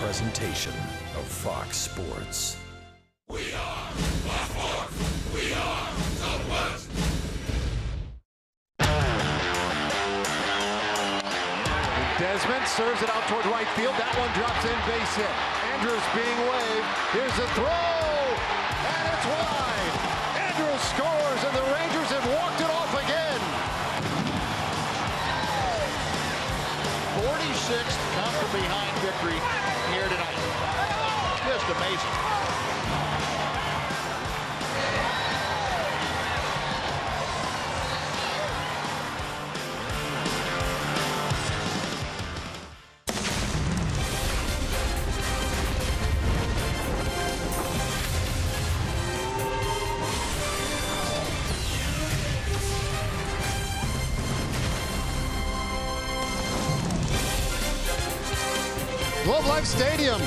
presentation of Fox Sports. We are Baltimore. We are Southwest. Desmond serves it out toward right field. That one drops in, base hit. Andrews being waved. Here's the throw, and it's wide. Andrews scores, and the Rangers have walked it off again. 46th come from behind victory here tonight. Just amazing. Globe Life Stadium,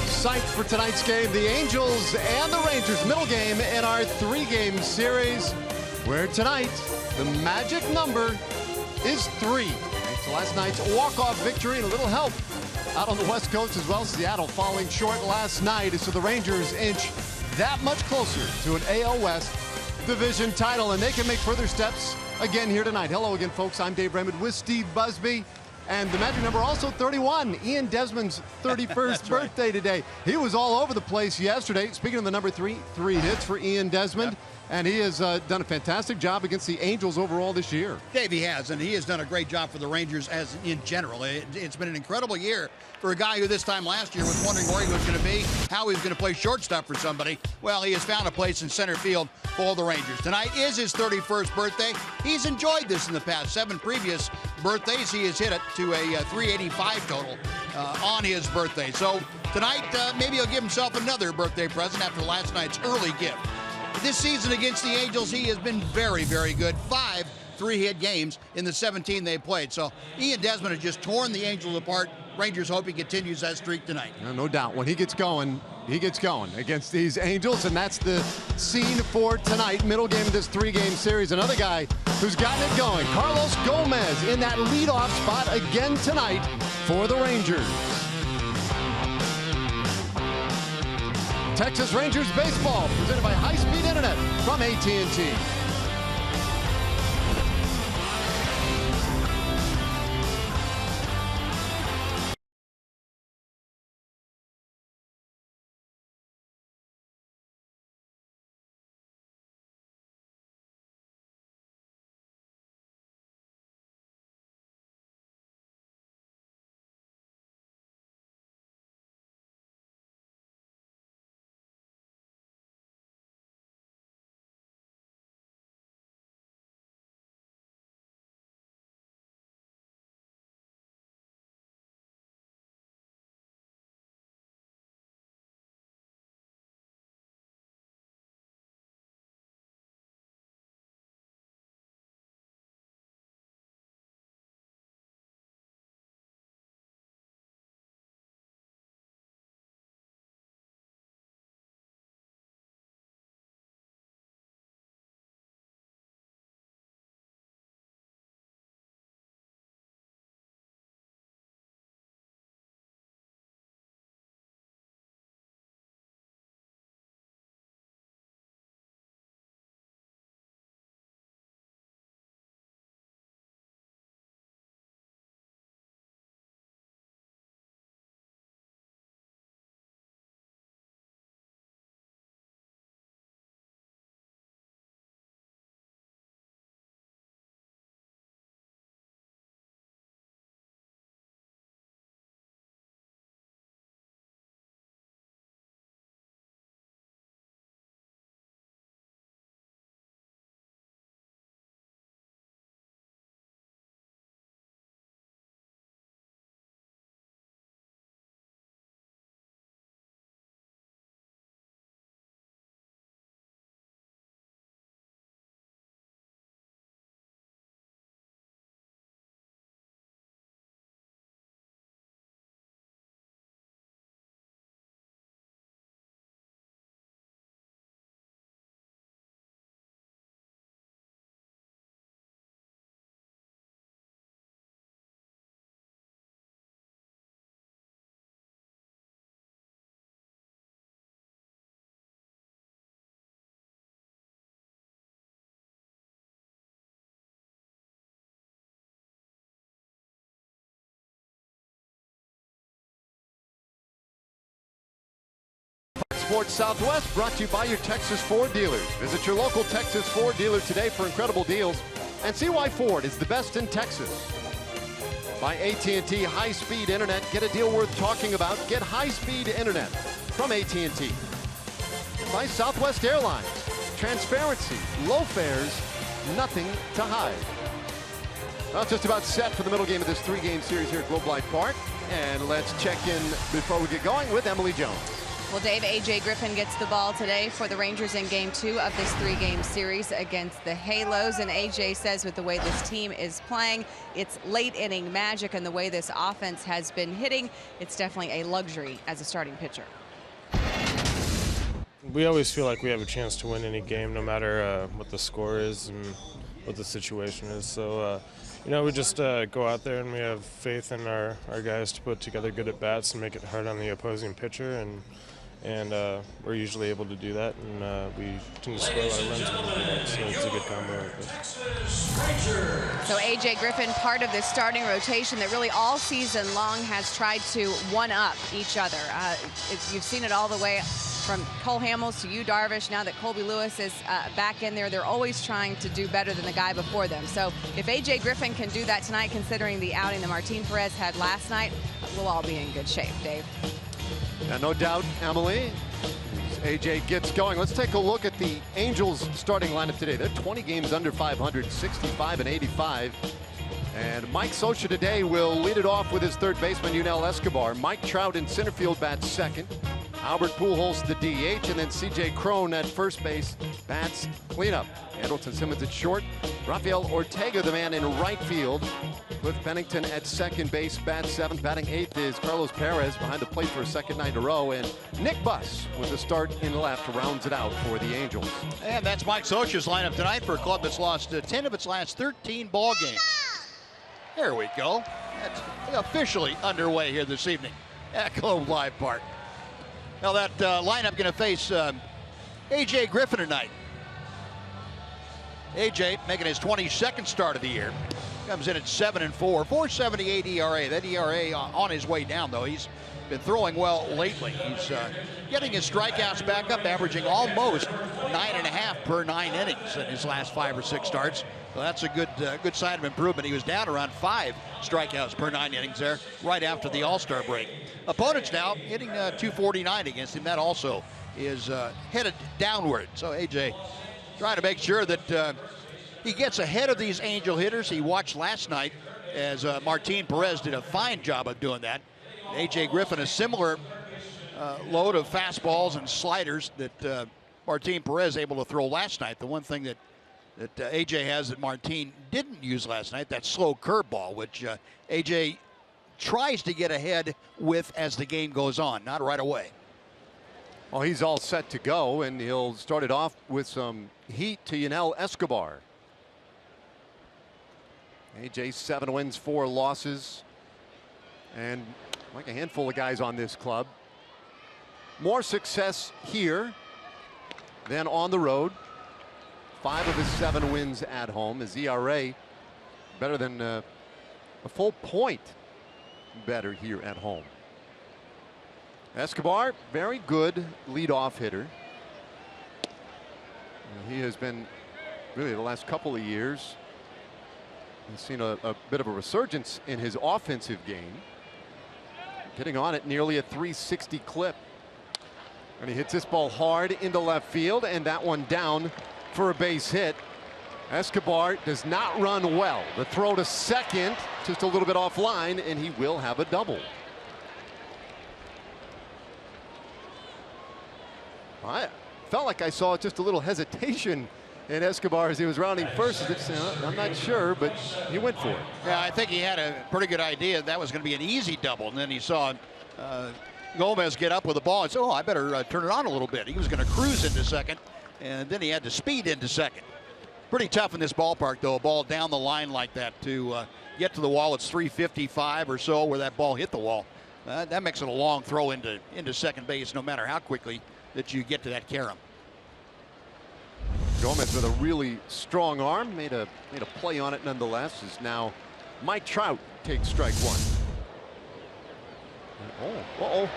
psyched for tonight's game. The Angels and the Rangers, middle game in our three-game series, where tonight the magic number is 3. Thanks to last night's walk-off victory and a little help out on the West Coast as well. Seattle falling short last night, so the Rangers inch that much closer to an AL West division title, and they can make further steps again here tonight. Hello again, folks. I'm Dave Raymond with Steve Busby. And the magic number also 31, Ian Desmond's 31st birthday today. He was all over the place yesterday. Speaking of the number 3 hits for Ian Desmond. Yep. And he has done a fantastic job against the Angels overall this year. Dave, he has, and he has done a great job for the Rangers as in general. It's been an incredible year for a guy who this time last year was wondering where he was going to be, how he was going to play shortstop for somebody. Well, he has found a place in center field for the Rangers. Tonight is his 31st birthday. He's enjoyed this in the past 7 previous birthdays. He has hit it to a 385 total on his birthday. So tonight, maybe he'll give himself another birthday present after last night's early gift. This season against the Angels, he has been very, very good. 5 3-hit games in the 17 they played. So Ian Desmond has just torn the Angels apart. Rangers hope he continues that streak tonight. No doubt. When he gets going against these Angels, and that's the scene for tonight. Middle game of this 3-game series. Another guy who's gotten it going, Carlos Gomez, in that leadoff spot again tonight for the Rangers. Texas Rangers baseball, presented by high-speed internet from AT&T. Sports Southwest, brought to you by your Texas Ford dealers. Visit your local Texas Ford dealer today for incredible deals and see why Ford is the best in Texas. By AT high-speed internet, get a deal worth talking about. Get high-speed internet from AT&T. And by Southwest Airlines, transparency, low fares, nothing to hide. Well, it's just about set for the middle game of this 3-game series here at Globe Life Park. And let's check in before we get going with Emily Jones. Well, Dave, A.J. Griffin gets the ball today for the Rangers in Game 2 of this 3-game series against the Halos. And A.J. says with the way this team is playing, it's late-inning magic, and the way this offense has been hitting, it's definitely a luxury as a starting pitcher. We always feel like we have a chance to win any game, no matter what the score is and what the situation is. So, you know, we just go out there and we have faith in our guys to put together good at-bats and make it hard on the opposing pitcher, and we're usually able to do that, and we tend to score a lot of runs when we do that, so it's a good combo. So A.J. Griffin, part of this starting rotation that really all season long has tried to one-up each other. You've seen it all the way from Cole Hamels to Yu Darvish. Now that Colby Lewis is back in there, they're always trying to do better than the guy before them. So if A.J. Griffin can do that tonight, considering the outing that Martin Perez had last night, we'll all be in good shape, Dave. Yeah, no doubt, Emily. As A.J. gets going, let's take a look at the Angels starting lineup today. They're 20 games under 500, 65 and 85. And Mike Scioscia today will lead it off with his third baseman, Yunel Escobar. Mike Trout in center field bats second. Albert Pujols the DH, and then C.J. Cron at first base bats cleanup. Andrelton Simmons at short. Rafael Ortega, the man in right field. Cliff Pennington at second base, bats seventh. Batting eighth is Carlos Perez behind the plate for a second night in a row. And Nick Buss with the start in left rounds it out for the Angels. And that's Mike Scioscia's lineup tonight for a club that's lost 10 of its last 13 ball games. There we go. That's officially underway here this evening at Globe Life Park. Now that lineup going to face A.J. Griffin tonight. A.J. making his 22nd start of the year. Comes in at 7-4, 4.78 ERA. That ERA on his way down, though. He's been throwing well lately. He's getting his strikeouts back up, averaging almost 9.5 per 9 innings in his last 5 or 6 starts. So that's a good sign of improvement. He was down around 5 strikeouts per 9 innings there right after the All-Star break. Opponents now hitting 249 against him. That also is headed downward. So A.J. trying to make sure that he gets ahead of these Angel hitters. He watched last night as Martin Perez did a fine job of doing that. A.J. Griffin, a similar load of fastballs and sliders that Martin Perez able to throw last night. The one thing that A.J. has that Martin didn't use last night, that slow curveball, which A.J. tries to get ahead with as the game goes on, not right away. Well, he's all set to go, and he'll start it off with some heat to Yunel Escobar. A.J. 7 wins, 4 losses, and like a handful of guys on this club, more success here than on the road. 5 of his 7 wins at home. His ERA better than a full point better here at home. Escobar, very good leadoff hitter. He has been really the last couple of years. He's seen a bit of a resurgence in his offensive game. Getting on at nearly a 360 clip. And he hits this ball hard into left field, and that one down for a base hit. Escobar does not run well. The throw to second, just a little bit offline, and he will have a double. I felt like I saw just a little hesitation in Escobar as he was rounding first. I'm not sure, but he went for it. Yeah, I think he had a pretty good idea that was going to be an easy double, and then he saw Gomez get up with the ball and said, oh, I better turn it on a little bit. He was going to cruise into second, and then he had to speed into second. Pretty tough in this ballpark, though, a ball down the line like that to get to the wall. It's 355 or so where that ball hit the wall. That makes it a long throw into second base, no matter how quickly that you get to that carom. Gomez with a really strong arm, made a play on it nonetheless. Is now Mike Trout takes strike 1. Oh,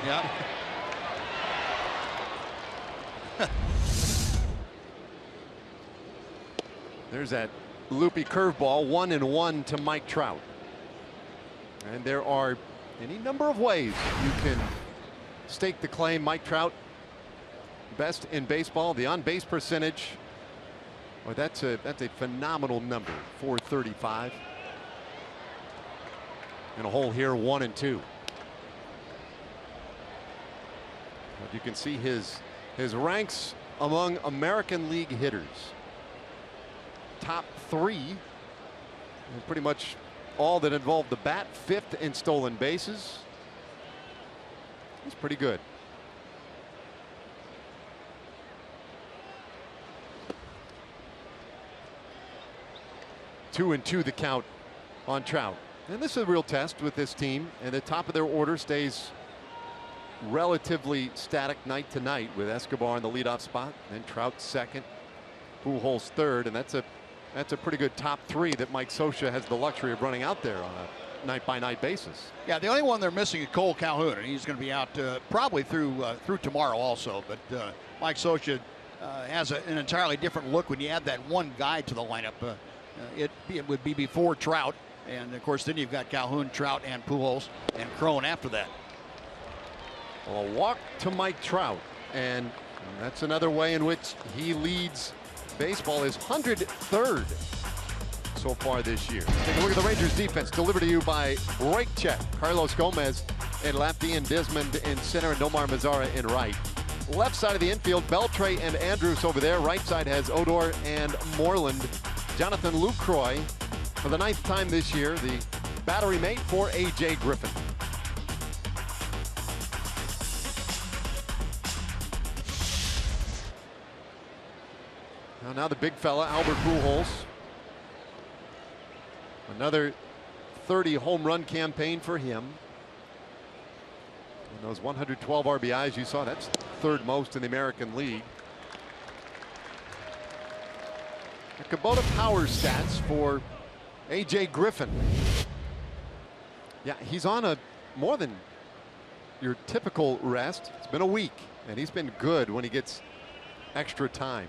Yeah. There's that loopy curveball, 1-1 to Mike Trout. And there are any number of ways you can stake the claim. Mike Trout, best in baseball. The on-base percentage, well, that's a phenomenal number, 435. And a hole here, 1-2. But you can see his ranks among American League hitters. Top 3, and pretty much all that involved the bat, 5th in stolen bases. He's pretty good. Two and two the count on Trout. And this is a real test with this team, and the top of their order stays relatively static night to night with Escobar in the leadoff spot, then Trout second, Pujols third, and that's a pretty good top 3 that Mike Scioscia has the luxury of running out there on a night-by-night basis. Yeah, the only one they're missing is Cole Calhoun, and he's going to be out probably through tomorrow also. But Mike Scioscia has an entirely different look when you add that one guy to the lineup. It would be before Trout, and of course then you've got Calhoun, Trout, and Pujols, and Cron after that. Well, a walk to Mike Trout, and that's another way in which he leads baseball, is 103rd so far this year. Take a look at the Rangers defense, delivered to you by Roychek, Carlos Gomez in left, Ian Desmond in center, and Nomar Mazara in right. Left side of the infield, Beltre and Andrus over there. Right side has Odor and Moreland. Jonathan Lucroy, for the 9th time this year, the battery mate for A.J. Griffin. Now the big fella, Albert Pujols. Another 30 home run campaign for him. And those 112 RBIs you saw, that's 3rd most in the American League. The Kubota power stats for A.J. Griffin. Yeah, he's on a more than your typical rest. It's been a week, and he's been good when he gets extra time.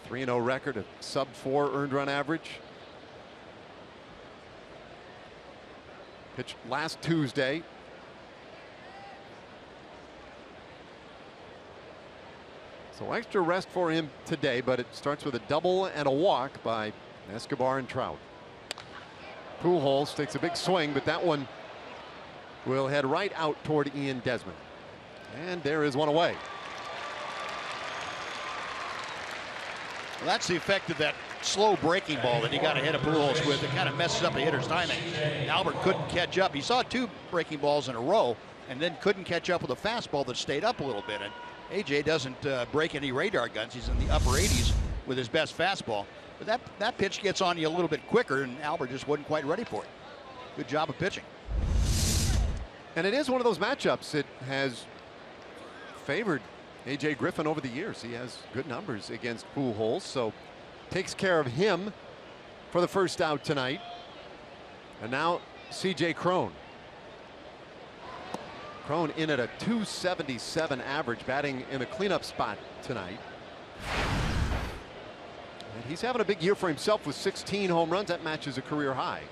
3-0 record, a sub-4 earned run average. Pitched last Tuesday. So extra rest for him today, but it starts with a double and a walk by Escobar and Trout. Pujols takes a big swing, but that one will head right out toward Ian Desmond. And there is one away. Well, that's the effect of that slow breaking ball that you got to hit a Pujols with. It kind of messes up a hitter's timing. Albert couldn't catch up. He saw 2 breaking balls in a row and then couldn't catch up with a fastball that stayed up a little bit. And AJ doesn't break any radar guns. He's in the upper 80s with his best fastball. But that pitch gets on you a little bit quicker, and Albert just wasn't quite ready for it. Good job of pitching. And it is one of those matchups that has favored A.J. Griffin over the years. He has good numbers against Pujols, so takes care of him for the first out tonight. And now C.J. Cron. Cron in at a .277 average, batting in a cleanup spot tonight. And he's having a big year for himself with 16 home runs. That matches a career high.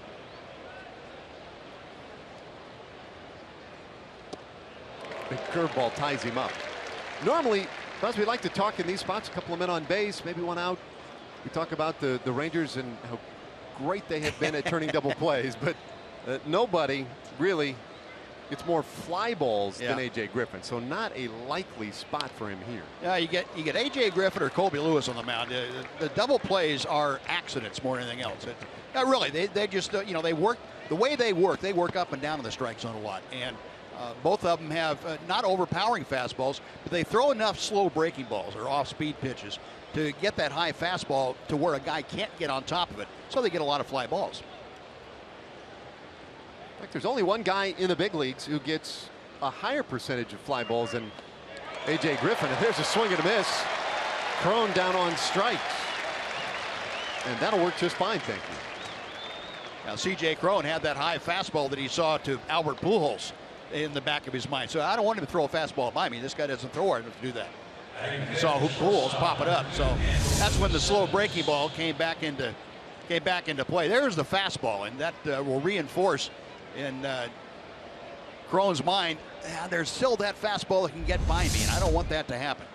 Big curveball ties him up. Normally, because we like to talk in these spots, a couple of men on base, maybe one out. We talk about the Rangers and how great they have been at turning double plays, but nobody really gets more fly balls than A.J. Griffin, so not a likely spot for him here. Yeah, you get A.J. Griffin or Colby Lewis on the mound. The double plays are accidents more than anything else. Really, they just they work the way they work up and down in the strike zone a lot, and both of them have not overpowering fastballs, but they throw enough slow breaking balls or off-speed pitches to get that high fastball to where a guy can't get on top of it, so they get a lot of fly balls. In fact, there's only one guy in the big leagues who gets a higher percentage of fly balls than A.J. Griffin, and there's a swing and a miss. Cron down on strikes, and that'll work just fine, thank you. Now C.J. Cron had that high fastball that he saw to Albert Pujols. in the back of his mind. So I don't want him to throw a fastball by me. This guy doesn't throw hard enough to do that. You saw Pujols pop it up. So that's when the slow breaking ball came back into play. There's the fastball, and that will reinforce in Cron's mind. There's still that fastball that can get by me, and I don't want that to happen.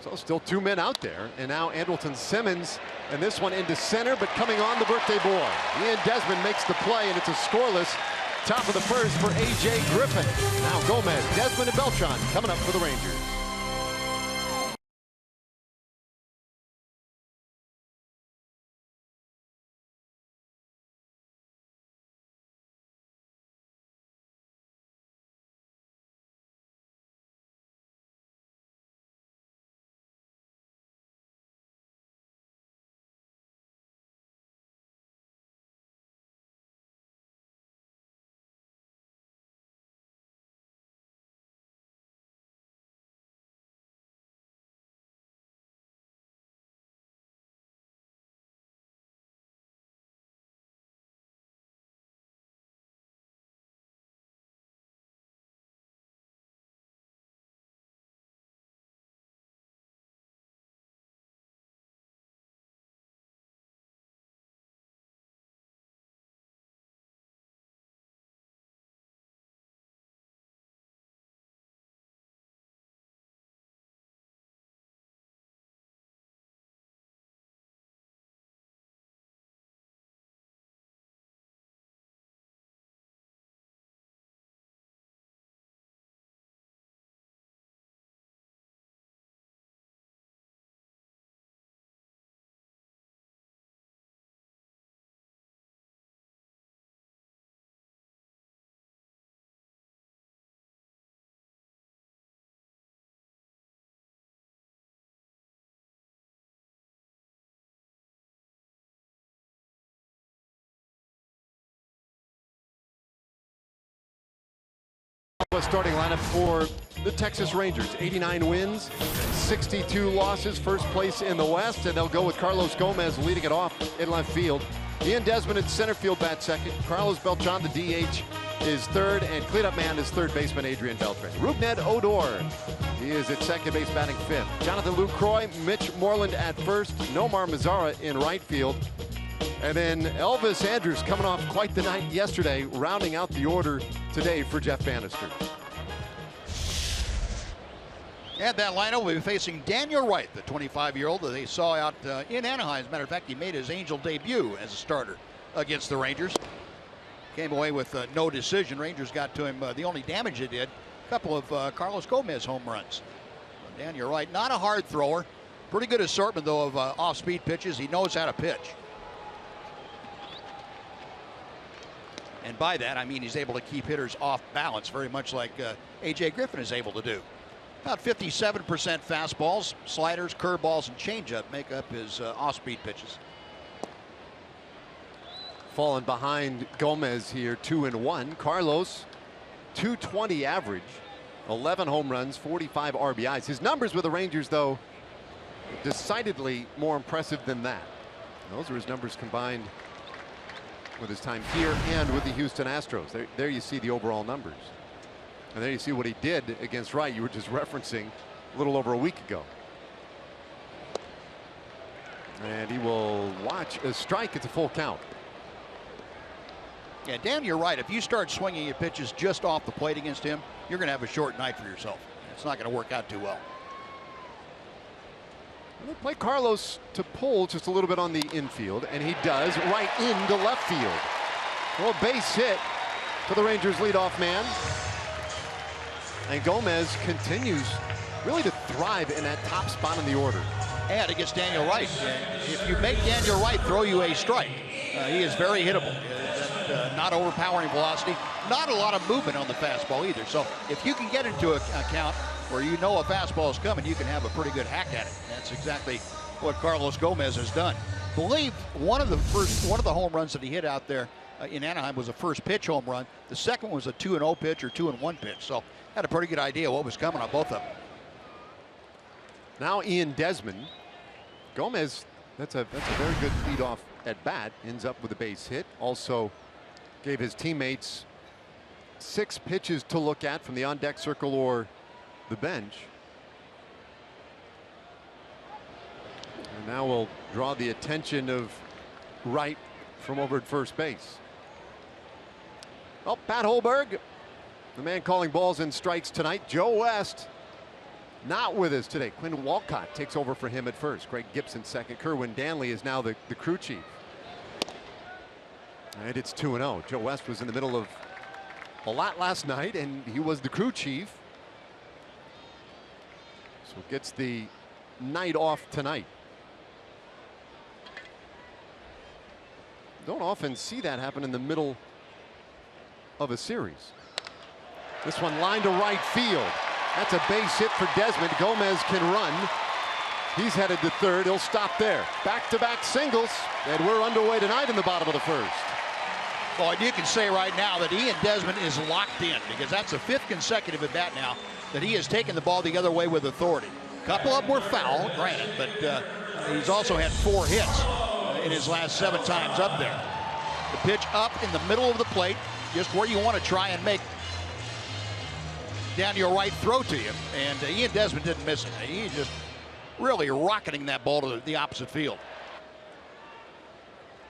So still 2 men out there, and now Andrelton Simmons, and this one into center, but coming on the birthday boy. Ian Desmond makes the play, and it's a scoreless top of the first for A.J. Griffin. Now Gomez, Desmond, and Beltran coming up for the Rangers. Starting lineup for the Texas Rangers. 89 wins, 62 losses, first place in the West, and they'll go with Carlos Gomez leading it off in left field. Ian Desmond at center field bat second. Carlos Beltran, the DH, is third, and cleanup man is third baseman Adrian Beltre. Rougned Odor, he is at second base batting fifth. Jonathan Lucroy, Mitch Moreland at first, Nomar Mazara in right field. And then Elvis Andrus coming off quite the night yesterday, rounding out the order today for Jeff Bannister. And that lineup will be facing Daniel Wright, the 25-year-old that they saw out in Anaheim. As a matter of fact, he made his Angel debut as a starter against the Rangers. Came away with no decision. Rangers got to him. The only damage they did, a couple of Carlos Gomez home runs. Daniel Wright, not a hard thrower. Pretty good assortment, though, of off-speed pitches. He knows how to pitch. And by that, I mean he's able to keep hitters off balance, very much like A.J. Griffin is able to do. About 57% fastballs, sliders, curveballs, and changeup make up his off-speed pitches. Falling behind Gomez here, 2-1. Carlos, 220 average, 11 home runs, 45 RBIs. His numbers with the Rangers, though, decidedly more impressive than that. Those are his numbers combined with his time here and with the Houston Astros. There you see the overall numbers. And there you see what he did against Wright. You were just referencing a little over a week ago. And he will watch a strike. It's a full count. Yeah, Dan, you're right. If you start swinging your pitches just off the plate against him, you're going to have a short night for yourself. It's not going to work out too well. We'll play Carlos to pull just a little bit on the infield, and he does, right into left field. Well, base hit for the Rangers leadoff man. And Gomez continues really to thrive in that top spot in the order. And against Daniel Wright. If you make Daniel Wright throw you a strike, he is very hittable. Not overpowering velocity, not a lot of movement on the fastball either. So if you can get into a count where you know a fastball is coming, you can have a pretty good hack at it. That's exactly what Carlos Gomez has done. I believe one of the home runs that he hit out there in Anaheim was a first pitch home run. The second was a 2-0 pitch or 2-1 pitch. So had a pretty good idea what was coming on both of them. Now Ian Desmond. Gomez, that's a very good leadoff at bat. Ends up with a base hit. Also Gave his teammates 6 pitches to look at from the on-deck circle or the bench. And now we'll draw the attention of Wright from over at first base. Oh, Pat Holberg, the man calling balls and strikes tonight. Joe West not with us today. Quinn Walcott takes over for him at first. Greg Gibson second. Kerwin Danley is now the crew chief. And it's 2-0. Joe West was in the middle of a lot last night, and he was the crew chief. So gets the night off tonight. Don't often see that happen in the middle of a series. This one lined to right field. That's a base hit for Desmond. Gomez can run. He's headed to third. He'll stop there. Back-to-back singles, and we're underway tonight in the bottom of the first. Well, you can say right now that Ian Desmond is locked in, because that's the 5th consecutive at bat now that he has taken the ball the other way with authority. A couple of them were foul, granted, but he's also had 4 hits in his last 7 times up there. The pitch up in the middle of the plate, just where you want to try and make down your right throw to you, and Ian Desmond didn't miss it. He's just really rocketing that ball to the opposite field.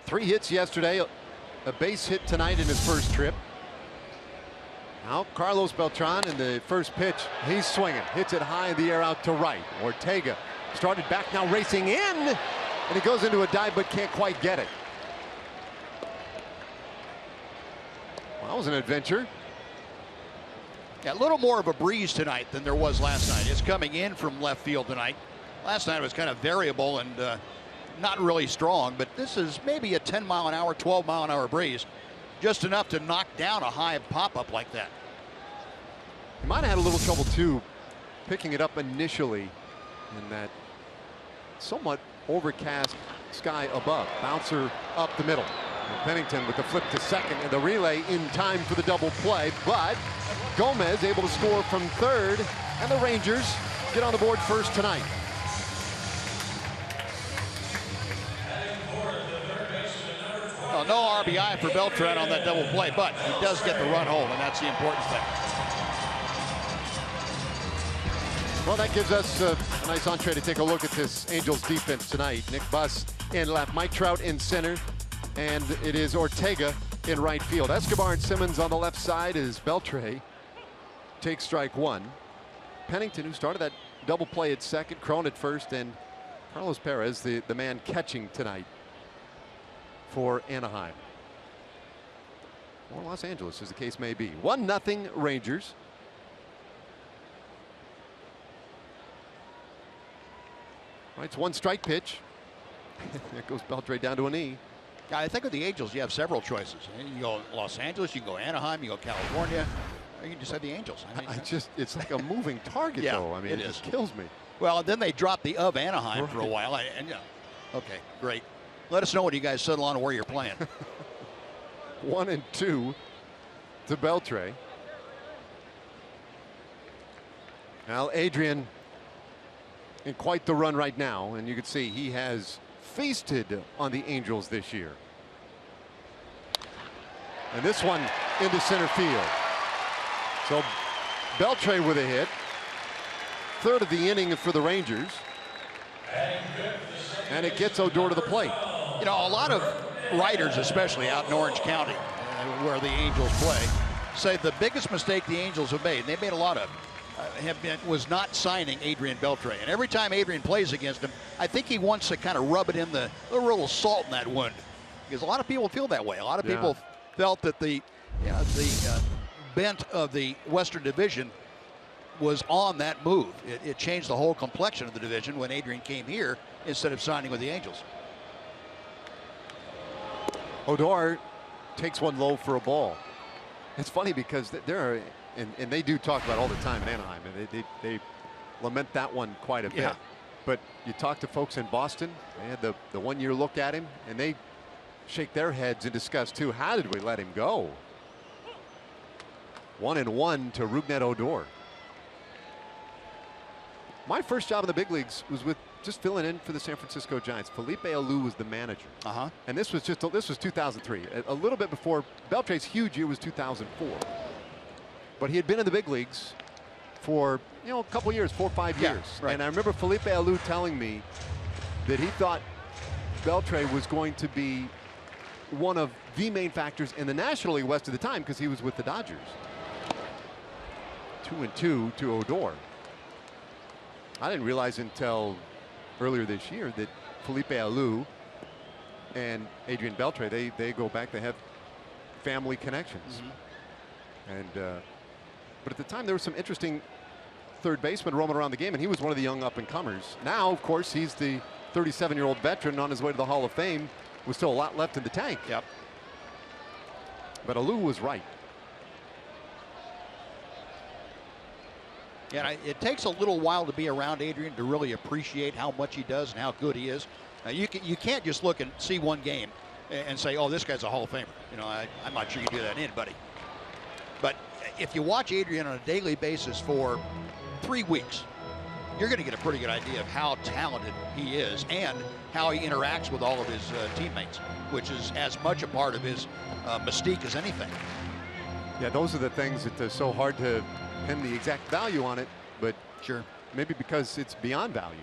3 hits yesterday. A base hit tonight in his first trip. Now Carlos Beltran in the first pitch. He's swinging. Hits it high in the air out to right. Ortega started back, now racing in. And he goes into a dive but can't quite get it. Well, that was an adventure. Yeah, a little more of a breeze tonight than there was last night. It's coming in from left field tonight. Last night it was kind of variable and not really strong, but this is maybe a 10-mile-an-hour, 12-mile-an-hour breeze, just enough to knock down a high pop-up like that. He might have had a little trouble too picking it up initially in that somewhat overcast sky above. Bouncer up the middle. And Pennington with the flip to second and the relay in time for the double play, but Gomez able to score from third, and the Rangers get on the board first tonight. Well, no RBI for Beltran on that double play, but he does get the run home, and that's the important thing. Well, that gives us a nice entree to take a look at this Angels defense tonight. Nick Buss in left, Mike Trout in center, and it is Ortega in right field. Escobar and Simmons on the left side as Beltre takes strike 1. Pennington, who started that double play at second, Crone at first, and Carlos Perez, the man catching tonight for Anaheim. Or Los Angeles, as the case may be. 1-0 Rangers. Right, it's 1 strike pitch. There goes Beltre down to a knee. I think with the Angels, you have several choices. You go Los Angeles, you can go Anaheim, you go California, or you can just have the Angels. I mean, it's like a moving target, yeah, though. I mean, it just kills me. Well, then they dropped the of Anaheim for a while. Okay, great. Let us know when you guys settle on where you're playing. 1-2 to Beltre. Now Adrian in quite the run right now, and you can see he has feasted on the Angels this year. And this one into center field. So Beltre with a hit. Third of the inning for the Rangers. And it gets Odor to the plate. You know, a lot of writers, especially out in Orange County, where the Angels play, say the biggest mistake the Angels have made, and they've made a lot of, was not signing Adrian Beltre. And every time Adrian plays against him, I think he wants to kind of rub it in the little salt in that wound, because a lot of people feel that way. A lot of people felt that the bent of the Western Division was on that move. It changed the whole complexion of the division when Adrian came here instead of signing with the Angels. Odor takes one low for a ball. It's funny because there are, and they do talk about all the time in Anaheim, and they lament that one quite a bit. Yeah. But you talk to folks in Boston, they had the 1 year look at him, and they shake their heads and discuss too, how did we let him go? 1-1 to Rougned Odor. My first job in the big leagues was with just filling in for the San Francisco Giants. Felipe Alou was the manager. And this was 2003. A little bit before Beltre's huge year was 2004. But he had been in the big leagues for a couple years, 4 or 5 years. Right. And I remember Felipe Alou telling me that he thought Beltre was going to be one of the main factors in the National League West at the time because he was with the Dodgers. 2-2 to Odor. I didn't realize until earlier this year that Felipe Alou and Adrian Beltre, they go back, they have family connections. And but at the time there was some interesting third baseman roaming around the game, and he was one of the young up-and-comers. Now, of course, he's the 37-year-old veteran on his way to the Hall of Fame with still a lot left in the tank. Yep. But Alou was right. Yeah, it takes a little while to be around Adrian to really appreciate how much he does and how good he is. You can't just look and see one game and say, oh, this guy's a Hall of Famer. I'm not sure you do that to anybody. But if you watch Adrian on a daily basis for 3 weeks, you're going to get a pretty good idea of how talented he is and how he interacts with all of his teammates, which is as much a part of his mystique as anything. Yeah, those are the things that are so hard to pin the exact value on it, but sure, maybe because it's beyond value.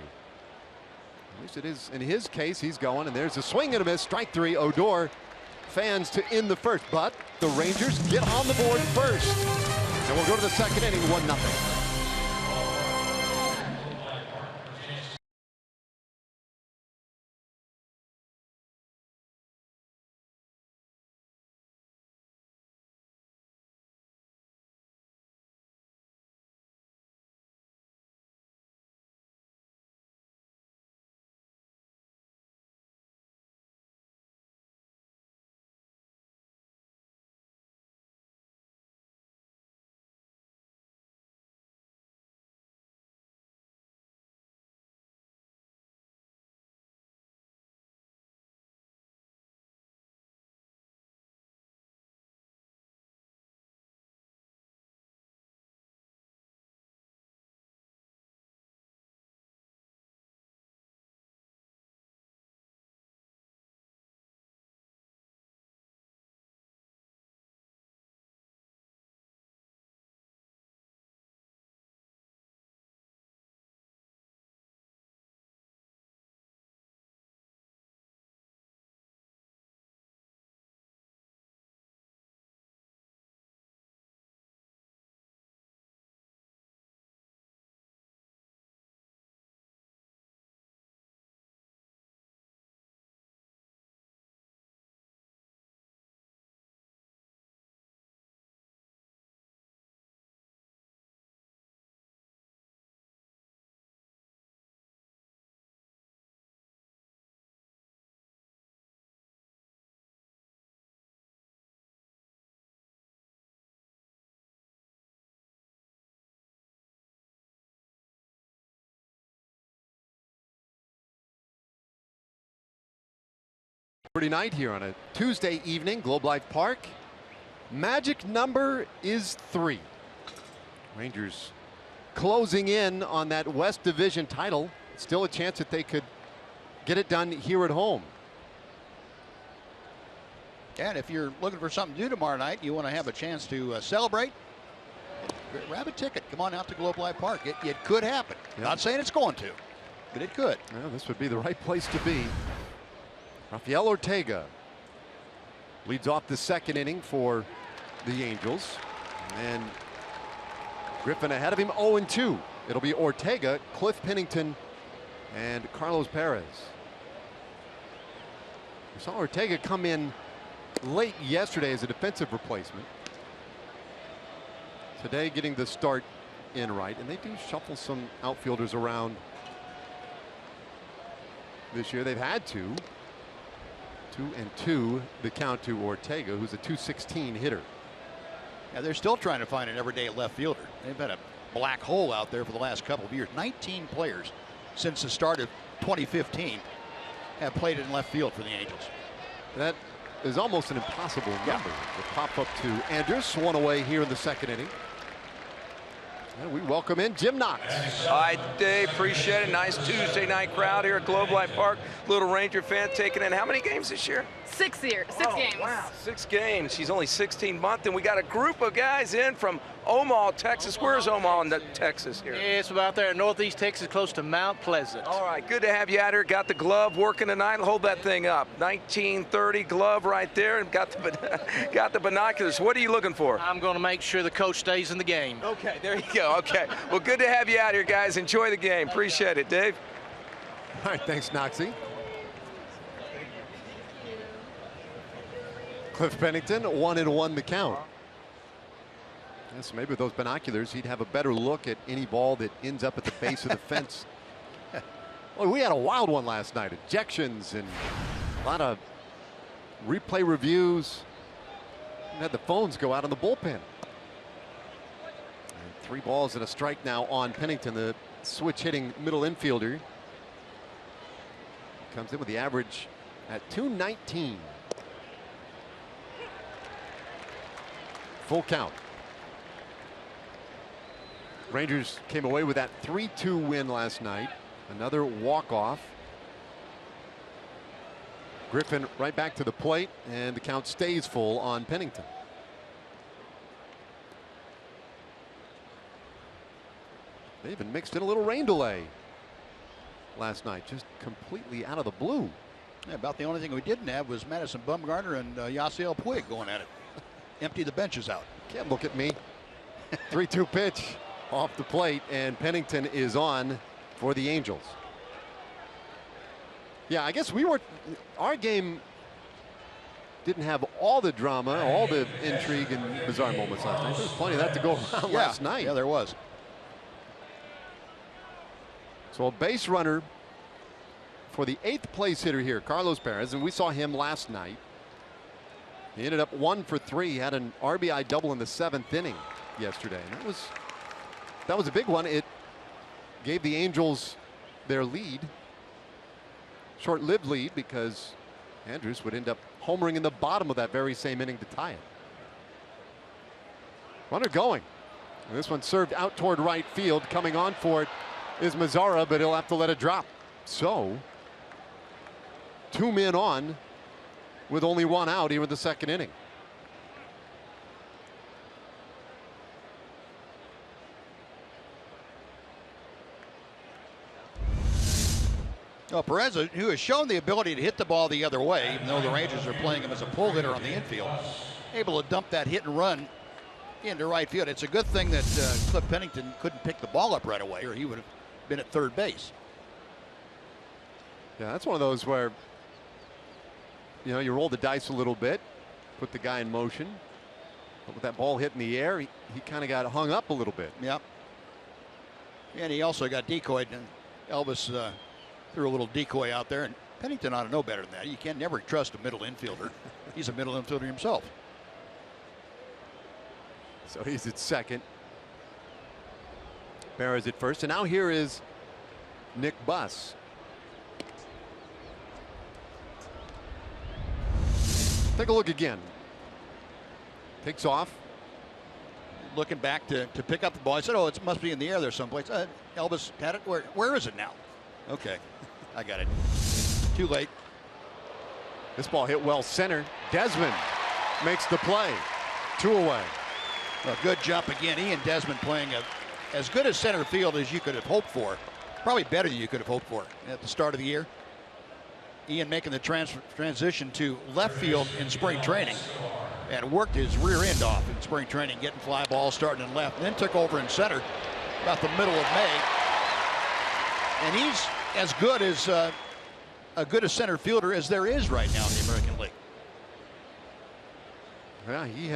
At least it is in his case. He's going, and there's a swing and a miss. Strike 3. Odor fans to end the first, but the Rangers get on the board first. And we'll go to the second inning, 1-0. Pretty night here on a Tuesday evening, Globe Life Park. Magic number is 3. Rangers closing in on that West Division title. Still a chance that they could get it done here at home. And if you're looking for something to do tomorrow night, you want to have a chance to celebrate, grab a ticket. Come on out to Globe Life Park. It could happen. Yep. Not saying it's going to, but it could. Well, this would be the right place to be. Rafael Ortega leads off the second inning for the Angels. And Griffin ahead of him, 0-2. It'll be Ortega, Cliff Pennington, and Carlos Perez. We saw Ortega come in late yesterday as a defensive replacement. Today getting the start in right, and they do shuffle some outfielders around this year. They've had to. 2-2 the count to Ortega, who's a .216 hitter. Yeah, they're still trying to find an everyday left fielder. They've had a black hole out there for the last couple of years. 19 players since the start of 2015 have played in left field for the Angels. That is almost an impossible number. The pop up to Andrus, one away here in the second inning. And we welcome in Jim Knox. Hi, Dave. Appreciate it. Nice Tuesday night crowd here at Globe Life Park. Little Ranger fan taking in how many games this year? 6 games. Wow, 6 games. She's only 16 months, and we got a group of guys in from Omaha, Texas. Where's Omaha in Texas here? Yeah, it's about there in northeast Texas, close to Mount Pleasant. All right, good to have you out here. Got the glove working tonight. Hold that thing up. 1930 glove right there, and got the binoculars. What are you looking for? I'm going to make sure the coach stays in the game. Okay, there you go. Okay, well, good to have you out here, guys. Enjoy the game. Appreciate it, Dave. All right, thanks, Noxie. Cliff Pennington, 1-1 the count. Yes, maybe with those binoculars, he'd have a better look at any ball that ends up at the base of the fence. Well, we had a wild one last night. Ejections and a lot of replay reviews. We had the phones go out on the bullpen. And 3 balls and a strike now on Pennington, the switch hitting middle infielder. Comes in with the average at 219. Full count. Rangers came away with that 3-2 win last night. Another walk-off. Griffin right back to the plate, and the count stays full on Pennington. They even mixed in a little rain delay last night, just completely out of the blue. Yeah, about the only thing we didn't have was Madison Bumgarner and Yasiel Puig going at it. Empty the benches out. Can't look at me. 3-2 pitch off the plate, and Pennington is on for the Angels. Yeah, I guess our game didn't have all the drama, all the intrigue and bizarre moments last night. There was plenty of that to go around last night. Yeah, there was. So a base runner for the 8th place hitter here, Carlos Perez, and we saw him last night. He ended up 1 for 3. He had an RBI double in the 7th inning yesterday, and that was a big one. It gave the Angels their lead, short-lived lead, because Andrus would end up homering in the bottom of that very same inning to tie it. Runner going. And this one served out toward right field. Coming on for it is Mazzara, but he'll have to let it drop. So 2 men on with only 1 out here in the 2nd inning. Well, Perez, who has shown the ability to hit the ball the other way, even though the Rangers are playing him as a pull hitter on the infield, able to dump that hit and run into right field. It's a good thing that Cliff Pennington couldn't pick the ball up right away, or he would have been at third base. Yeah, that's one of those where, you know, you roll the dice a little bit, put the guy in motion, but with that ball hit in the air, he kind of got hung up a little bit. Yep. And he also got decoyed, and Elvis threw a little decoy out there, and Pennington ought to know better than that. You can never trust a middle infielder. He's a middle infielder himself. So he's at second. Perez at first, and now here is Nick Buss. Take a look again. Takes off. Looking back to pick up the ball. I said, oh, it must be in the air there someplace. Elvis had it. Where is it now? Okay, I got it. Too late. This ball hit well center. Desmond makes the play. 2 away. A good jump again. Ian Desmond playing as good a center field as you could have hoped for. Probably better than you could have hoped for at the start of the year. Ian making the transition to left field in spring training, and worked his rear end off in spring training, getting fly balls starting in left, and then took over in center about the middle of May. And he's as good as a center fielder as there is right now in the American League. Yeah, he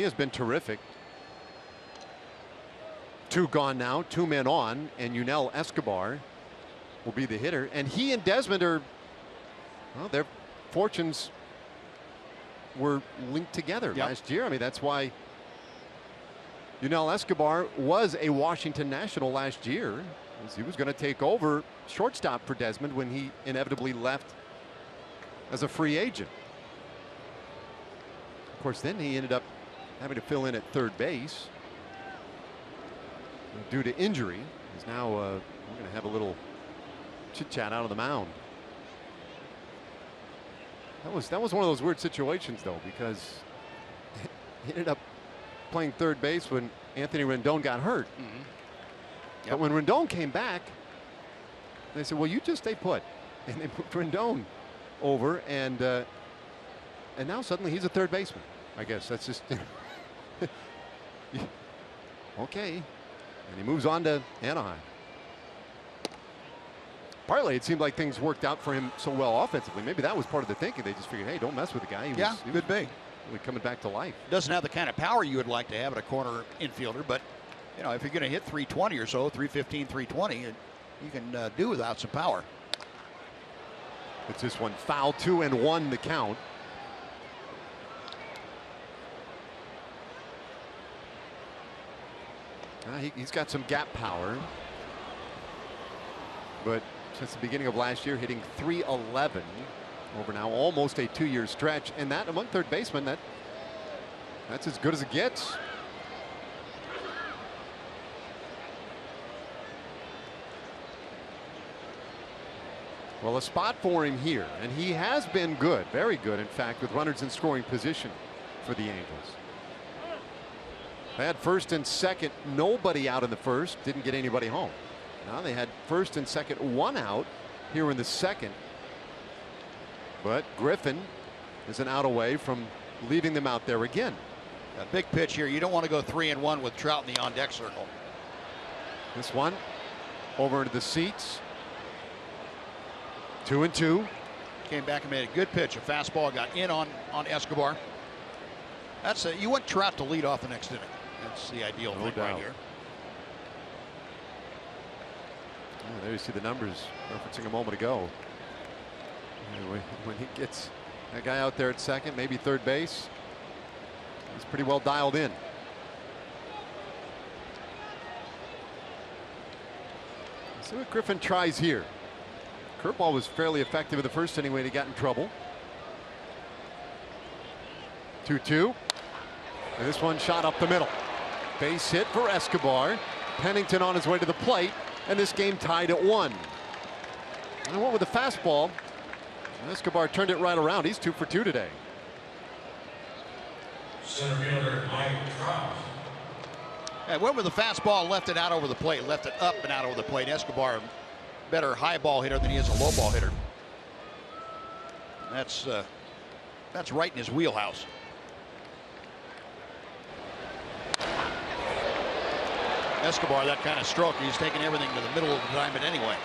has been terrific. 2 gone now, 2 men on, and Yunel Escobar will be the hitter. And he and Desmond are, well, their fortunes were linked together last year. I mean, that's why Yunel Escobar was a Washington National last year, as he was going to take over shortstop for Desmond when he inevitably left as a free agent. Of course, then he ended up having to fill in at third base. due to injury. He's now we're going to have a little chit chat out on the mound. That was one of those weird situations though, because he ended up playing third base when Anthony Rendon got hurt. Yep. But when Rendon came back, they said, well, you just stay put, and they moved Rendon over, and now suddenly he's a third baseman. I guess that's just okay. And he moves on to Anaheim. Partly it seemed like things worked out for him so well offensively. Maybe that was part of the thinking. They just figured, hey, don't mess with the guy. He was could be. Really coming back to life. Doesn't have the kind of power you would like to have at a corner infielder, but you know, if you're going to hit 320 or so, 315, 320, you can do without some power. It's this one foul, 2-1 the count. He's got some gap power, but since the beginning of last year, hitting .311 over now almost a 2-year stretch, and that among third basemen, that's as good as it gets. Well, a spot for him here, and he has been good, very good, in fact, with runners in scoring position for the Angels. They had first and second, nobody out in the first, didn't get anybody home. Now they had first and second, one out here in the second. But Griffin is an out away from leaving them out there again. A big pitch here. You don't want to go 3-1 with Trout in the on deck circle. This one over into the seats. 2-2. Came back and made a good pitch. A fastball got in on Escobar. You want Trout to lead off the next inning. That's the ideal thing right here. Oh, there you see the numbers referencing a moment ago. When he gets that guy out there at second, maybe third base, he's pretty well dialed in. Let's see what Griffin tries here. Curveball was fairly effective in the first inning when he got in trouble. 2-2. And this one shot up the middle. Base hit for Escobar. Pennington on his way to the plate, and this game tied at 1. And I went with the fastball. Escobar turned it right around. He's 2 for 2 today. Center fielder Mike Trout. And went with the fastball, left it out over the plate, left it up and out over the plate. Escobar, better high ball hitter than he is a low ball hitter. That's right in his wheelhouse. Escobar, that kind of stroke, he's taking everything to the middle of the diamond anyway.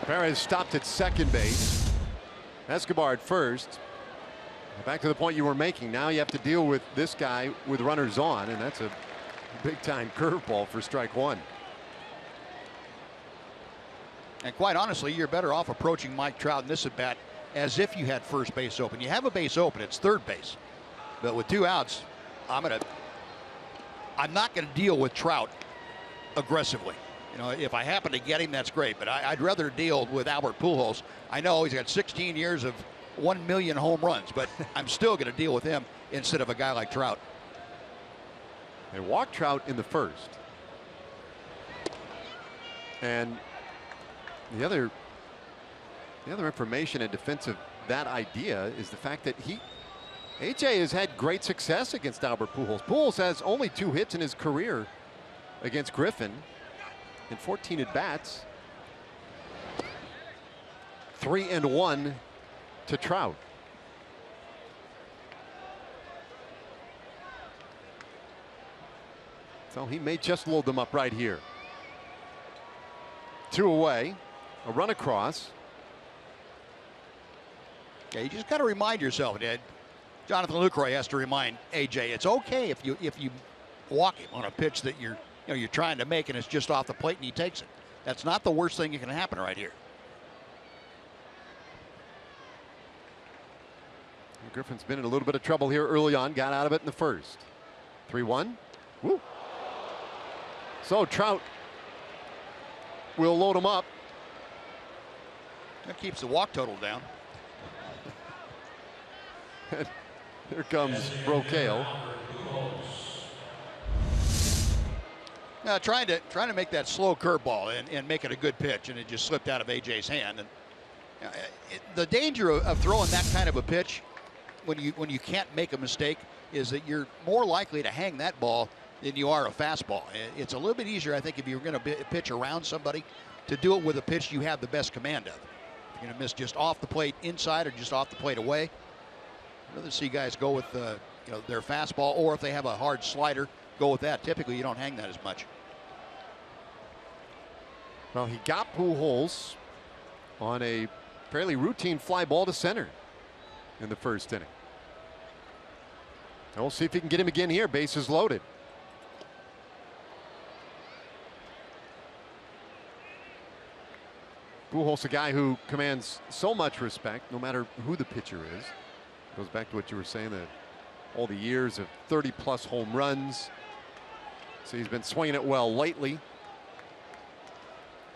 Perez stopped at second base. Escobar at first. Back to the point you were making. Now you have to deal with this guy with runners on, and that's a big time curveball for strike one. And quite honestly, you're better off approaching Mike Trout in this at bat as if you had first base open. You have a base open, it's third base. But with 2 outs, I'm not going to deal with Trout aggressively. You know, if I happen to get him, that's great. But I'd rather deal with Albert Pujols. I know he's got 16 years of 1 million home runs, but I'm still going to deal with him instead of a guy like Trout. They walked Trout in the first. And the other information in defense of that idea is the fact that AJ has had great success against Albert Pujols. Pujols has only 2 hits in his career against Griffin in 14 at bats. 3-1 to Trout. So he may just load them up right here. 2 away, a run across. Yeah, you just got to remind yourself, Ed. Jonathan Lucroy has to remind AJ it's okay if you walk him on a pitch that you're trying to make and it's just off the plate and he takes it. That's not the worst thing that can happen right here. Griffin's been in a little bit of trouble here early on, got out of it in the first. 3-1. Woo. So Trout will load him up. That keeps the walk total down. Here comes Brocale. Now trying to make that slow curveball and make it a good pitch, and it just slipped out of AJ's hand. And the danger of throwing that kind of a pitch when you can't make a mistake is that you're more likely to hang that ball than you are a fastball. It's a little bit easier, I think, if you're going to pitch around somebody, to do it with a pitch you have the best command of. If you're going to miss just off the plate inside or just off the plate away, I'd rather see guys go with their fastball, or if they have a hard slider, go with that. Typically, you don't hang that as much. Well, he got Pujols on a fairly routine fly ball to center in the first inning. And we'll see if he can get him again here. Bases loaded. Pujols, a guy who commands so much respect, no matter who the pitcher is. Goes back to what you were saying, that all the years of 30-plus home runs. So he's been swinging it well lately.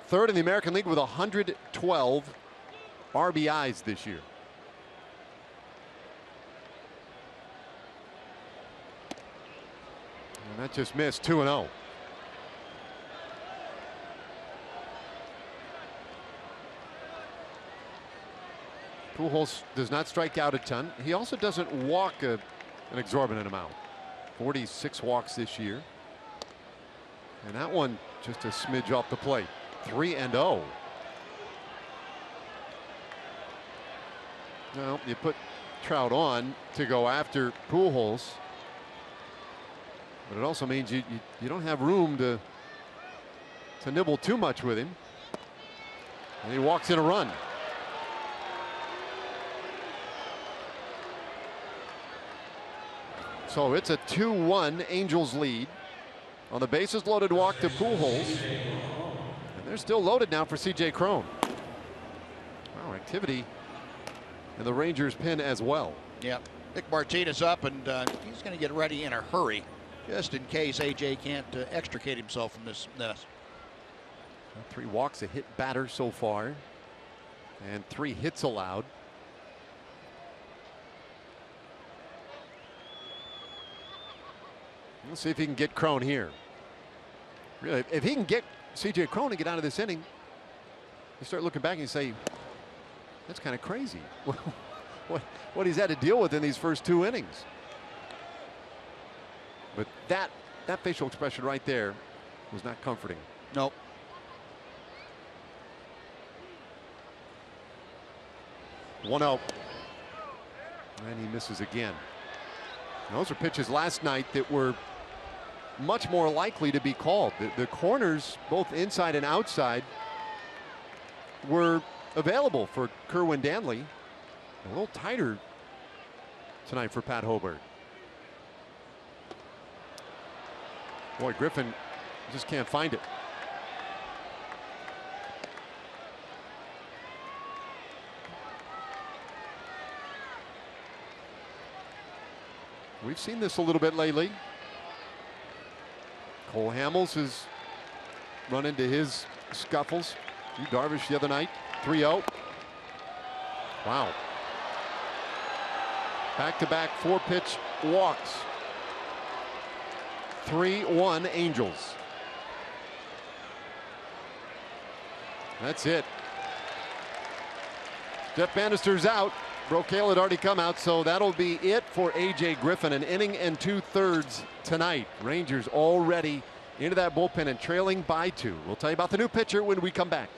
Third in the American League with 112 RBIs this year. And that just missed. 2-0. Pujols does not strike out a ton. He also doesn't walk an exorbitant amount. 46 walks this year. And that one just a smidge off the plate. 3-0. Well, you put Trout on to go after Pujols, but it also means you don't have room to nibble too much with him. And he walks in a run. So it's a 2-1 Angels lead on the bases loaded walk to Pujols. And they're still loaded now for C.J. Cron. Wow, activity in the Rangers pen as well. Yeah, Nick Martinez up, and he's going to get ready in a hurry, just in case AJ can't extricate himself from this mess. 3 walks, a hit batter so far, and 3 hits allowed. We'll see if he can get Cron here. Really, if he can get C.J. Cron to get out of this inning, you start looking back and you say, that's kind of crazy. what he's had to deal with in these first 2 innings. But that facial expression right there was not comforting. Nope. One out. And he misses again. Those are pitches last night that were much more likely to be called. The corners, both inside and outside, were available for Kerwin Danley. A little tighter tonight for Pat Hobart. Boy, Griffin just can't find it. We've seen this a little bit lately. Cole Hamels has run into his scuffles. Darvish the other night. 3-0. Wow. Back-to-back 4-pitch walks. 3-1 Angels. That's it. Jeff Bannister's out. Brocale had already come out, so that'll be it for A.J. Griffin. An inning and 2/3 tonight. Rangers already into that bullpen and trailing by 2. We'll tell you about the new pitcher when we come back.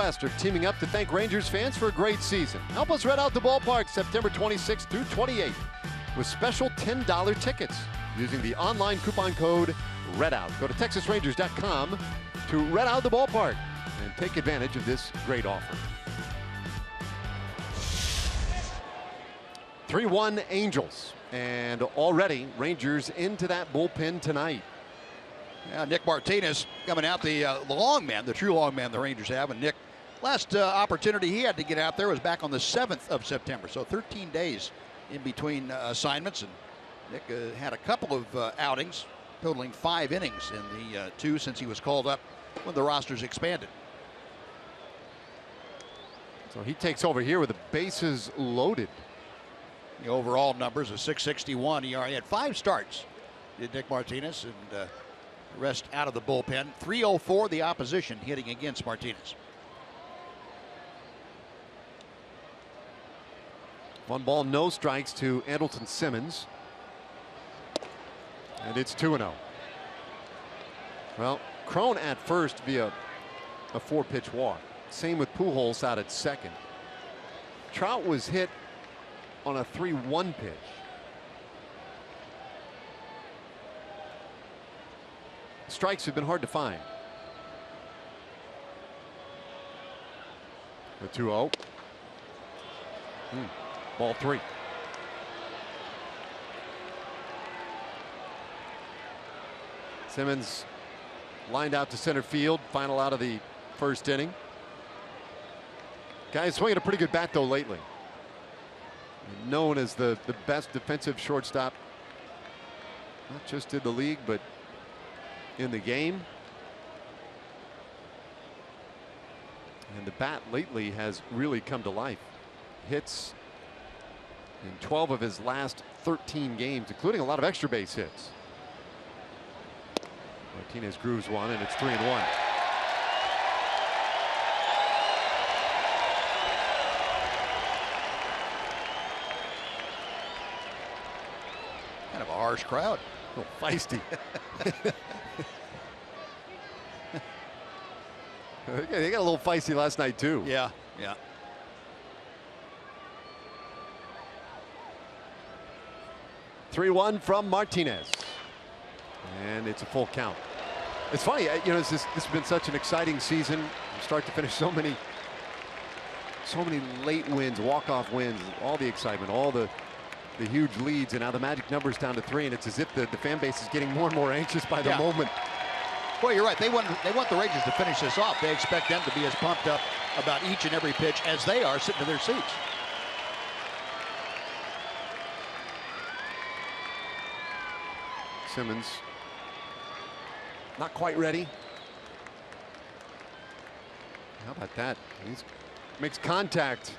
West are teaming up to thank Rangers fans for a great season. Help us rent out the ballpark September 26th through 28th with special $10 tickets using the online coupon code REDOUT. Go to TexasRangers.com to rent out the ballpark and take advantage of this great offer. 3-1 Angels, and already Rangers into that bullpen tonight. Yeah, Nick Martinez coming out, the long man, the true long man the Rangers have. And Nick, last opportunity he had to get out there was back on the 7th of September. So 13 days in between assignments. And Nick had a couple of outings, totaling 5 innings in the 2 since he was called up when the rosters expanded. So he takes over here with the bases loaded. The overall numbers of .661 ERA. He had 5 starts, did Nick Martinez, and rest out of the bullpen. .304 the opposition hitting against Martinez. 1 ball, no strikes to Andrelton Simmons. And it's 2-0. Well, Cron at first via a 4-pitch walk. Same with Pujols out at second. Trout was hit on a 3-1 pitch. Strikes have been hard to find. The 2-0. Ball 3. Simmons lined out to center field. Final out of the first inning. Guy's swinging a pretty good bat though lately. Known as the best defensive shortstop, not just in the league, but in the game. And the bat lately has really come to life. Hits in 12 of his last 13 games, including a lot of extra base hits. Martinez grooves one, and it's 3-1. Kind of a harsh crowd. A little feisty. They got a little feisty last night too. Yeah, yeah. .3-1 from Martinez, and it's a full count. It's funny, you know, this has been such an exciting season, from start to finish. So many late wins, walk-off wins, all the excitement, all the huge leads, and now the magic number's down to 3, and it's as if the fan base is getting more and more anxious by the moment. Well, you're right. They want the Rangers to finish this off. They expect them to be as pumped up about each and every pitch as they are sitting in their seats. Simmons not quite ready. How about that? He makes contact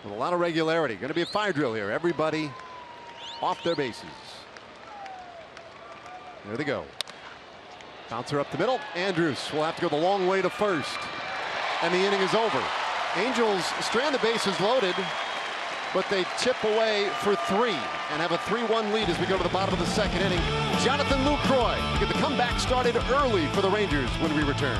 with a lot of regularity. Going to be a fire drill here. Everybody off their bases. There they go. Bouncer up the middle. Andrews will have to go the long way to first. And the inning is over. Angels strand the bases loaded, but they chip away for 3 and have a 3-1 lead as we go to the bottom of the second inning. Jonathan Lucroy get the comeback started early for the Rangers when we return.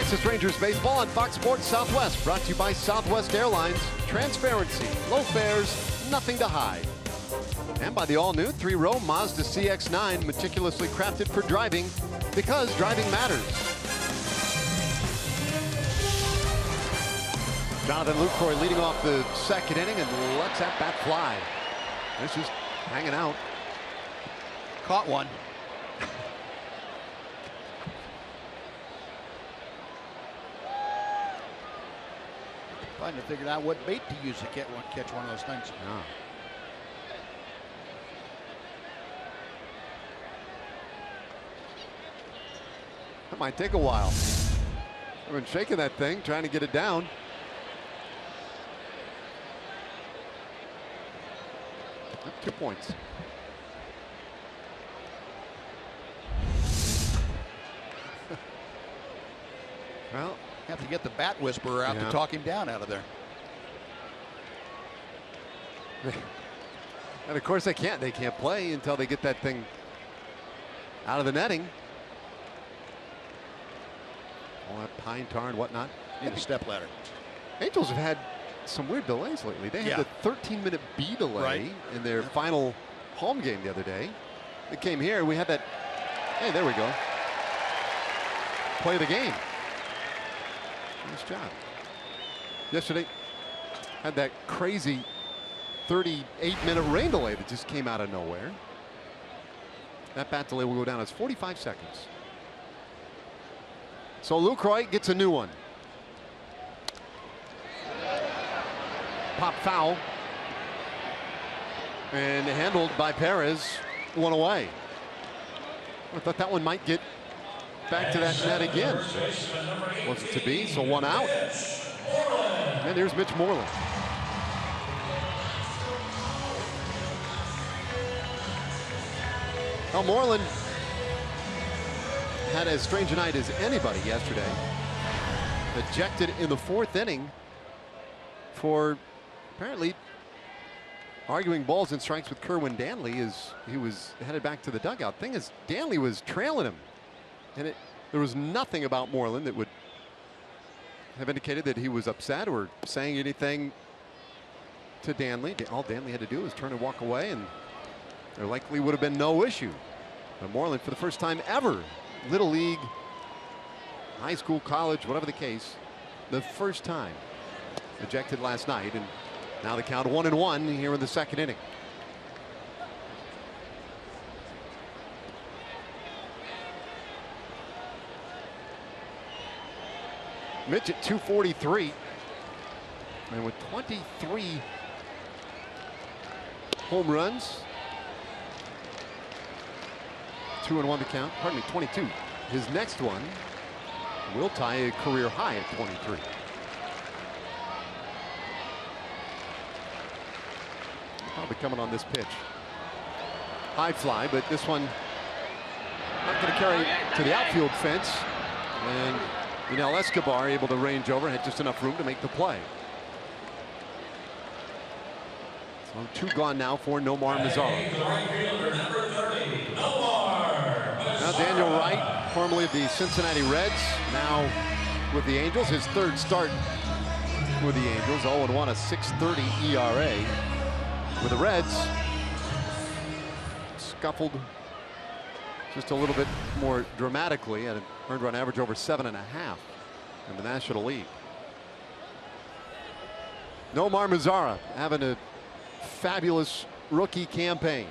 This is Rangers Baseball on Fox Sports Southwest, brought to you by Southwest Airlines. Transparency, low fares, nothing to hide. And by the all-new 3-row Mazda CX-9, meticulously crafted for driving, because driving matters. Jonathan Lucroy leading off the second inning and lets that bat fly. It's just hanging out. Caught one. Trying to figure out what bait to use to catch one of those things. Yeah. That might take a while. I've been shaking that thing, trying to get it down. Up 2 points. Well, have to get the bat whisperer out to talk him down out of there. And of course they can't. They can't play until they get that thing out of the netting. All that pine tar and whatnot. Need a step ladder. Angels have had some weird delays lately. They had the 13-minute B delay in their final home game the other day. They came here. We had that. Hey, there we go. Play of the game. Nice job. Yesterday had that crazy 38-minute rain delay that just came out of nowhere. That bat delay will go down as 45 seconds. So Lucroy gets a new one. Pop foul. And handled by Perez. One away. I thought that one might get back to that net again. Wasn't to be, so one out. And here's Mitch Moreland. Well, Moreland had as strange a night as anybody yesterday. Ejected in the 4th inning for apparently arguing balls and strikes with Kerwin Danley as he was headed back to the dugout. Thing is, Danley was trailing him. And there was nothing about Moreland that would have indicated that he was upset or saying anything to Danley. All Danley had to do was turn and walk away, and there likely would have been no issue. But Moreland, for the first time ever, Little League, high school, college, whatever the case, the first time, ejected last night, and now the count 1-1 here in the 2nd inning. Mitch at 243, and with 23 home runs, 2-1 to count. Pardon me, 22. His next one will tie a career high at 23. Probably coming on this pitch. High fly, but this one not going to carry to the outfield fence, and Yunel Escobar able to range over, had just enough room to make the play. So 2 gone now for Nomar Mazara. Now Daniel Wright, formerly of the Cincinnati Reds, now with the Angels. His 3rd start with the Angels. 0-1, a 6.30 ERA. With the Reds, scuffled just a little bit more dramatically at an earned run average over 7.5 in the National League. Nomar Mazara having a fabulous rookie campaign.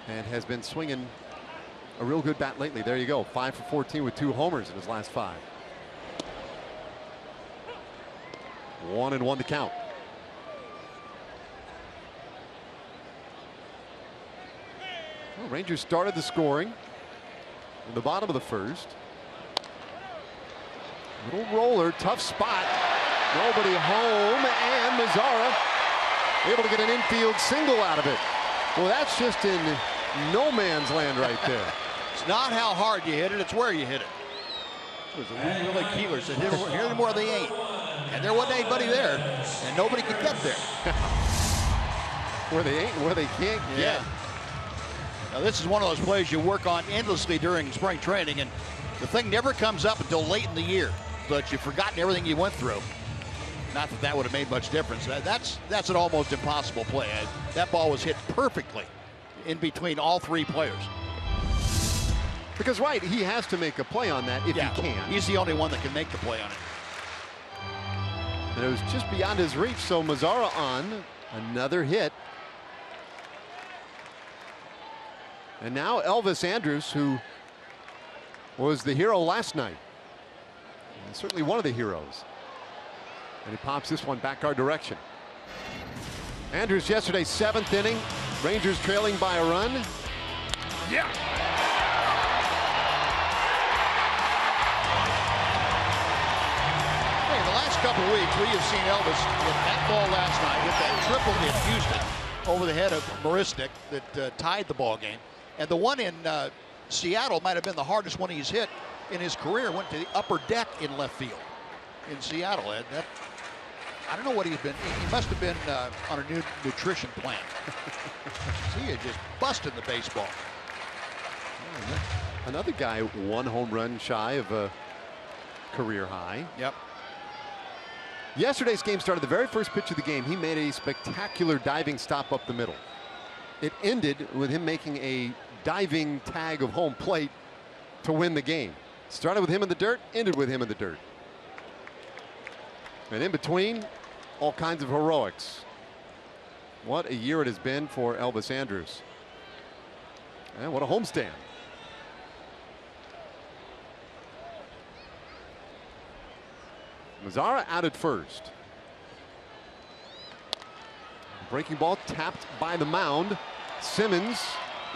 And has been swinging a real good bat lately. There you go, 5 for 14 with 2 homers in his last 5. 1-1 to count. Well, Rangers started the scoring in the bottom of the 1st. Little roller, tough spot. Nobody home, and Mazara able to get an infield single out of it. Well, that's just in no man's land right there. It's not how hard you hit it, it's where you hit it. It was Willie Keeler said, here anymore they ain't. And there wasn't anybody there, and nobody could get there. Where they ain't, where they can't get. Now, this is one of those plays you work on endlessly during spring training, and the thing never comes up until late in the year, but you've forgotten everything you went through. Not that that would have made much difference. That's an almost impossible play. That ball was hit perfectly in between all three players. Because, right, he has to make a play on that if he can. He's the only one that can make the play on it. And it was just beyond his reach, so Mazzara on another hit. And now Elvis Andrus, who was the hero last night. And certainly one of the heroes. And he pops this one back our direction. Andrus yesterday's 7th inning. Rangers trailing by a run. Yeah. Hey, the last couple of weeks, we have seen Elvis hit that ball last night, hit that triple in Houston over the head of Marisnik that tied the ball game. And the one in Seattle might have been the hardest one he's hit in his career. Went to the upper deck in left field in Seattle. And I don't know what he had been. He must have been on a new nutrition plan. He had just busted the baseball. Another guy 1 home run shy of a career high. Yep. Yesterday's game started the very first pitch of the game. He made a spectacular diving stop up the middle. It ended with him making a diving tag of home plate to win the game. Started with him in the dirt, ended with him in the dirt. And in between, all kinds of heroics. What a year it has been for Elvis Andrus. And what a homestand. Mazzara out at first. Breaking ball tapped by the mound. Simmons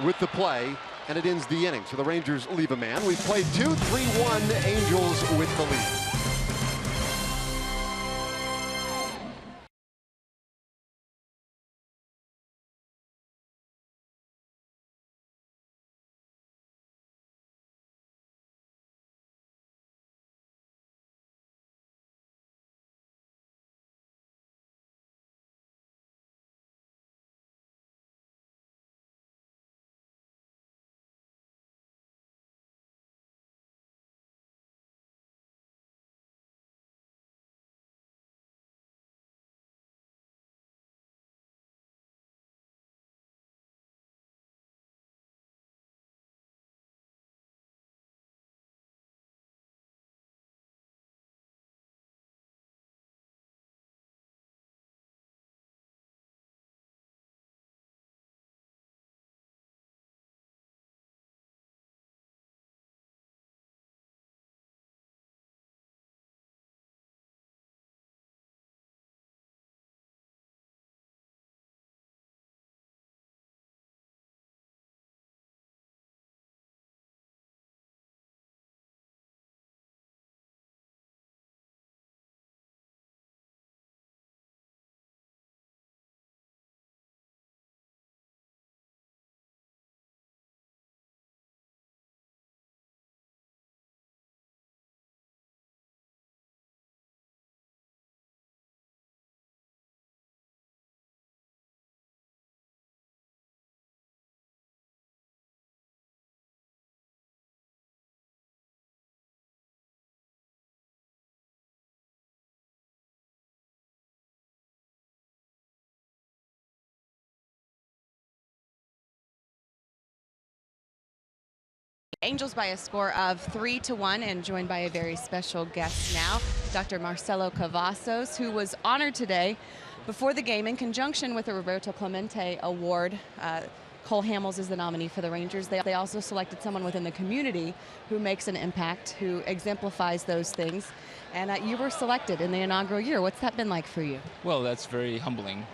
with the play, and it ends the inning. So the Rangers leave a man. We've played 2-3-1, Angels with the lead. Angels by a score of 3-1, and joined by a very special guest now, Dr. Marcelo Cavazos, who was honored today before the game in conjunction with the Roberto Clemente Award. Cole Hamels is the nominee for the Rangers. They also selected someone within the community who makes an impact, who exemplifies those things. And you were selected in the inaugural year. What's that been like for you? Well, that's very humbling,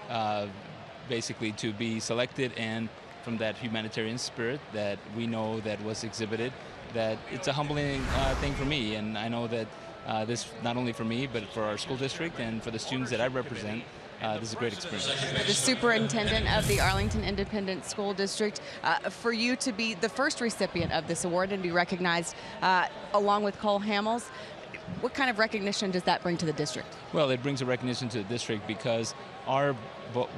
basically, to be selected, and from that humanitarian spirit that we know that was exhibited, that it's a humbling thing for me. And I know that this, not only for me, but for our school district and for the students that I represent, this is a great experience. The superintendent of the Arlington Independent School District, for you to be the first recipient of this award and be recognized along with Cole Hamels, what kind of recognition does that bring to the district? Well, it brings a recognition to the district because our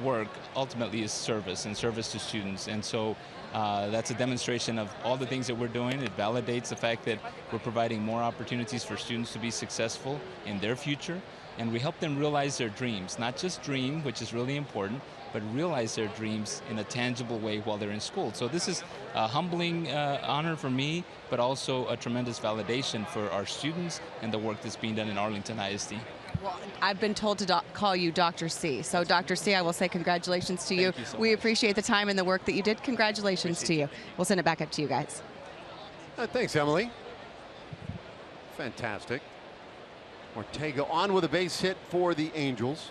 work ultimately is service and service to students. And so that's a demonstration of all the things that we're doing. It validates the fact that we're providing more opportunities for students to be successful in their future. And we help them realize their dreams, not just dream, which is really important, but realize their dreams in a tangible way while they're in school. So this is a humbling honor for me, but also a tremendous validation for our students and the work that's being done in Arlington ISD. Well, I've been told to call you Dr. C. So Dr. C, I will say congratulations to you. Thank you so We much. appreciate the time and the work that you did. Congratulations to you. We'll send it back up to you guys. Thanks, Emily. Fantastic. Ortega on with a base hit for the Angels.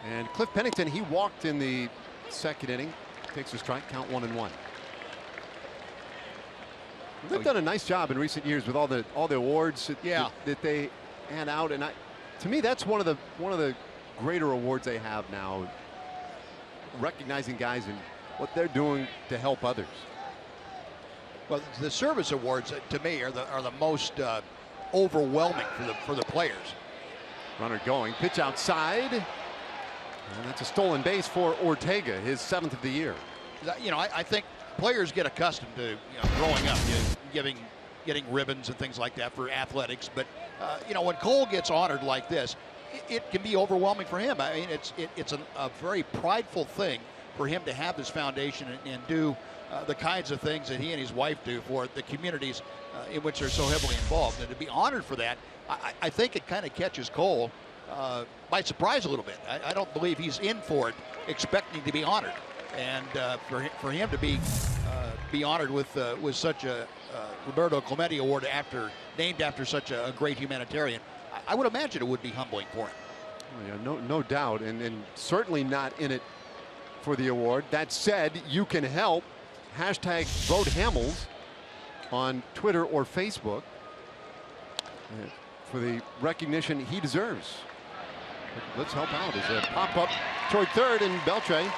And Cliff Pennington, he walked in the second inning. Takes a strike, count 1-1. They've done a nice job in recent years with all the awards that they hand out, and to me that's one of the greater awards they have now, recognizing guys and what they're doing to help others. Well, the service awards to me are the most overwhelming for the players. Runner going, pitch outside, and that's a stolen base for Ortega, his 7th of the year. You know, I think players get accustomed to growing up, getting ribbons and things like that for athletics. But you know, when Cole gets honored like this, it can be overwhelming for him. I mean, it's a very prideful thing for him to have this foundation and do the kinds of things that he and his wife do for the communities in which they're so heavily involved. And to be honored for that, I think it kind of catches Cole by surprise a little bit. I don't believe he's in for it expecting to be honored. And for him to be honored with such a Roberto Clemente Award named after such a great humanitarian, I would imagine it would be humbling for him. Oh, yeah, no doubt, and certainly not in it for the award. That said, you can help. Hashtag Vote Hamels on Twitter or Facebook for the recognition he deserves. Let's help out. As a pop-up toward third, and Beltre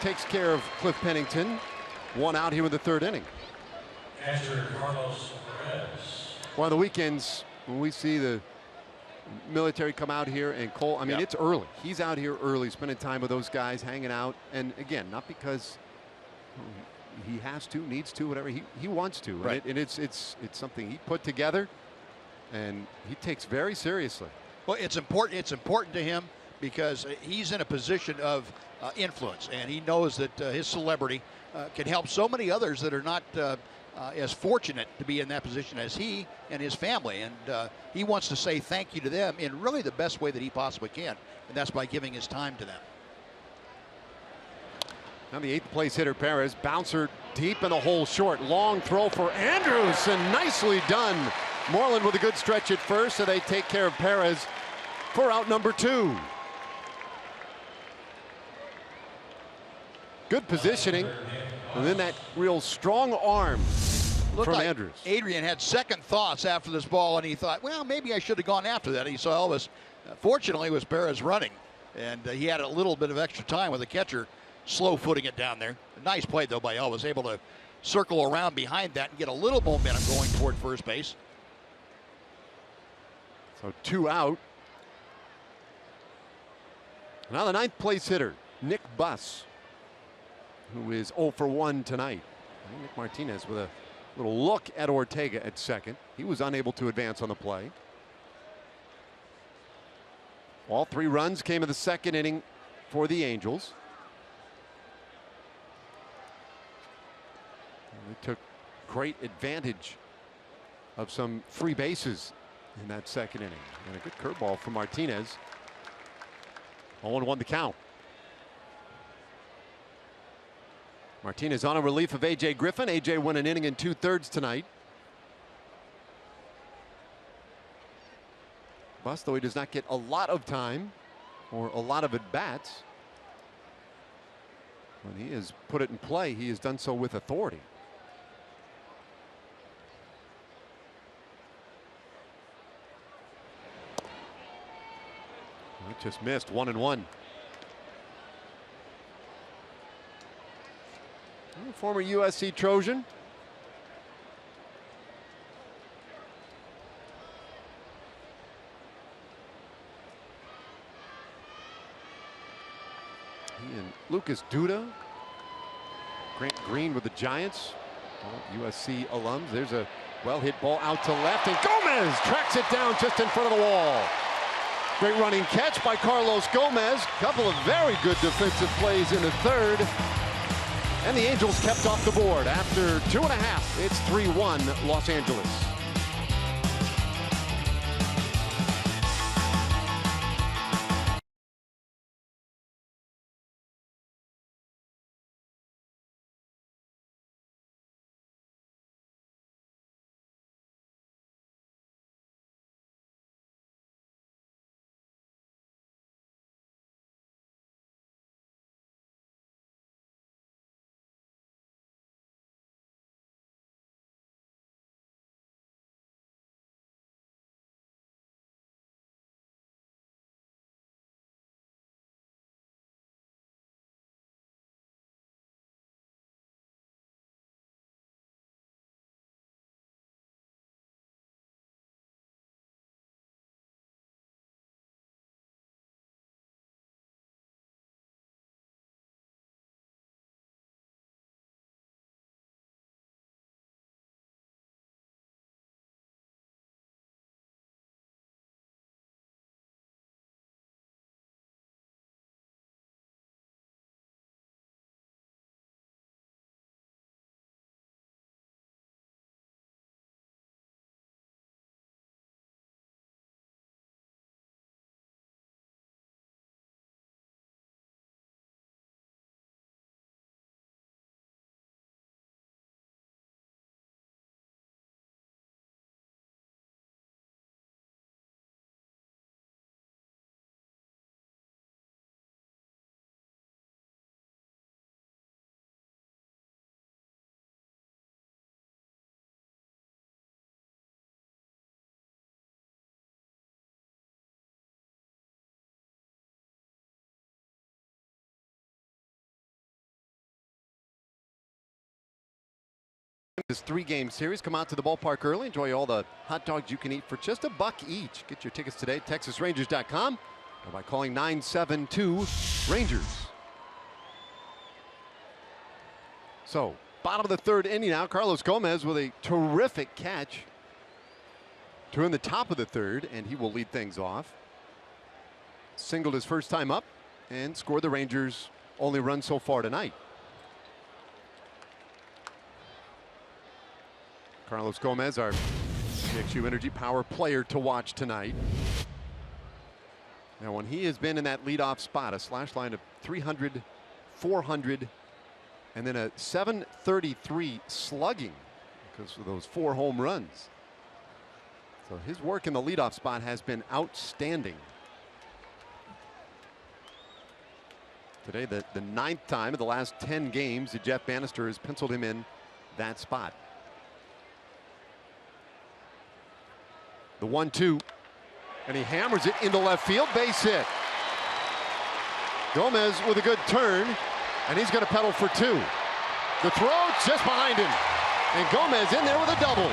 takes care of Cliff Pennington. One out here in the third inning. After Carlos Perez. One of the weekends when we see the military come out here and Cole, I mean, it's early. He's out here early, spending time with those guys, hanging out. And again, not because he has to, needs to, whatever, he wants to. Right. And it's something he put together and he takes very seriously. Well, it's important to him because he's in a position of influence, and he knows that his celebrity can help so many others that are not as fortunate to be in that position as he and his family. And he wants to say thank you to them in really the best way that he possibly can, and that's by giving his time to them. Now the 8th place hitter Perez, bouncer deep in the hole short, long throw for Andrews, and nicely done. Moreland with a good stretch at first, so they take care of Perez for out number 2. Good positioning, and then that real strong arm from Like Andrews. Adrian had second thoughts after this ball, and he thought, well, maybe I should have gone after that. He saw Elvis. Fortunately, it was Perez running, and he had a little bit of extra time with the catcher slow footing it down there. A nice play, though, by Elvis, able to circle around behind that and get a little momentum going toward first base. So 2 out. Now the 9th place hitter, Nick Buss, who is 0 for 1 tonight. Nick Martinez with a little look at Ortega at second. He was unable to advance on the play. All 3 runs came in the second inning for the Angels. And they took great advantage of some free bases in that second inning. And a good curveball from Martinez. 0-1 the count. Martinez on a relief of A.J. Griffin. A.J. won an inning and 2/3 tonight. Buss, though he does not get a lot of time or a lot of at-bats, when he has put it in play, he has done so with authority. It just missed. 1-1. Former USC Trojan. Lucas Duda. Grant Green with the Giants. All USC alums. There's a well-hit ball out to left, and Gomez tracks it down just in front of the wall. Great running catch by Carlos Gomez. Couple of very good defensive plays in the third. And the Angels kept off the board. After 2.5, it's 3-1 Los Angeles. This 3-game series. Come out to the ballpark early. Enjoy all the hot dogs you can eat for just $1 each. Get your tickets today, TexasRangers.com, or by calling 972-RANGERS. So, bottom of the third inning now. Carlos Gomez with a terrific catch to in the top of the third, and he will lead things off. Singled his first time up and scored the Rangers' only run so far tonight. Carlos Gomez, our CXU Energy Power player to watch tonight. Now, when he has been in that leadoff spot, a slash line of 300, 400, and then a 733 slugging because of those 4 home runs. So his work in the leadoff spot has been outstanding. Today, the 9th time of the last 10 games that Jeff Bannister has penciled him in that spot. The 1-2, and he hammers it into left field, base hit. Gomez with a good turn, and he's going to pedal for 2. The throw just behind him, and Gomez in there with a double.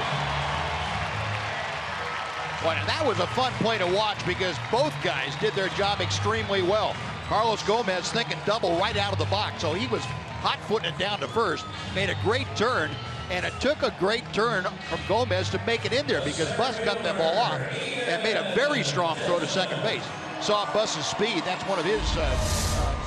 Boy, now that was a fun play to watch because both guys did their job extremely well. Carlos Gomez thinking double right out of the box, so he was hot-footing it down to first, made a great turn. And it took a great turn from Gomez to make it in there because Buss cut that ball off and made a very strong throw to second base. Saw Buss's speed. That's one of his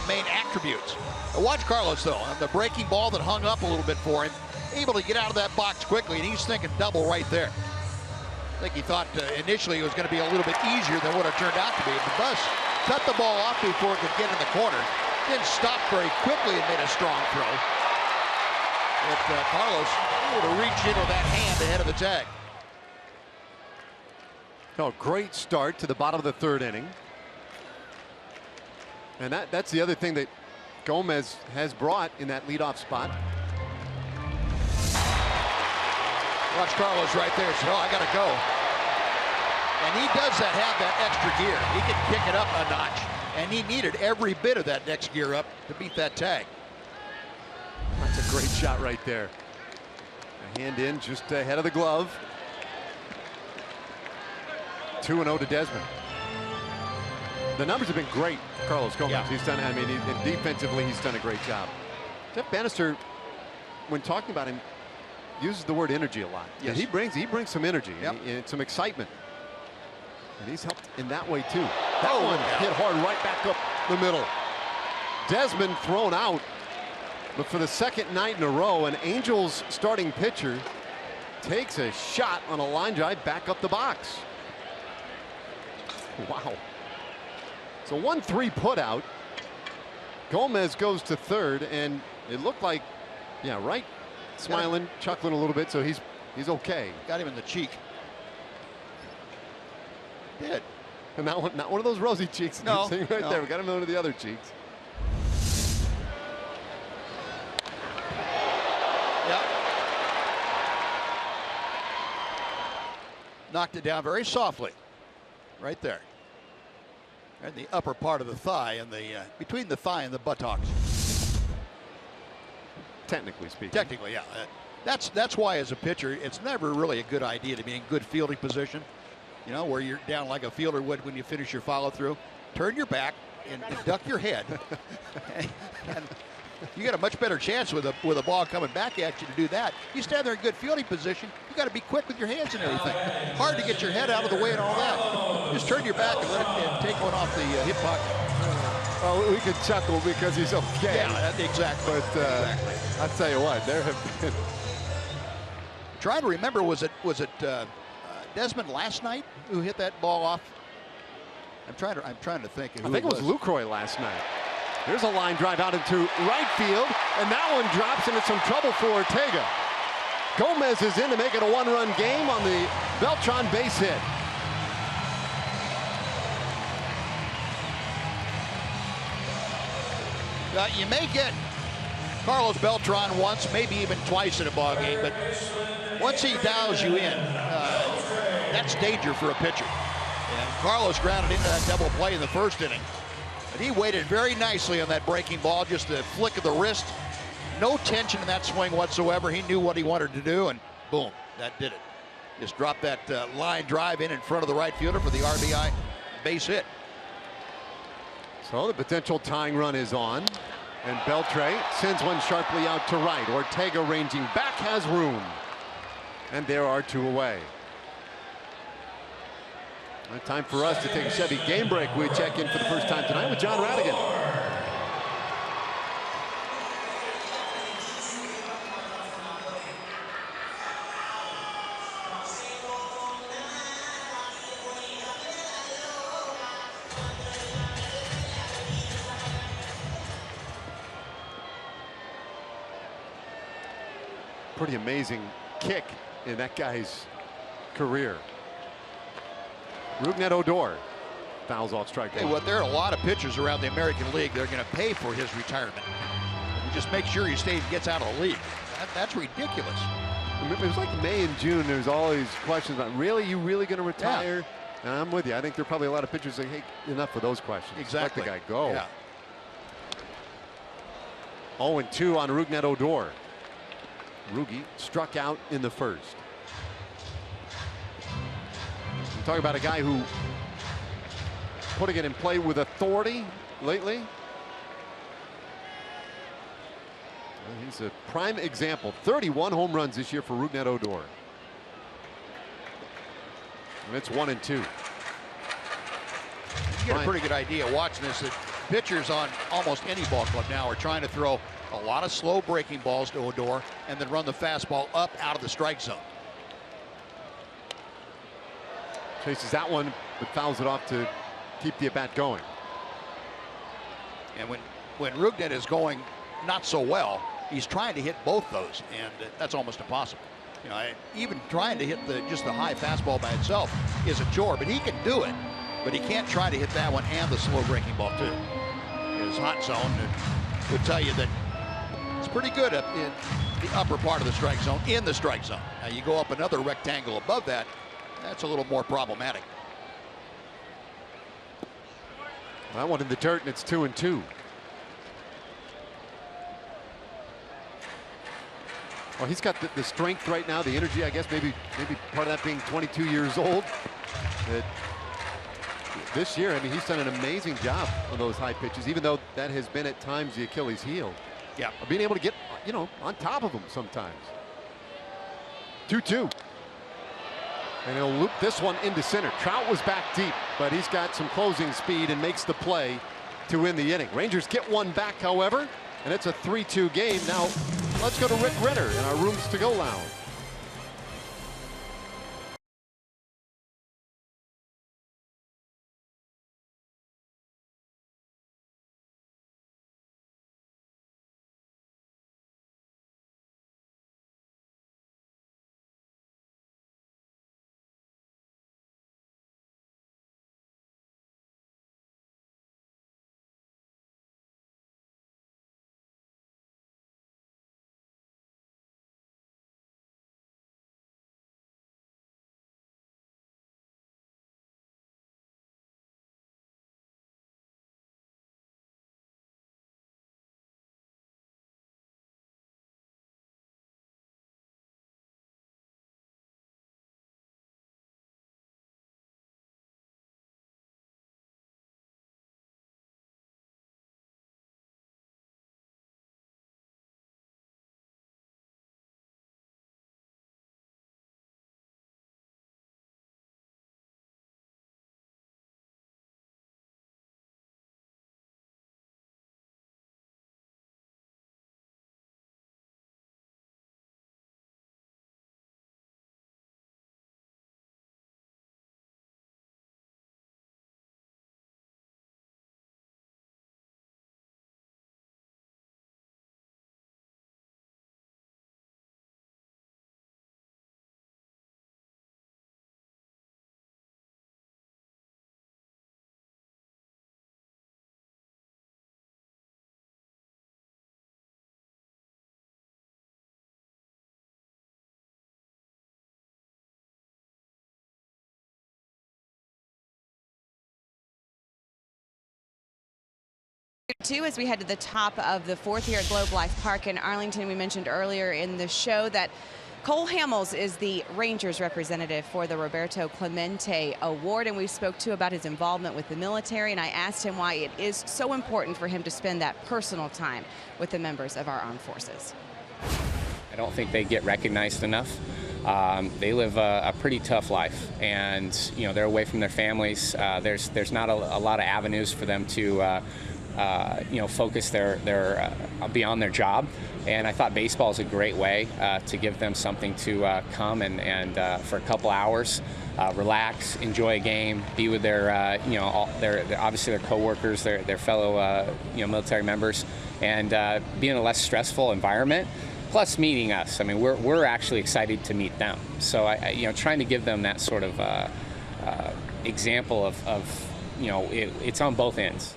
main attributes. Watch Carlos, though. The breaking ball that hung up a little bit for him, able to get out of that box quickly, and he's thinking double right there. I think he thought initially it was going to be a little bit easier than what it turned out to be. But Buss cut the ball off before it could get in the corner. Then stopped very quickly and made a strong throw. But Carlos able to reach into that hand ahead of the tag. Oh, great start to the bottom of the third inning. And that's the other thing that Gomez has brought in that leadoff spot. Watch Carlos right there. So, I got to go. And he does have that extra gear. He can kick it up a notch. And he needed every bit of that next gear up to beat that tag. That's a great shot right there. A hand in just ahead of the glove. 2-0 to Desmond. The numbers have been great Carlos Gomez. Yeah. He's done. I mean, and defensively, he's done a great job. Jeff Bannister, when talking about him, uses the word energy a lot. Yes. And he brings some energy and some excitement. And he's helped in that way too. That one hit hard right back up the middle. Desmond thrown out, but for the second night in a row, an Angels starting pitcher takes a shot on a line drive back up the box. Wow. So 1-3 put out. Gomez goes to third, and it looked like, Wright smiling, chuckling a little bit, so he's okay. Got him in the cheek. Did. And not one of those rosy cheeks. No, right there. We got him one of the other cheeks. Yep. Knocked it down very softly. Right there. And the upper part of the thigh and the between the thigh and the buttocks. Technically speaking. Technically, yeah. That's why as a pitcher, it's never really a good idea to be in good fielding position. You know, where you're down like a fielder would when you finish your follow through. Turn your back and duck your head. and you got a much better chance with a ball coming back at you to do that. You stand there in good fielding position, you got to be quick with your hands and everything. Hard to get your head out of the way and all that. Just turn your back and let it and take one off the hip pocket. Well, we could chuckle because he's okay. Yeah, exactly. But exactly. I'll tell you what, there have been. Trying to remember, was it Desmond last night who hit that ball off? I'm trying to think. I think it was Lucroy last night. There's a line drive out into right field, and that one drops into some trouble for Ortega. Gomez is in to make it a one-run game on the Beltran base hit. You may get Carlos Beltran once, maybe even twice in a ball game, but once he dials you in, that's danger for a pitcher. And Carlos grounded into that double play in the first inning. But he waited very nicely on that breaking ball, just a flick of the wrist. No tension in that swing whatsoever. He knew what he wanted to do, and boom, that did it. Just dropped that line drive in front of the right fielder for the RBI base hit. So the potential tying run is on, and Beltre sends one sharply out to right. Ortega ranging back has room, and there are two away. Time for us to take a Chevy game break. We check in for the first time tonight with John Radigan. Pretty amazing kick in that guy's career. Rougned Odor fouls off strike one. Hey, well, there are a lot of pitchers around the American League that are going to pay for his retirement. You just make sure he gets out of the league. That's ridiculous. It was like May and June. There's all these questions about, really, you really going to retire? Yeah. And I'm with you. I think there are probably a lot of pitchers saying, hey, enough of those questions. Exactly. Let the guy go. Yeah. 0-2 on Rougned Odor. Rugi struck out in the first. I'm talking about a guy who putting it in play with authority lately. Well, he's a prime example. 31 home runs this year for Rougned Odor. And it's 1-2. You get a pretty good idea watching this that pitchers on almost any ball club now are trying to throw a lot of slow breaking balls to Odor and then run the fastball up out of the strike zone. Chases that one, but fouls it off to keep the at-bat going. And when Rougned is going not so well, he's trying to hit both those, and that's almost impossible. You know, even trying to hit just the high fastball by itself is a chore, but he can do it. But he can't try to hit that one and the slow breaking ball too. His hot zone would tell you that it's pretty good up in the upper part of the strike zone, in the strike zone. Now you go up another rectangle above that, that's a little more problematic. That one in the dirt, and it's 2-2. Well, he's got the strength right now, the energy, I guess, maybe part of that being 22 years old. That this year, I mean, he's done an amazing job on those high pitches, even though that has been at times the Achilles heel. Yeah. Being able to get, you know, on top of them sometimes. 2-2. And he'll loop this one into center. Trout was back deep, but he's got some closing speed and makes the play to win the inning. Rangers get one back, however, and it's a 3-2 game. Now, let's go to Rick Ritter in our Rooms to Go lounge. As we head to the top of the fourth here at Globe Life Park in Arlington, we mentioned earlier in the show that Cole Hamels is the Rangers representative for the Roberto Clemente Award, and we spoke too about his involvement with the military, and I asked him why it is so important for him to spend that personal time with the members of our armed forces. I don't think they get recognized enough. They live a pretty tough life, and you know, they're away from their families. There's not a lot of avenues for them to you know, focus their beyond their job, and I thought baseball is a great way to give them something to come and for a couple hours relax, enjoy a game, be with their you know, their obviously their coworkers, their fellow you know, military members, and be in a less stressful environment. Plus meeting us. I mean, we're actually excited to meet them. So you know, trying to give them that sort of example of you know, it's on both ends.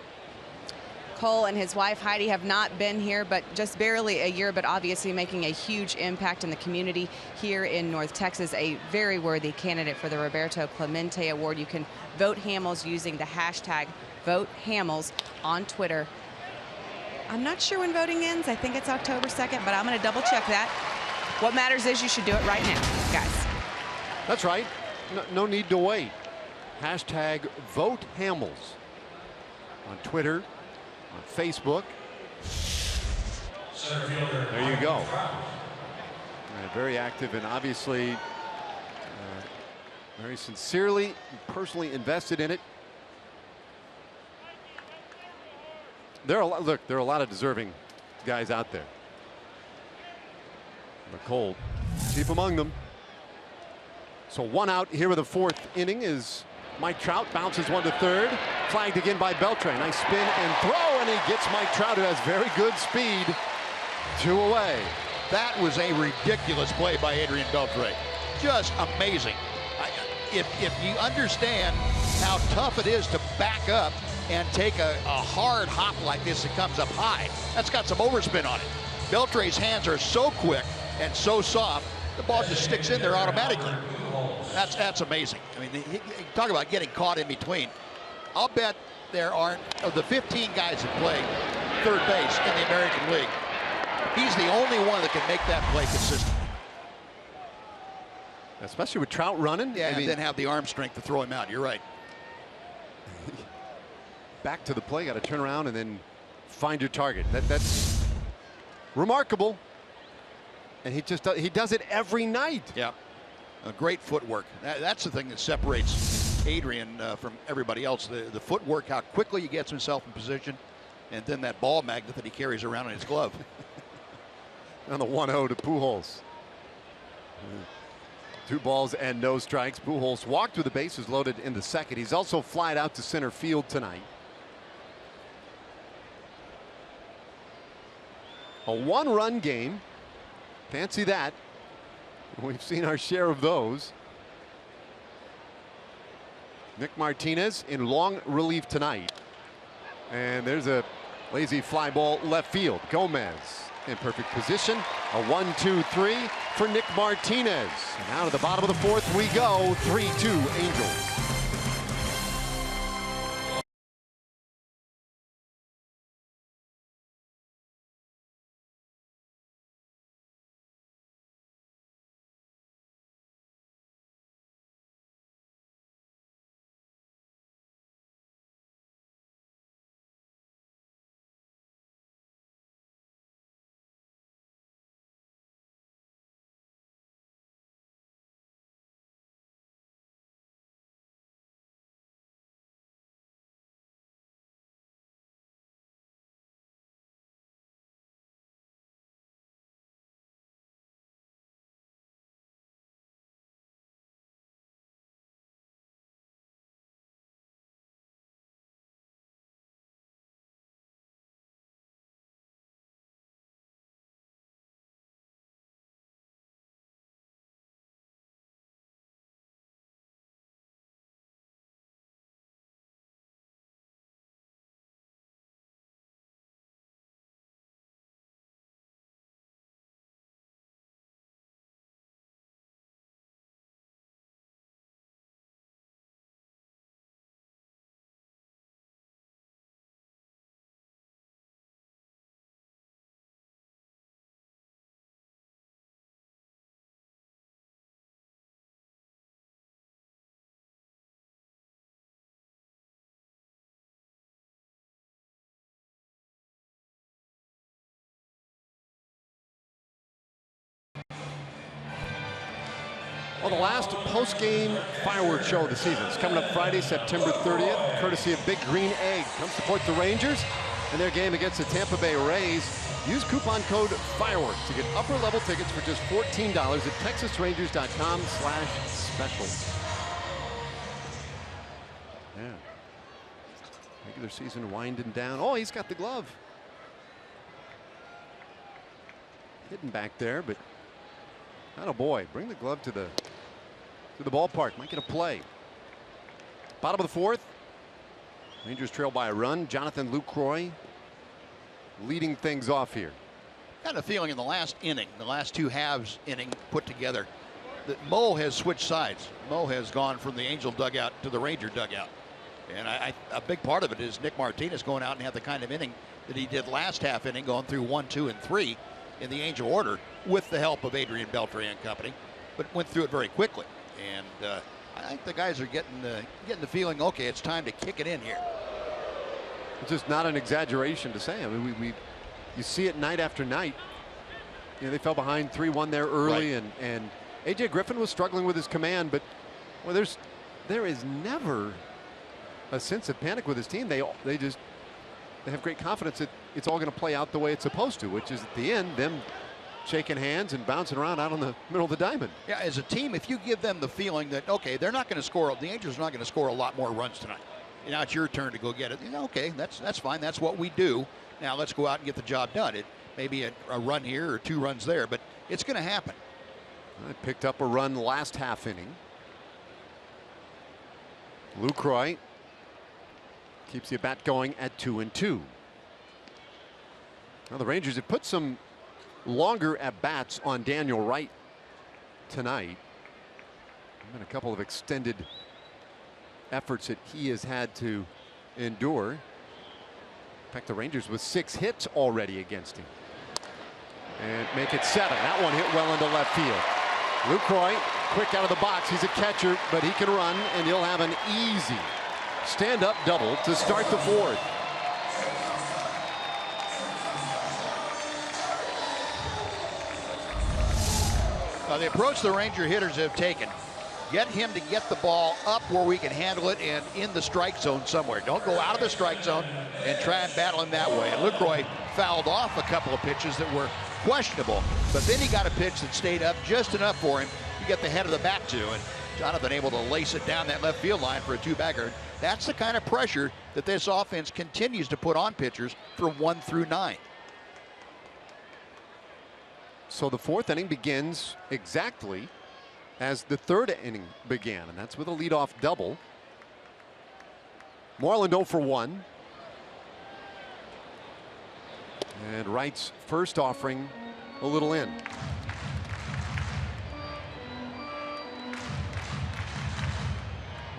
Cole and his wife Heidi have not been here but just barely a year, but obviously making a huge impact in the community here in North Texas. A very worthy candidate for the Roberto Clemente Award. You can vote Hamels using the hashtag #VoteHamels on Twitter. I'm not sure when voting ends. I think it's October 2nd, but I'm going to double check that. What matters is you should do it right now, guys. That's right. No need to wait. Hashtag #VoteHamels on Twitter, on Facebook. There you go. Very active and obviously very sincerely, personally invested in it. There are a lot of deserving guys out there. But Cole, chief among them. So one out here with the fourth inning is Mike Trout. Bounces one to third. Flagged again by Beltre. Nice spin and throw, and he gets Mike Trout, who has very good speed. 2 away. That was a ridiculous play by Adrian Beltre. Just amazing. If you understand how tough it is to back up and take a hard hop like this that comes up high, that's got some overspin on it. Beltre's hands are so quick and so soft, the ball just sticks in there automatically. That's amazing. I mean, talk about getting caught in between. I'll bet there aren't, of the 15 guys that play third base in the American League, he's the only one that can make that play consistently. Especially with Trout running. Yeah, and then have the arm strength to throw him out. You're right. back to the play. Got to turn around and then find your target. That's remarkable. And he does it every night. Yeah, a great footwork. That's the thing that separates Adrian from everybody else. The footwork, how quickly he gets himself in position, and then that ball magnet that he carries around in his glove. On the 1-0 to Pujols. 2 balls and no strikes. Pujols walked with the bases loaded in the second. He's also flied out to center field tonight. A 1-run game. Fancy that. We've seen our share of those. Nick Martinez in long relief tonight. And there's a lazy fly ball left field. Gomez in perfect position. A 1-2-3 for Nick Martinez. And out of the bottom of the 4th we go. 3-2 Angels. Well, the last post-game fireworks show of the season is coming up Friday, September 30th, courtesy of Big Green Egg. Come support the Rangers in their game against the Tampa Bay Rays. Use coupon code FIREWORKS to get upper-level tickets for just $14 at TexasRangers.com/special. Yeah. Regular season winding down. Oh, he's got the glove. Hidden back there, but oh boy, bring the glove to the ballpark. Might get a play. Bottom of the 4th. Rangers trail by a run. Jonathan Lucroy leading things off here. Got a feeling in the last inning, the last 2 halves inning put together, that Mo has switched sides. Mo has gone from the Angel dugout to the Ranger dugout. And a big part of it is Nick Martinez going out and have the kind of inning that he did last half inning, going through 1, 2, and 3 in the Angel order with the help of Adrian Beltre and company, but went through it very quickly. And I think the guys are getting the feeling, okay, it's time to kick it in here. It's just not an exaggeration to say. I mean, you see it night after night. You know, they fell behind 3-1 there early, right. and AJ Griffin was struggling with his command, but well, there is never a sense of panic with his team. They have great confidence that it's all going to play out the way it's supposed to, which is at the end them shaking hands and bouncing around out on the middle of the diamond. Yeah, as a team, if you give them the feeling that, okay, they're not going to score, the Angels are not going to score a lot more runs tonight. Now it's your turn to go get it. You know, okay, that's fine. That's what we do. Now let's go out and get the job done. It may be a run here or 2 runs there, but it's going to happen. I picked up a run last half inning. Lucroy keeps the bat going at 2-2. Now the Rangers have put some longer at bats on Daniel Wright tonight. And a couple of extended efforts that he has had to endure. In fact, the Rangers with 6 hits already against him. And make it 7. That one hit well into left field. Lucroy quick out of the box. He's a catcher, but he can run, and he'll have an easy stand-up double to start the fourth. The approach the Ranger hitters have taken, get him to get the ball up where we can handle it and in the strike zone somewhere. Don't go out of the strike zone and try and battle him that way. And LaCroix fouled off a couple of pitches that were questionable, but then he got a pitch that stayed up just enough for him to get the head of the bat to, and Jonathan able to lace it down that left field line for a two-bagger. That's the kind of pressure that this offense continues to put on pitchers from 1 through 9. So the fourth inning begins exactly as the third inning began, and that's with a leadoff double. Moreland 0 for 1. And Wright's first offering a little in.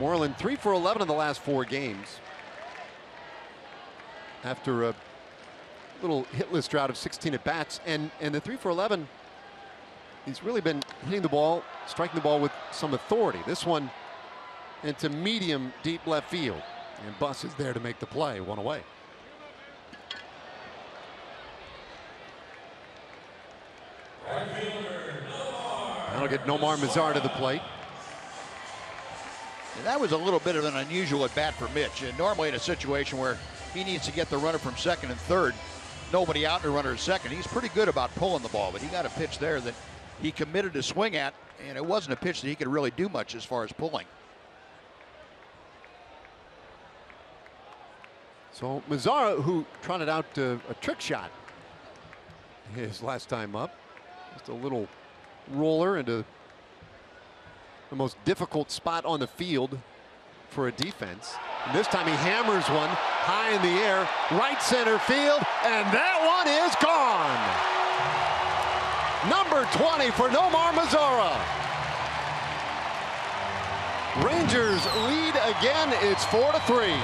Moreland 3 for 11 in the last 4 games. After a little hitless drought of 16 at bats, and the 3 for 11, he's really been hitting the ball, striking the ball with some authority. This one into medium deep left field, and Buss is there to make the play. 1 away. That'll get Nomar Mazar to the plate. And that was a little bit of an unusual at bat for Mitch. And normally in a situation where he needs to get the runner from second and third, nobody out and a runner at second, he's pretty good about pulling the ball, but he got a pitch there that he committed to swing at, and it wasn't a pitch that he could really do much as far as pulling. So Mazara, who trotted out a trick shot his last time up, just a little roller into the most difficult spot on the field for a defense. And this time he hammers one high in the air, right center field, and that one is gone. Number 20 for Nomar Mazara. Rangers lead again. It's 4-3.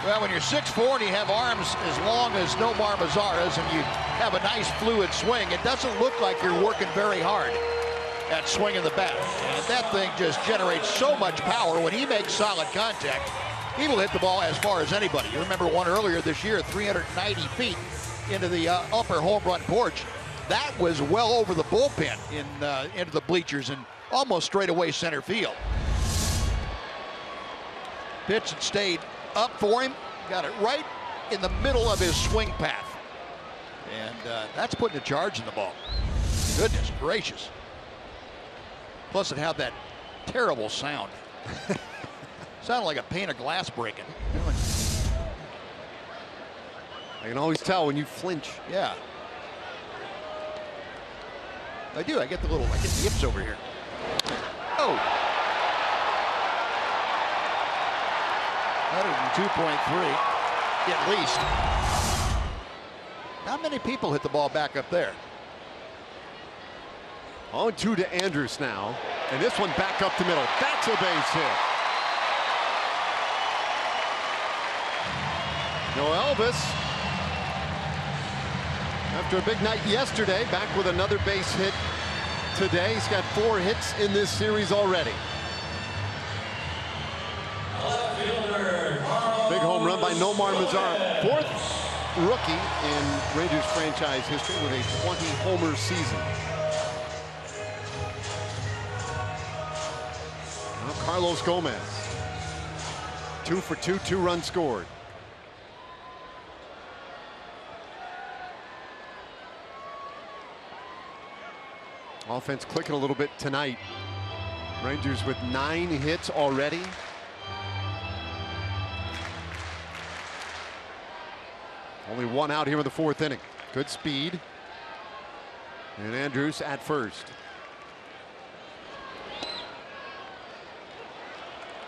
Well, when you're 6'4" and you have arms as long as Nomar Mazara's and you have a nice fluid swing, it doesn't look like you're working very hard at swinging the bat. And that thing just generates so much power. When he makes solid contact, he will hit the ball as far as anybody. You remember one earlier this year, 390 feet into the upper home run porch. That was well over the bullpen into the bleachers and almost straight away center field. Pitch and stayed up for him, got it right in the middle of his swing path. And that's putting a charge in the ball. Goodness gracious. Plus it had that terrible sound. Sounded like a pane of glass breaking. I can always tell when you flinch. Yeah. I do, I get the yips over here. Oh. 102.3 at least. Not many people hit the ball back up there. 0-2 to Andrus now, and this one back up the middle. That's a base hit. No Elvis, after a big night yesterday, back with another base hit today. He's got 4 hits in this series already. Big home run by Nomar Mazara, 4th rookie in Rangers franchise history with a 20-homer season. Now Carlos Gomez, 2 for 2, 2 runs scored. Offense clicking a little bit tonight. Rangers with 9 hits already. Only 1 out here in the 4th inning. Good speed. And Andrus at first.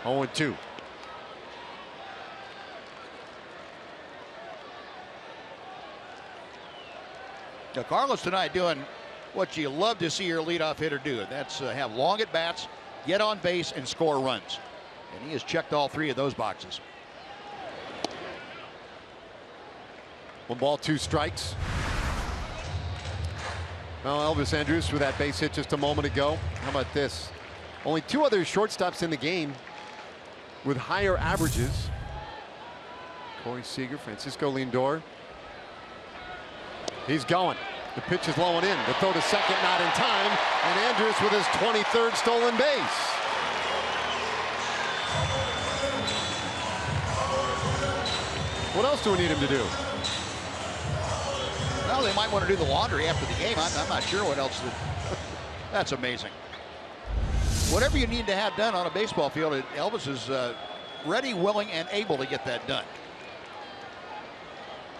0-2. Now Carlos tonight doing what you love to see your leadoff hitter do. That's have long at bats, get on base, and score runs. And he has checked all 3 of those boxes. 1 ball, 2 strikes. Well, Elvis Andrus with that base hit just a moment ago. How about this? Only 2 other shortstops in the game with higher averages. Corey Seager, Francisco Lindor. He's going. The pitch is low and in. The throw to second, not in time. And Andrus with his 23rd stolen base. What else do we need him to do? Well, they might want to do the laundry after the game. I'm not sure what else. That's amazing. Whatever you need to have done on a baseball field, Elvis is ready, willing, and able to get that done.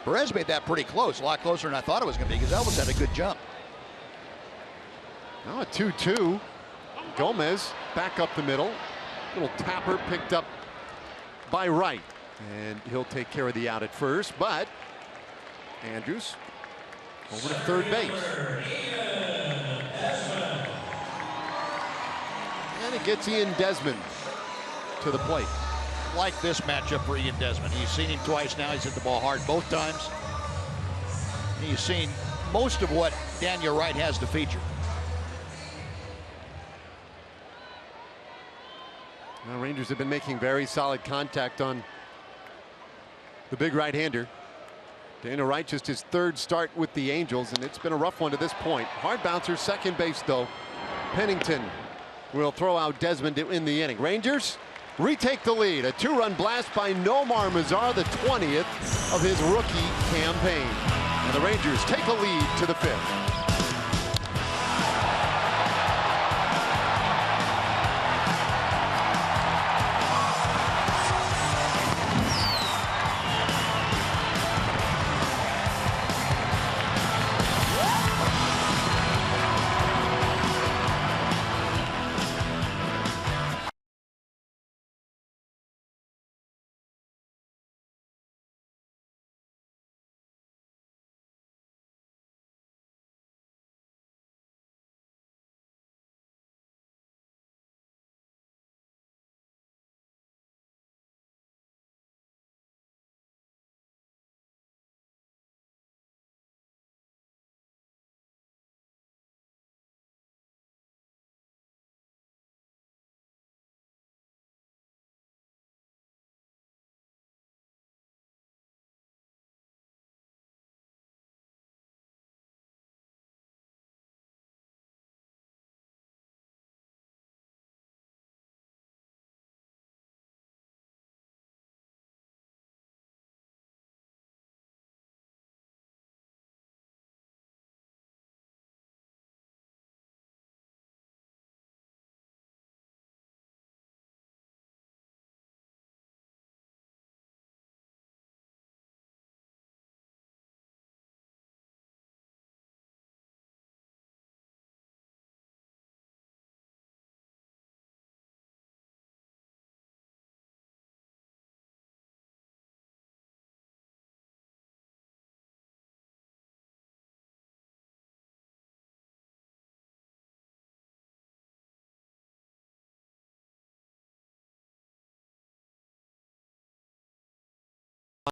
Perez made that pretty close, a lot closer than I thought it was going to be, because Elvis had a good jump. Now a 2-2. Gomez back up the middle. Little tapper picked up by Wright. And he'll take care of the out at first, but Andrus over to third base. And it gets Ian Desmond to the plate. Like this matchup for Ian Desmond. He's seen him twice now. He's hit the ball hard both times. He's seen most of what Daniel Wright has to feature. Now, Rangers have been making very solid contact on the big right-hander. Daniel Wright, just his 3rd start with the Angels, and it's been a rough one to this point. Hard bouncer, second base though. Pennington will throw out Desmond in the inning. Rangers retake the lead. A 2-run blast by Nomar Mazar, the 20th of his rookie campaign. And the Rangers take a lead to the 5th.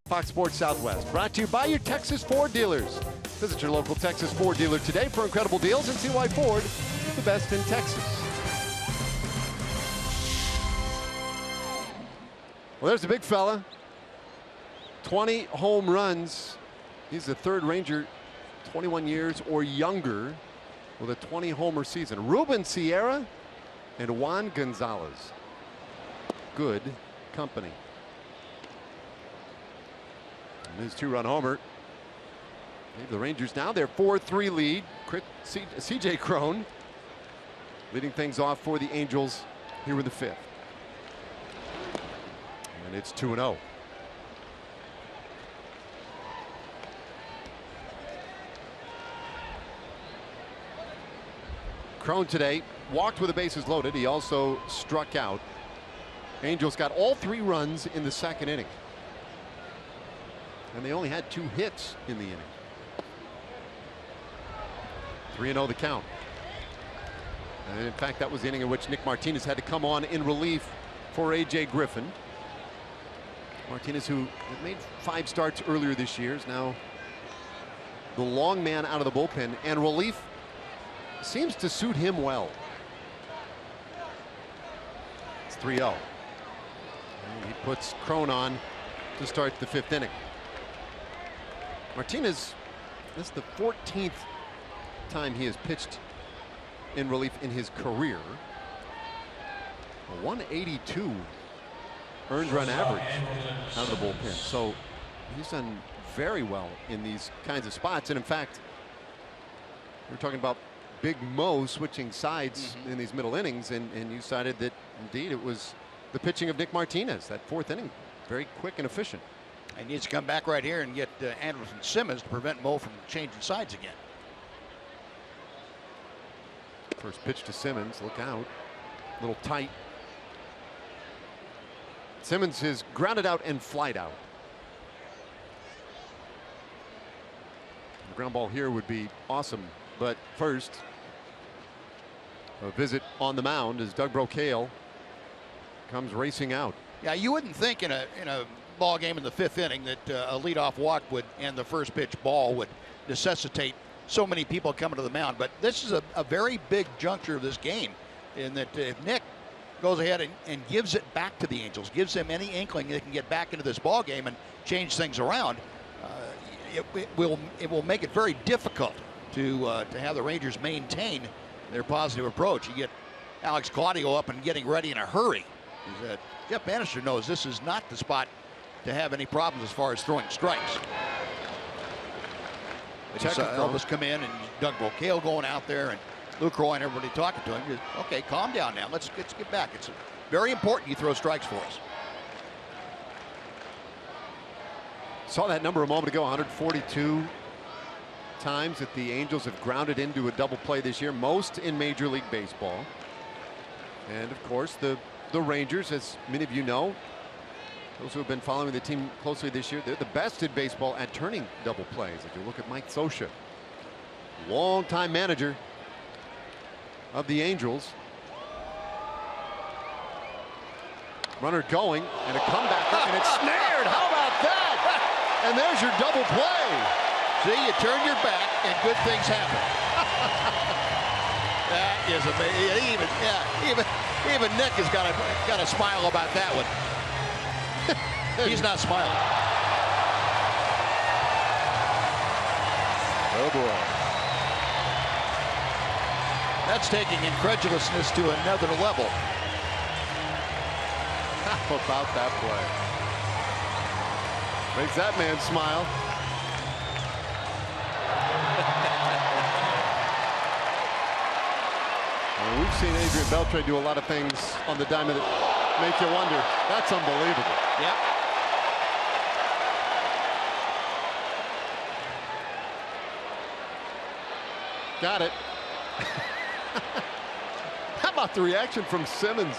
Fox Sports Southwest, brought to you by your Texas Ford dealers. Visit your local Texas Ford dealer today for incredible deals and see why Ford is the best in Texas. Well, there's a big fella. 20 home runs. He's the 3rd Ranger, 21 years or younger, with a 20-homer season. Ruben Sierra and Juan Gonzalez. Good company. And his 2-run homer gave the Rangers now their 4-3 lead. C.J. Cron leading things off for the Angels here in the 5th. And it's 2-0. Cron today walked with the bases loaded. He also struck out. Angels got all 3 runs in the 2nd inning. And they only had 2 hits in the inning. 3-0 the count. And in fact, that was the inning in which Nick Martinez had to come on in relief for A.J. Griffin. Martinez, who had made 5 starts earlier this year, is now the long man out of the bullpen and relief seems to suit him well. It's 3-0. And he puts Crone on to start the 5th inning. Martinez, this is the 14th time he has pitched in relief in his career. A 182 earned run average out of the bullpen. So he's done very well in these kinds of spots. And in fact, we're talking about Big Mo switching sides in these middle innings, and you cited that indeed it was the pitching of Nick Martinez. That 4th inning, very quick and efficient. He needs to come back right here and get Anderson Simmons to prevent Mo from changing sides again. First pitch to Simmons. Look out. A little tight. Simmons is grounded out and flied out. The ground ball here would be awesome, but first a visit on the mound as Doug Brocail comes racing out. Yeah, you wouldn't think in a ball game in the 5th inning that a leadoff walk would and the first pitch ball would necessitate so many people coming to the mound, but this is a very big juncture of this game, in that if Nick goes ahead and gives it back to the Angels, gives them any inkling they can get back into this ball game and change things around, it will make it very difficult to have the Rangers maintain their positive approach. You get Alex Claudio up and getting ready in a hurry. Jeff Bannister knows this is not the spot to have any problems as far as throwing strikes. Elvis come in and Doug Brocail going out there and Luke Roy and everybody talking to him. Just, okay, calm down now. Let's get back. It's very important you throw strikes for us. Saw that number a moment ago, 142 times that the Angels have grounded into a double play this year, most in Major League Baseball. And of course the Rangers, as many of you know, those who have been following the team closely this year, they're the best in baseball at turning double plays. If you look at Mike Scioscia, longtime manager of the Angels. Runner going and a comeback, and it's snared. How about that? And there's your double play. See, you turn your back and good things happen. That is amazing. Even Nick has got a smile about that one. He's not smiling. Oh boy. That's taking incredulousness to another level. How about that play? Makes that man smile. Well, we've seen Adrian Beltre do a lot of things on the diamond that make you wonder. That's unbelievable. Yep. Got it. How about the reaction from Simmons?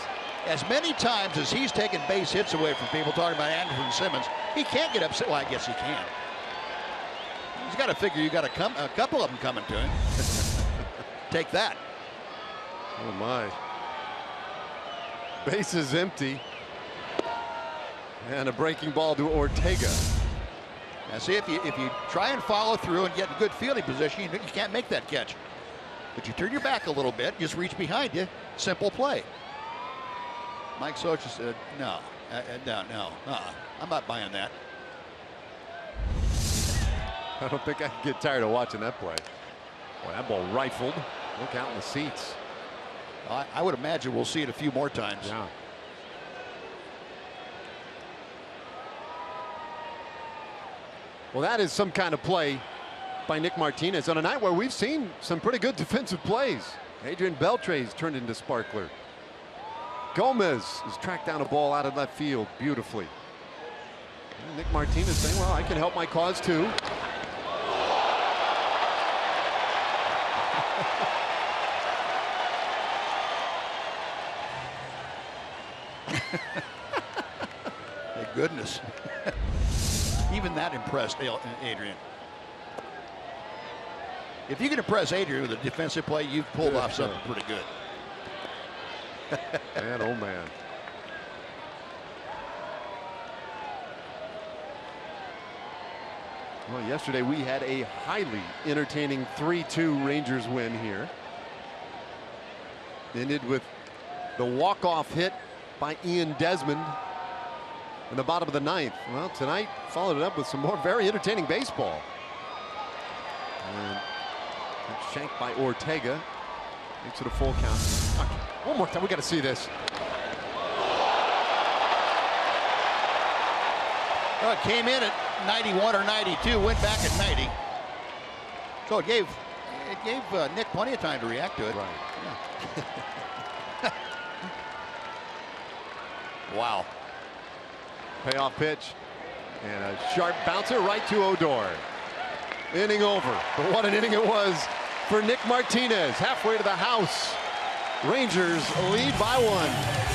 As many times as he's taken base hits away from people, talking about Anderson Simmons, he can't get upset. Well, I guess he can. He's got to figure you got a couple of them coming to him. Take that. Oh my. Base is empty. And a breaking ball to Ortega. Now see, if you try and follow through and get in good fielding position, you can't make that catch. But you turn your back a little bit, just reach behind you. Simple play. Mike Scioscia said, no, I'm not buying that. I don't think I can get tired of watching that play. Boy, that ball rifled. Look out in the seats. I would imagine we'll see it a few more times. Yeah. Well, that is some kind of play by Nick Martinez on a night where we've seen some pretty good defensive plays. Adrian Beltre's turned into sparkler. Gomez has tracked down a ball out of left field beautifully. And Nick Martinez saying, well, I can help my cause too. Thank goodness. Even that impressed Adrian. If you can impress Adrian with a defensive play, you've pulled off something pretty good. Man, oh man. Well, yesterday we had a highly entertaining 3-2 Rangers win here. Ended with the walk-off hit by Ian Desmond in the bottom of the ninth. Well, tonight followed it up with some more very entertaining baseball. And shanked by Ortega. Makes it a full count. One more time, we got to see this. Well, it came in at 91 or 92, went back at 90. So it gave Nick plenty of time to react to it. Right. Yeah. Wow. Payoff pitch. And a sharp bouncer right to Odor. Inning over. But what an inning it was for Nick Martinez. Halfway to the house. Rangers lead by 1.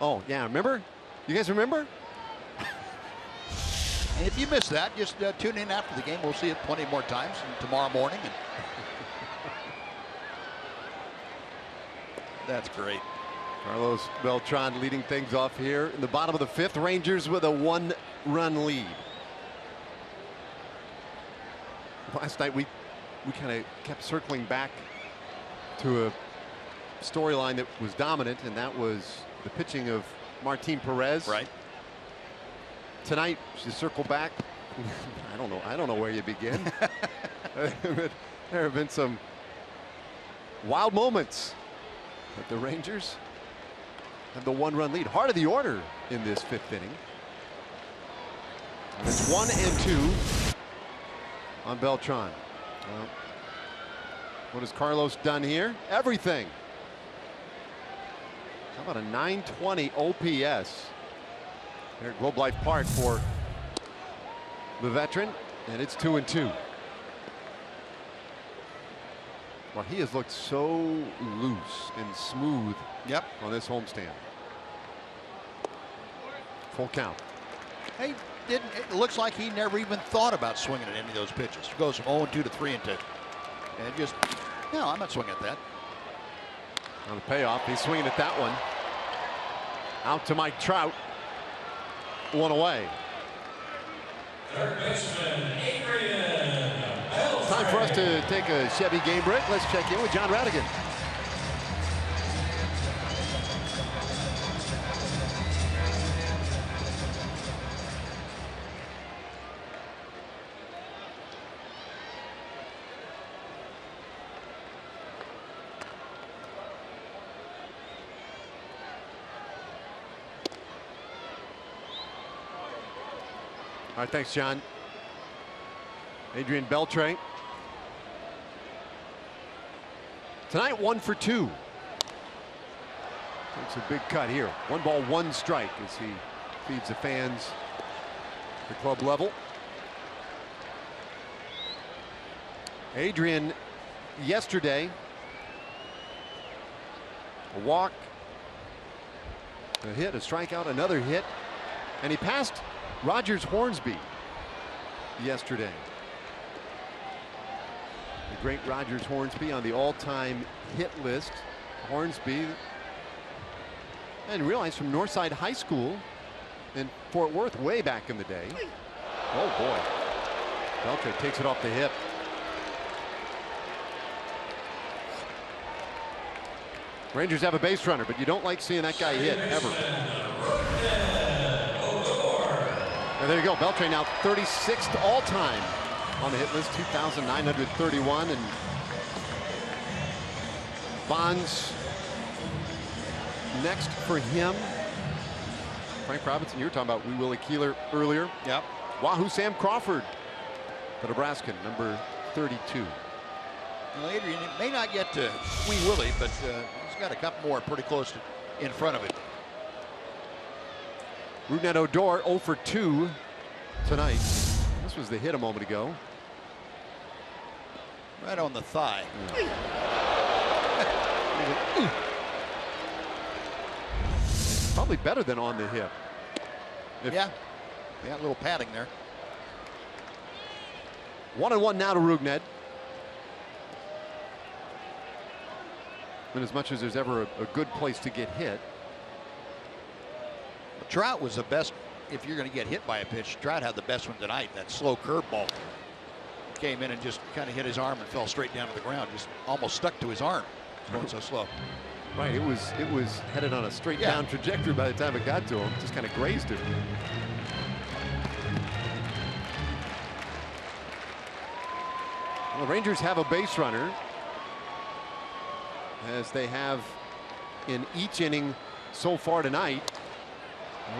Oh, yeah, remember? You guys remember? And if you missed that, just tune in after the game. We'll see it plenty more times tomorrow morning. And that's great. Carlos Beltran leading things off here in the bottom of the 5th. Rangers with a 1-run lead. Last night we kind of kept circling back to a storyline that was dominant, and that was the pitching of Martin Perez. Right. Tonight, you circle back. I don't know where you begin. There have been some wild moments, but the Rangers have the 1-run lead. Heart of the order in this 5th inning. And it's 1 and 2 on Beltran. Well, what has Carlos done here? Everything. How about a 920 OPS here at Globe Life Park for the veteran, and it's 2 and 2. Well, he has looked so loose and smooth. Yep. On this homestand. Full count. Hey, it looks like he never even thought about swinging at any of those pitches. He goes from 0-2 to 3-2, and just, no, I'm not swinging at that. On the payoff, he's swinging at that one. Out to Mike Trout. 1 away. Third baseman, Adrian Beltre. Time for us to take a Chevy game break. Let's check in with John Radigan. All right, thanks, John. Adrian Beltre. Tonight, 1 for 2. Takes a big cut here. 1 ball, 1 strike as he feeds the fans at the club level. Adrian yesterday, a walk, a hit, a strikeout, another hit, and he passed Rogers Hornsby yesterday. The great Rogers Hornsby on the all-time hit list. Hornsby, I didn't realize, from Northside High School in Fort Worth way back in the day. Oh boy. Beltre takes it off the hip. Rangers have a base runner, but you don't like seeing that guy hit ever. And there you go. Beltre now 36th all-time on the hit list, 2,931, and Bonds next for him. Frank Robinson, you were talking about Wee Willie Keeler earlier. Yep. Wahoo Sam Crawford, the Nebraskan, number 32. Well, Adrian may not get to Wee Willie, but he's got a couple more pretty close to in front of him. Rougned Odor 0 for 2 tonight. This was the hit a moment ago. Right on the thigh. Probably better than on the hip. Yeah, a little padding there. 1-1 now to Rougned. And as much as there's ever a good place to get hit. Trout was the best. If you're going to get hit by a pitch, Trout had the best one tonight. That slow curveball came in and just kind of hit his arm and fell straight down to the ground. Just almost stuck to his arm. It's going so slow. Right, it was headed on a straight down trajectory by the time it got to him. Just kind of grazed it. Well, the Rangers have a base runner, as they have in each inning so far tonight.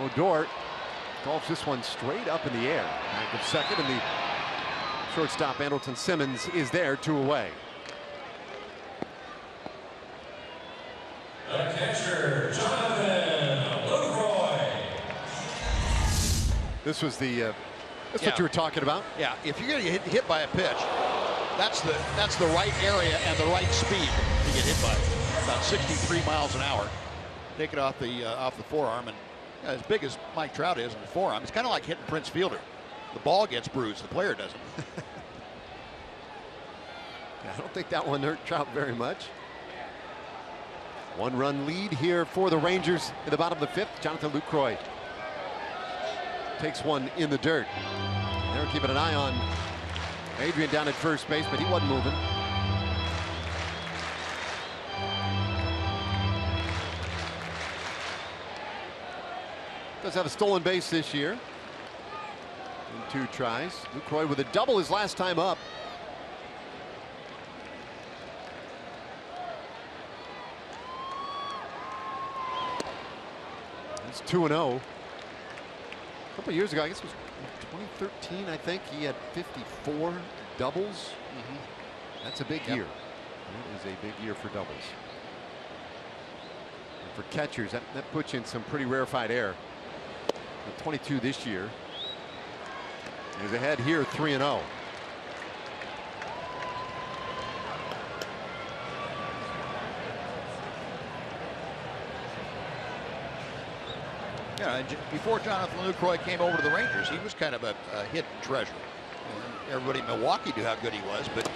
Odor golfs this one straight up in the air. Back of second, and the shortstop Andrelton Simmons is there, 2 away. The catcher, Jonathan Lucroy. This was the that's what you were talking about. Yeah, if you're going to get hit by a pitch, that's the right area and the right speed to get hit by. About 63 miles an hour. Take it off the forearm, and as big as Mike Trout is in the forearm, it's kind of like hitting Prince Fielder. The ball gets bruised, the player doesn't. I don't think that one hurt Trout very much. 1-run lead here for the Rangers in the bottom of the 5th. Jonathan Lucroy takes one in the dirt. They're keeping an eye on Adrian down at first base, but he wasn't moving. Does have a stolen base this year in 2 tries. Lucroy with a double his last time up. It's 2-0. A couple years ago, I guess it was 2013, I think, he had 54 doubles. That's a big year. That is a big year for doubles. And for catchers, that puts you in some pretty rarefied air. 22 this year. He's ahead here, 3-0. Yeah, before Jonathan Lucroy came over to the Rangers, he was kind of a hidden treasure. Everybody in Milwaukee knew how good he was, but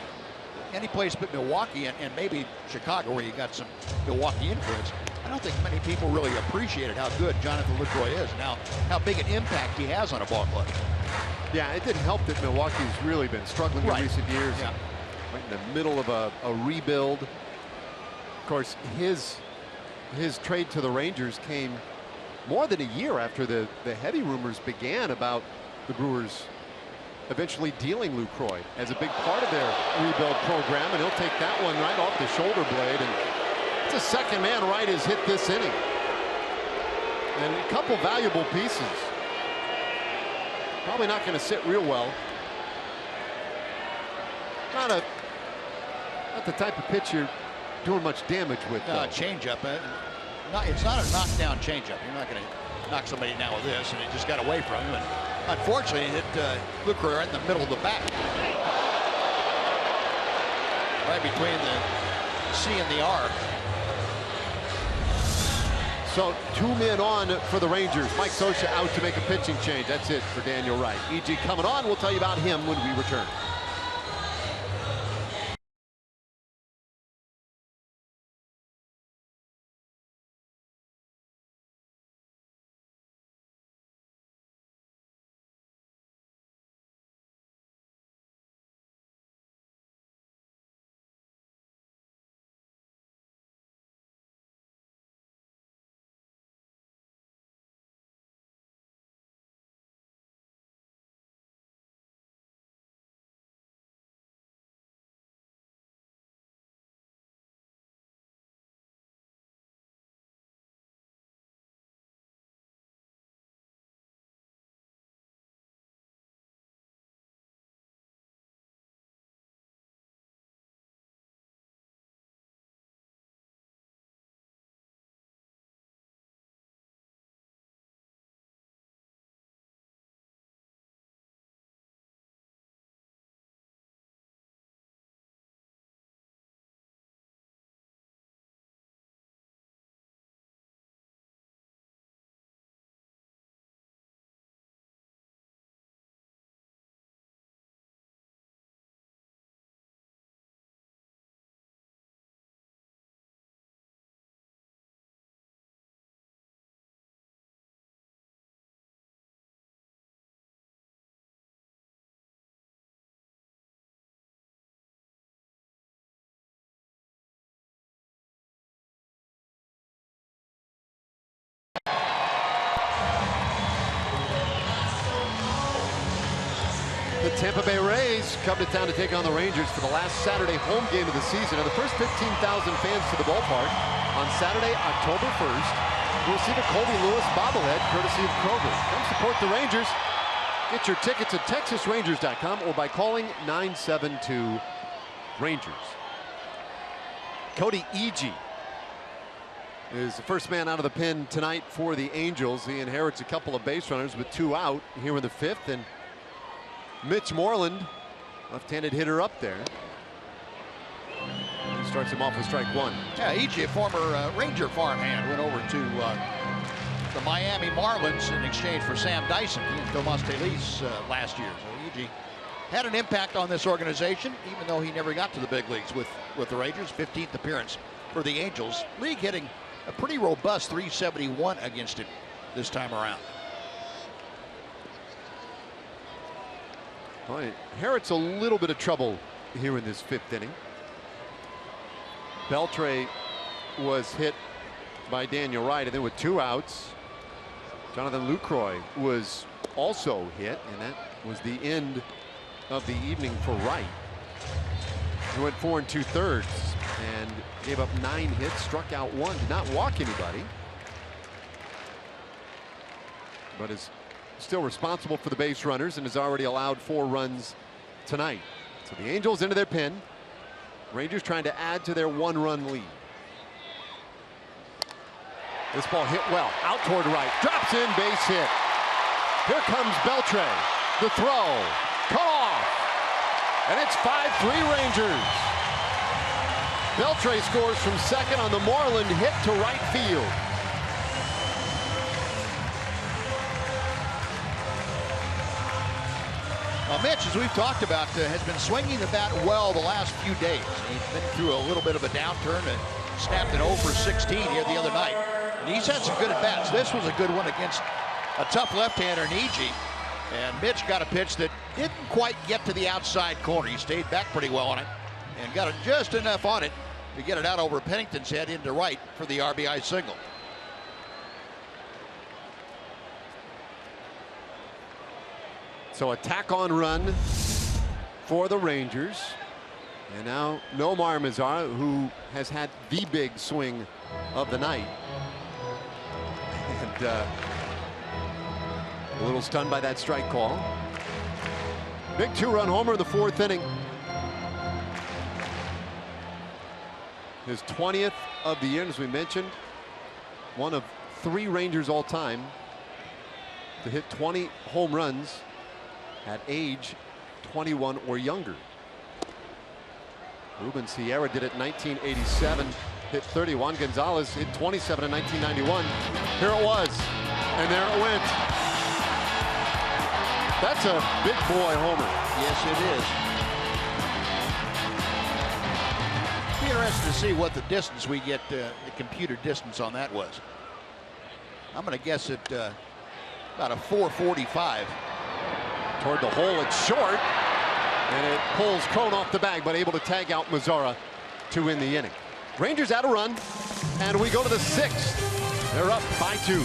any place but Milwaukee and maybe Chicago, where you got some Milwaukee influence, I don't think many people really appreciated how good Jonathan Lucroy is. Now, how big an impact he has on a ball club. Yeah, it didn't help that Milwaukee's really been struggling in recent years. Yeah. Right in the middle of a rebuild. Of course, his trade to the Rangers came more than a year after the heavy rumors began about the Brewers eventually dealing Lucroy as a big part of their rebuild program, and he'll take that one right off the shoulder blade, and it's a second man right has hit this inning, and a couple valuable pieces. Probably not going to sit real well. Not the type of pitch you're doing much damage with. Changeup. It's not a knockdown changeup. You're not going to knock somebody down with this, and it just got away from him. And unfortunately, it hit Lucroy right in the middle of the bat, right between the C and the R. So 2 men on for the Rangers. Mike Scioscia out to make a pitching change. That's it for Daniel Wright. E.G. coming on. We'll tell you about him when we return. The Tampa Bay Rays come to town to take on the Rangers for the last Saturday home game of the season. And the first 15,000 fans to the ballpark on Saturday, October 1st, will receive a Colby Lewis bobblehead courtesy of Kroger. Come support the Rangers. Get your tickets at TexasRangers.com or by calling 972-RANGERS. Cody E.G. is the first man out of the pen tonight for the Angels. He inherits a couple of base runners with 2 out here in the 5th. And Mitch Moreland, left-handed hitter up there. He starts him off with strike 1. Yeah, E.G., a former Ranger farmhand, went over to the Miami Marlins in exchange for Sam Dyson and Tomas Telis last year. So E.G. had an impact on this organization, even though he never got to the big leagues with the Rangers. 15th appearance for the Angels. League hitting a pretty robust 371 against him this time around. Well, he inherits a little bit of trouble here in this 5th inning. Beltre was hit by Daniel Wright, and then with 2 outs, Jonathan Lucroy was also hit, and that was the end of the evening for Wright. He went 4 2/3 and gave up 9 hits, struck out 1, did not walk anybody, but is still responsible for the base runners and has already allowed 4 runs tonight. So the Angels into their pen. Rangers trying to add to their 1-run lead. This ball hit well, out toward right, drops in, base hit. Here comes Beltre. The throw, cut off, and it's 5-3 Rangers. Beltre scores from second on the Moreland hit to right field. Mitch, as we've talked about, has been swinging the bat well the last few days. He's been through a little bit of a downturn and snapped an 0 for 16 here the other night. And he's had some good at-bats. This was a good one against a tough left-hander in E.G. And Mitch got a pitch that didn't quite get to the outside corner. He stayed back pretty well on it and got it just enough on it to get it out over Pennington's head into right for the RBI single. So a tack-on run for the Rangers. And now Nomar Mazara, who has had the big swing of the night. And a little stunned by that strike call. Big 2-run homer in the 4th inning. his 20th of the year, as we mentioned. One of 3 Rangers all time to hit 20 home runs at age 21 or younger. Ruben Sierra did it in 1987, hit 31. Gonzalez hit 27 in 1991. Here it was, and there it went. That's a big boy homer. Yes, it is. Be interested to see what the distance we get, the computer distance on that was. I'm going to guess it about a 445. Toward the hole, it's short, and it pulls Cron off the bag, but able to tag out Mazara to win the inning. Rangers out a run, and we go to the 6th. They're up by 2.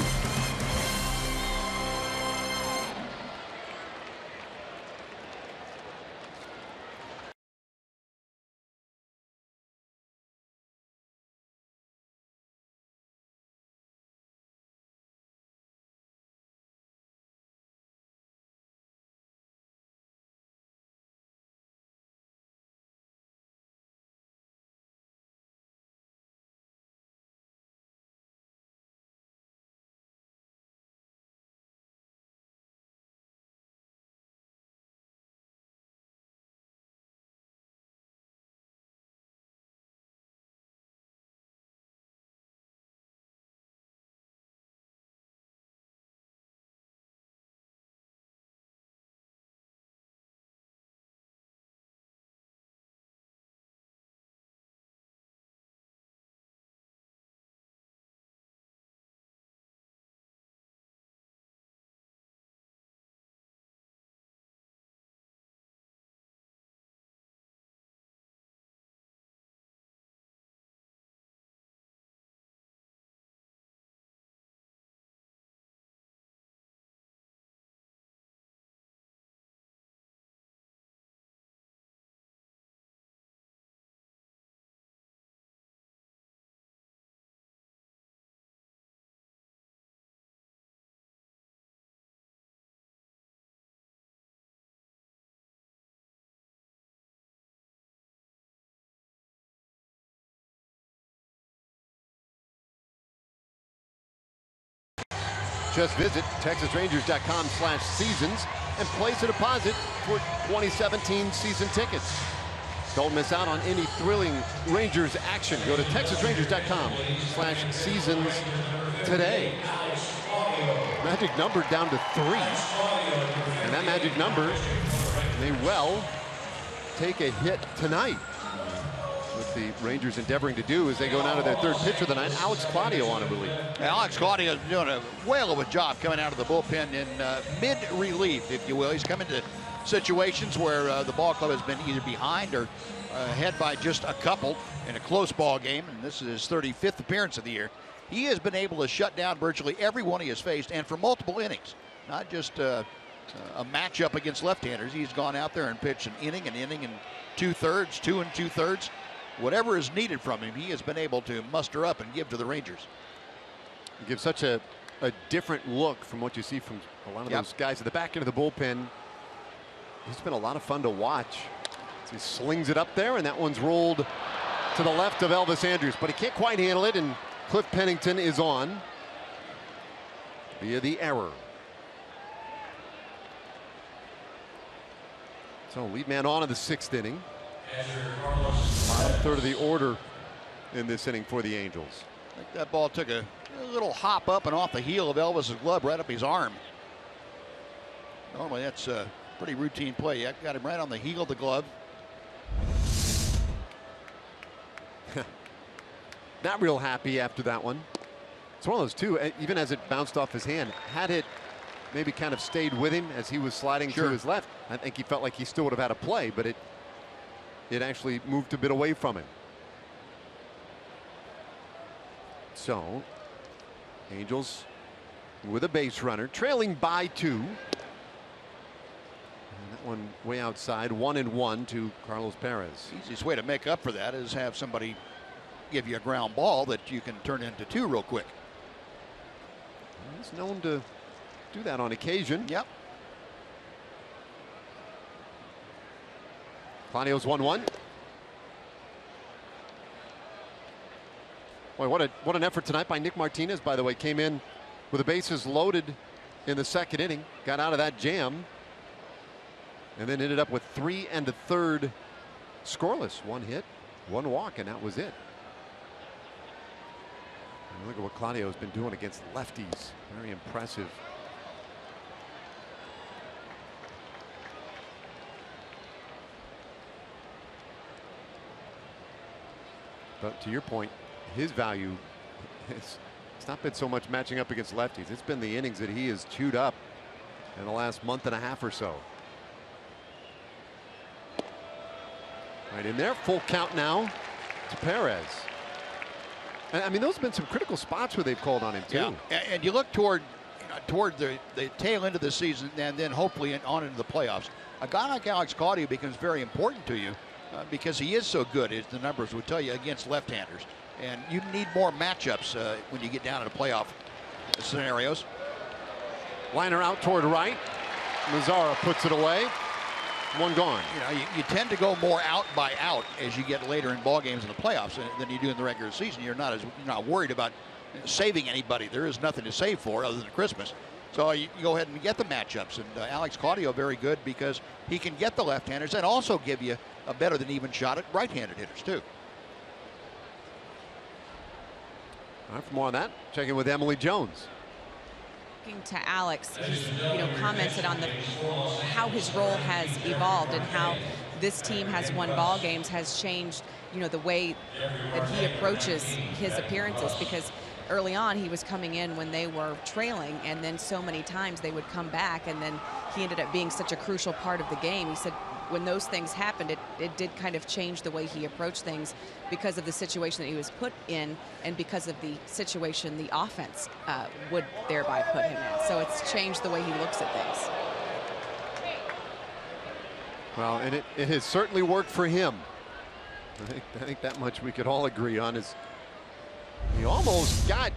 Just visit TexasRangers.com/seasons and place a deposit for 2017 season tickets. Don't miss out on any thrilling Rangers action. Go to TexasRangers.com/seasons today. Magic number down to 3. And that magic number may well take a hit tonight. What the Rangers endeavoring to do as they go down to their 3rd pitcher of the night, Alex Claudio on a relief. Alex Claudio is doing a whale of a job coming out of the bullpen in mid-relief, if you will. He's come into situations where the ball club has been either behind or ahead by just a couple in a close ball game, and this is his 35th appearance of the year. He has been able to shut down virtually every one he has faced, and for multiple innings, not just a matchup against left-handers. He's gone out there and pitched an inning and 2/3, 2 2/3. Whatever is needed from him, he has been able to muster up and give to the Rangers. He gives such a different look from what you see from a lot of those guys at the back end of the bullpen. He's been a lot of fun to watch. He slings it up there, and that one's rolled to the left of Elvis Andrus, but he can't quite handle it, and Cliff Pennington is on via the error. So lead man on in the 6th inning. Bottom 3rd of the order in this inning for the Angels. I think that ball took a little hop up and off the heel of Elvis's glove right up his arm. Normally that's a pretty routine play. You got him right on the heel of the glove. Not real happy after that one. It's one of those too, even as it bounced off his hand. Had it maybe kind of stayed with him as he was sliding to his left, I think he felt like he still would have had a play, but it actually moved a bit away from him. So Angels with a base runner, trailing by 2. And that one way outside, 1-1 to Carlos Perez. Easiest way to make up for that is have somebody give you a ground ball that you can turn into 2 real quick. He's known to do that on occasion. Yep. Claudio's 1-1. Boy, what an effort tonight by Nick Martinez, by the way. Came in with the bases loaded in the second inning, got out of that jam, and then ended up with 3 1/3 scoreless. 1 hit, 1 walk, and that was it. And look at what Claudio's been doing against lefties. Very impressive. But to your point, his value, it's not been so much matching up against lefties. It's been the innings that he has chewed up in the last month and a half or so. Right in there, full count now to Perez. And I mean, those have been some critical spots where they've called on him too. Yeah, and you look toward the tail end of the season, and then hopefully on into the playoffs. A guy like Alex Claudio becomes very important to you because he is so good, as the numbers would tell you, against left-handers. And you need more matchups when you get down to the playoff scenarios. Liner out toward right. Mazzara puts it away. 1 gone. You know, you tend to go more out by out as you get later in ball games in the playoffs than you do in the regular season. You're not worried about saving anybody. There is nothing to save for other than Christmas. So you go ahead and get the matchups. And Alex Claudio very good because he can get the left-handers and also give you a better than even shot at right-handed hitters too. All right, for more on that, check in with Emily Jones. To Alex, he's commented on how his role has evolved and how this team has won ball games has changed, the way that he approaches his appearances, because early on he was coming in when they were trailing, and then so many times they would come back, and then he ended up being such a crucial part of the game. He said when those things happened, it did kind of change the way he approached things because of the situation that he was put in and because of the situation the offense would thereby put him in. So it's changed the way he looks at things. Well, and it has certainly worked for him. I think that much we could all agree on. Is he almost got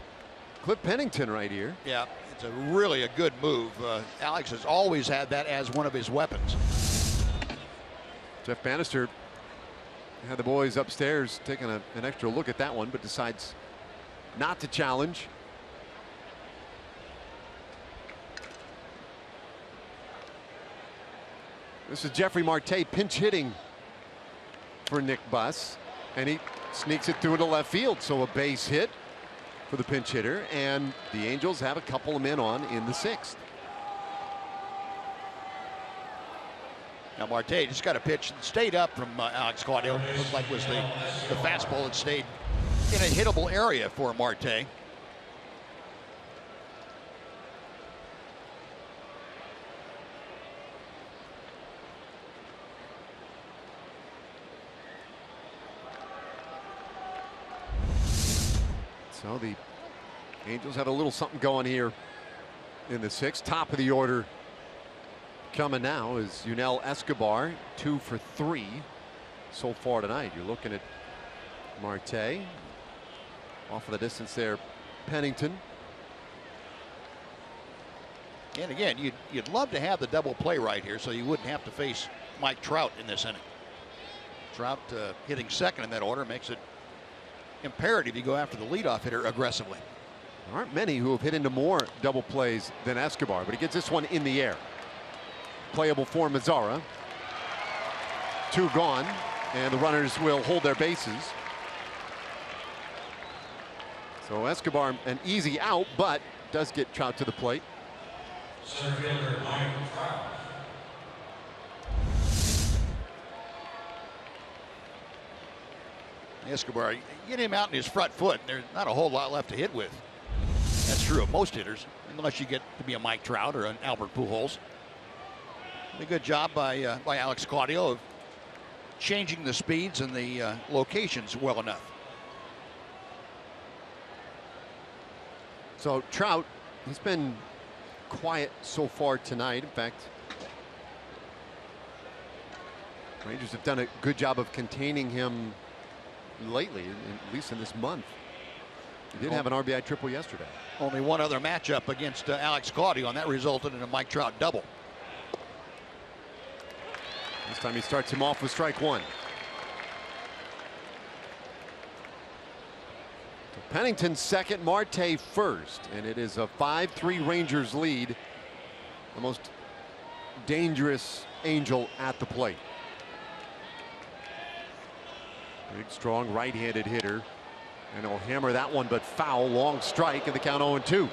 Cliff Pennington right here. Yeah, it's really a good move. Alex has always had that as one of his weapons. Jeff Bannister had the boys upstairs taking an extra look at that one, but decides not to challenge. This is Jeffrey Marte pinch hitting for Nick Buss, and he sneaks it through to left field. So a base hit for the pinch hitter, and the Angels have a couple of men on in the 6th. Now Marte just got a pitch that stayed up from Alex Claudio. Looked like was the fastball that stayed in a hittable area for Marte. So the Angels have a little something going here in the 6th. Top of the order coming now is Yunel Escobar, 2 for 3 so far tonight. You're looking at Marte off of the distance there. Pennington. And again, you'd love to have the double play right here so you wouldn't have to face Mike Trout in this inning. Trout hitting second in that order makes it imperative you go after the leadoff hitter aggressively. There aren't many who have hit into more double plays than Escobar, but he gets this one in the air. Playable for Mazzara. 2 gone, and the runners will hold their bases. So Escobar an easy out, but does get Trout to the plate. Center fielder Mike Trout. Escobar, you get him out in his front foot, there's not a whole lot left to hit with. That's true of most hitters, unless you get to be a Mike Trout or an Albert Pujols. A good job by Alex Claudio of changing the speeds and the locations well enough. So Trout, he's been quiet so far tonight. In fact, Rangers have done a good job of containing him lately, at least in this month. He did have an RBI triple yesterday. Only one other matchup against Alex Claudio, and that resulted in a Mike Trout double. This time he starts him off with strike 1. Pennington second, Marte first, and it is a 5-3 Rangers lead. The most dangerous Angel at the plate. Big, strong right-handed hitter, and he'll hammer that one, but foul. Long strike, and the count 0-2.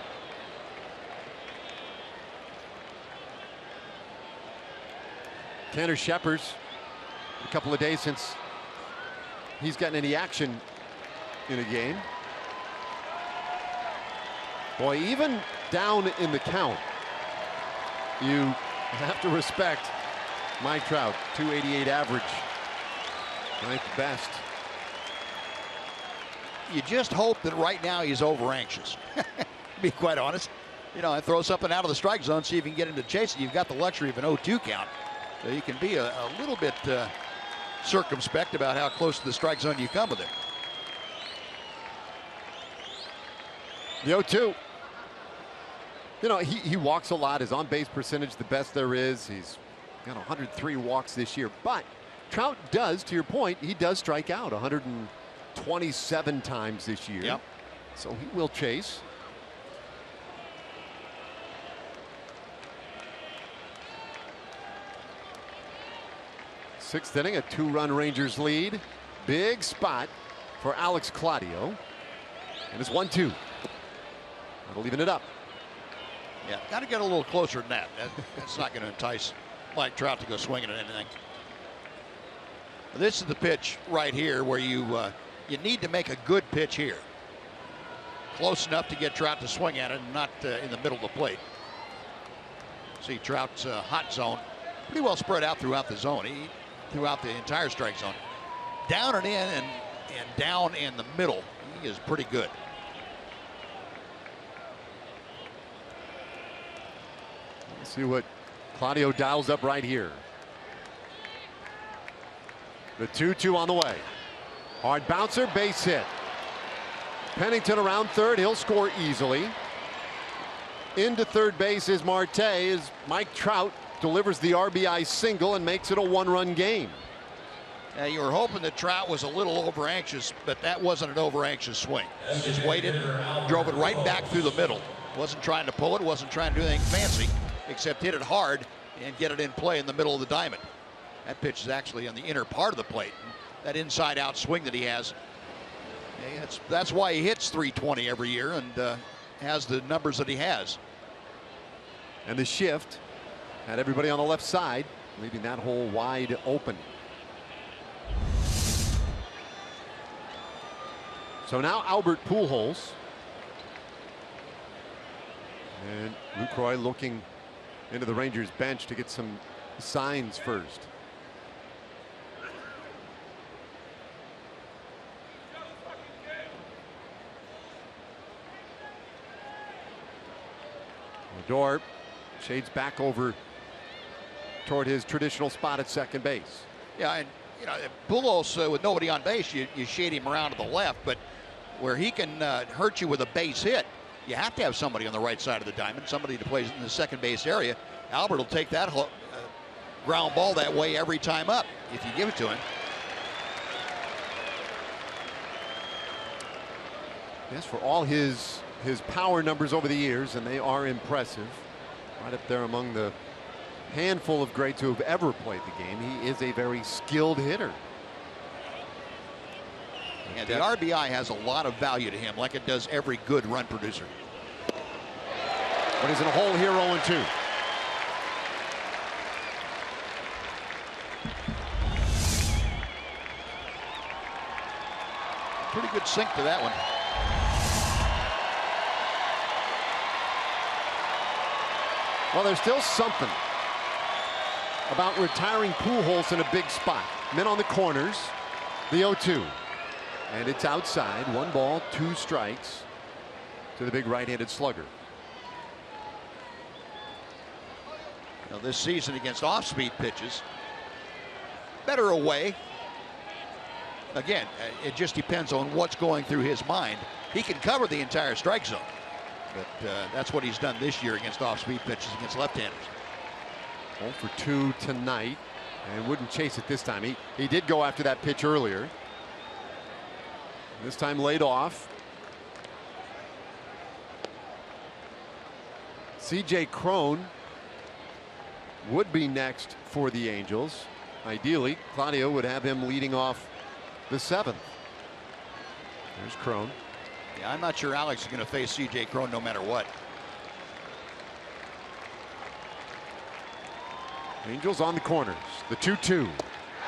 Tanner Scheppers, a couple of days since he's gotten any action in a game. Boy, even down in the count, you have to respect Mike Trout. 288 average, ninth best. You just hope that right now he's over anxious. To be quite honest, you know, and throw something out of the strike zone, see if you can get him to chase it. You've got the luxury of an 0-2 count, so you can be a little bit circumspect about how close to the strike zone you come with it. The 0-2. You know, he walks a lot. His on-base percentage the best there is. He's got 103 walks this year. But Trout does, to your point, he does strike out 127 times this year. Yep. So he will chase. Sixth inning, a 2-run Rangers lead. Big spot for Alex Claudio. And it's 1-2. Not leaving it up. Yeah, got to get a little closer than that. That's not going to entice Mike Trout to go swinging at anything. This is the pitch right here where you need to make a good pitch here. Close enough to get Trout to swing at it and not in the middle of the plate. See Trout's hot zone pretty well spread out throughout the zone. Throughout the entire strike zone. Down and in and down in the middle. He is pretty good. Let's see what Claudio dials up right here. The 2-2 on the way. Hard bouncer, base hit. Pennington around third. He'll score easily. Into third base is Marte as Mike Trout delivers the RBI single and makes it a 1-run game. Yeah, you were hoping that Trout was a little over anxious, but that wasn't an over anxious swing. He just waited, drove it right back through the middle. Wasn't trying to pull it, wasn't trying to do anything fancy, except hit it hard and get it in play in the middle of the diamond. That pitch is actually on the inner part of the plate. That inside out swing that he has, that's why he hits 320 every year and has the numbers that he has. And the shift had everybody on the left side, leaving that hole wide open. So now Albert Pujols. And Lucroy looking into the Rangers bench to get some signs first. Odor shades back over toward his traditional spot at second base. Yeah, and you know, Pujols with nobody on base, you shade him around to the left, but where he can hurt you with a base hit, you have to have somebody on the right side of the diamond, somebody to play in the second base area. Albert will take that ground ball that way every time up if you give it to him. Yes, for all his power numbers over the years, and they are impressive, right up there among the handful of greats who have ever played the game. He is a very skilled hitter. And the RBI has a lot of value to him, like it does every good run producer. But he's in a hole here, 0-2. Pretty good sink to that one. Well, there's still something about retiring Pujols in a big spot. Men on the corners, the 0-2. And it's outside. 1 ball, 2 strikes to the big right-handed slugger. Now this season against off-speed pitches, better away. Again, it just depends on what's going through his mind. He can cover the entire strike zone, but that's what he's done this year against off-speed pitches against left-handers. 0 for 2 tonight, and wouldn't chase it this time. He did go after that pitch earlier. This time laid off. C.J. Cron would be next for the Angels. Ideally, Claudio would have him leading off the 7th. There's Cron. Yeah, I'm not sure Alex is going to face C.J. Cron no matter what. Angels on the corners. The 2-2.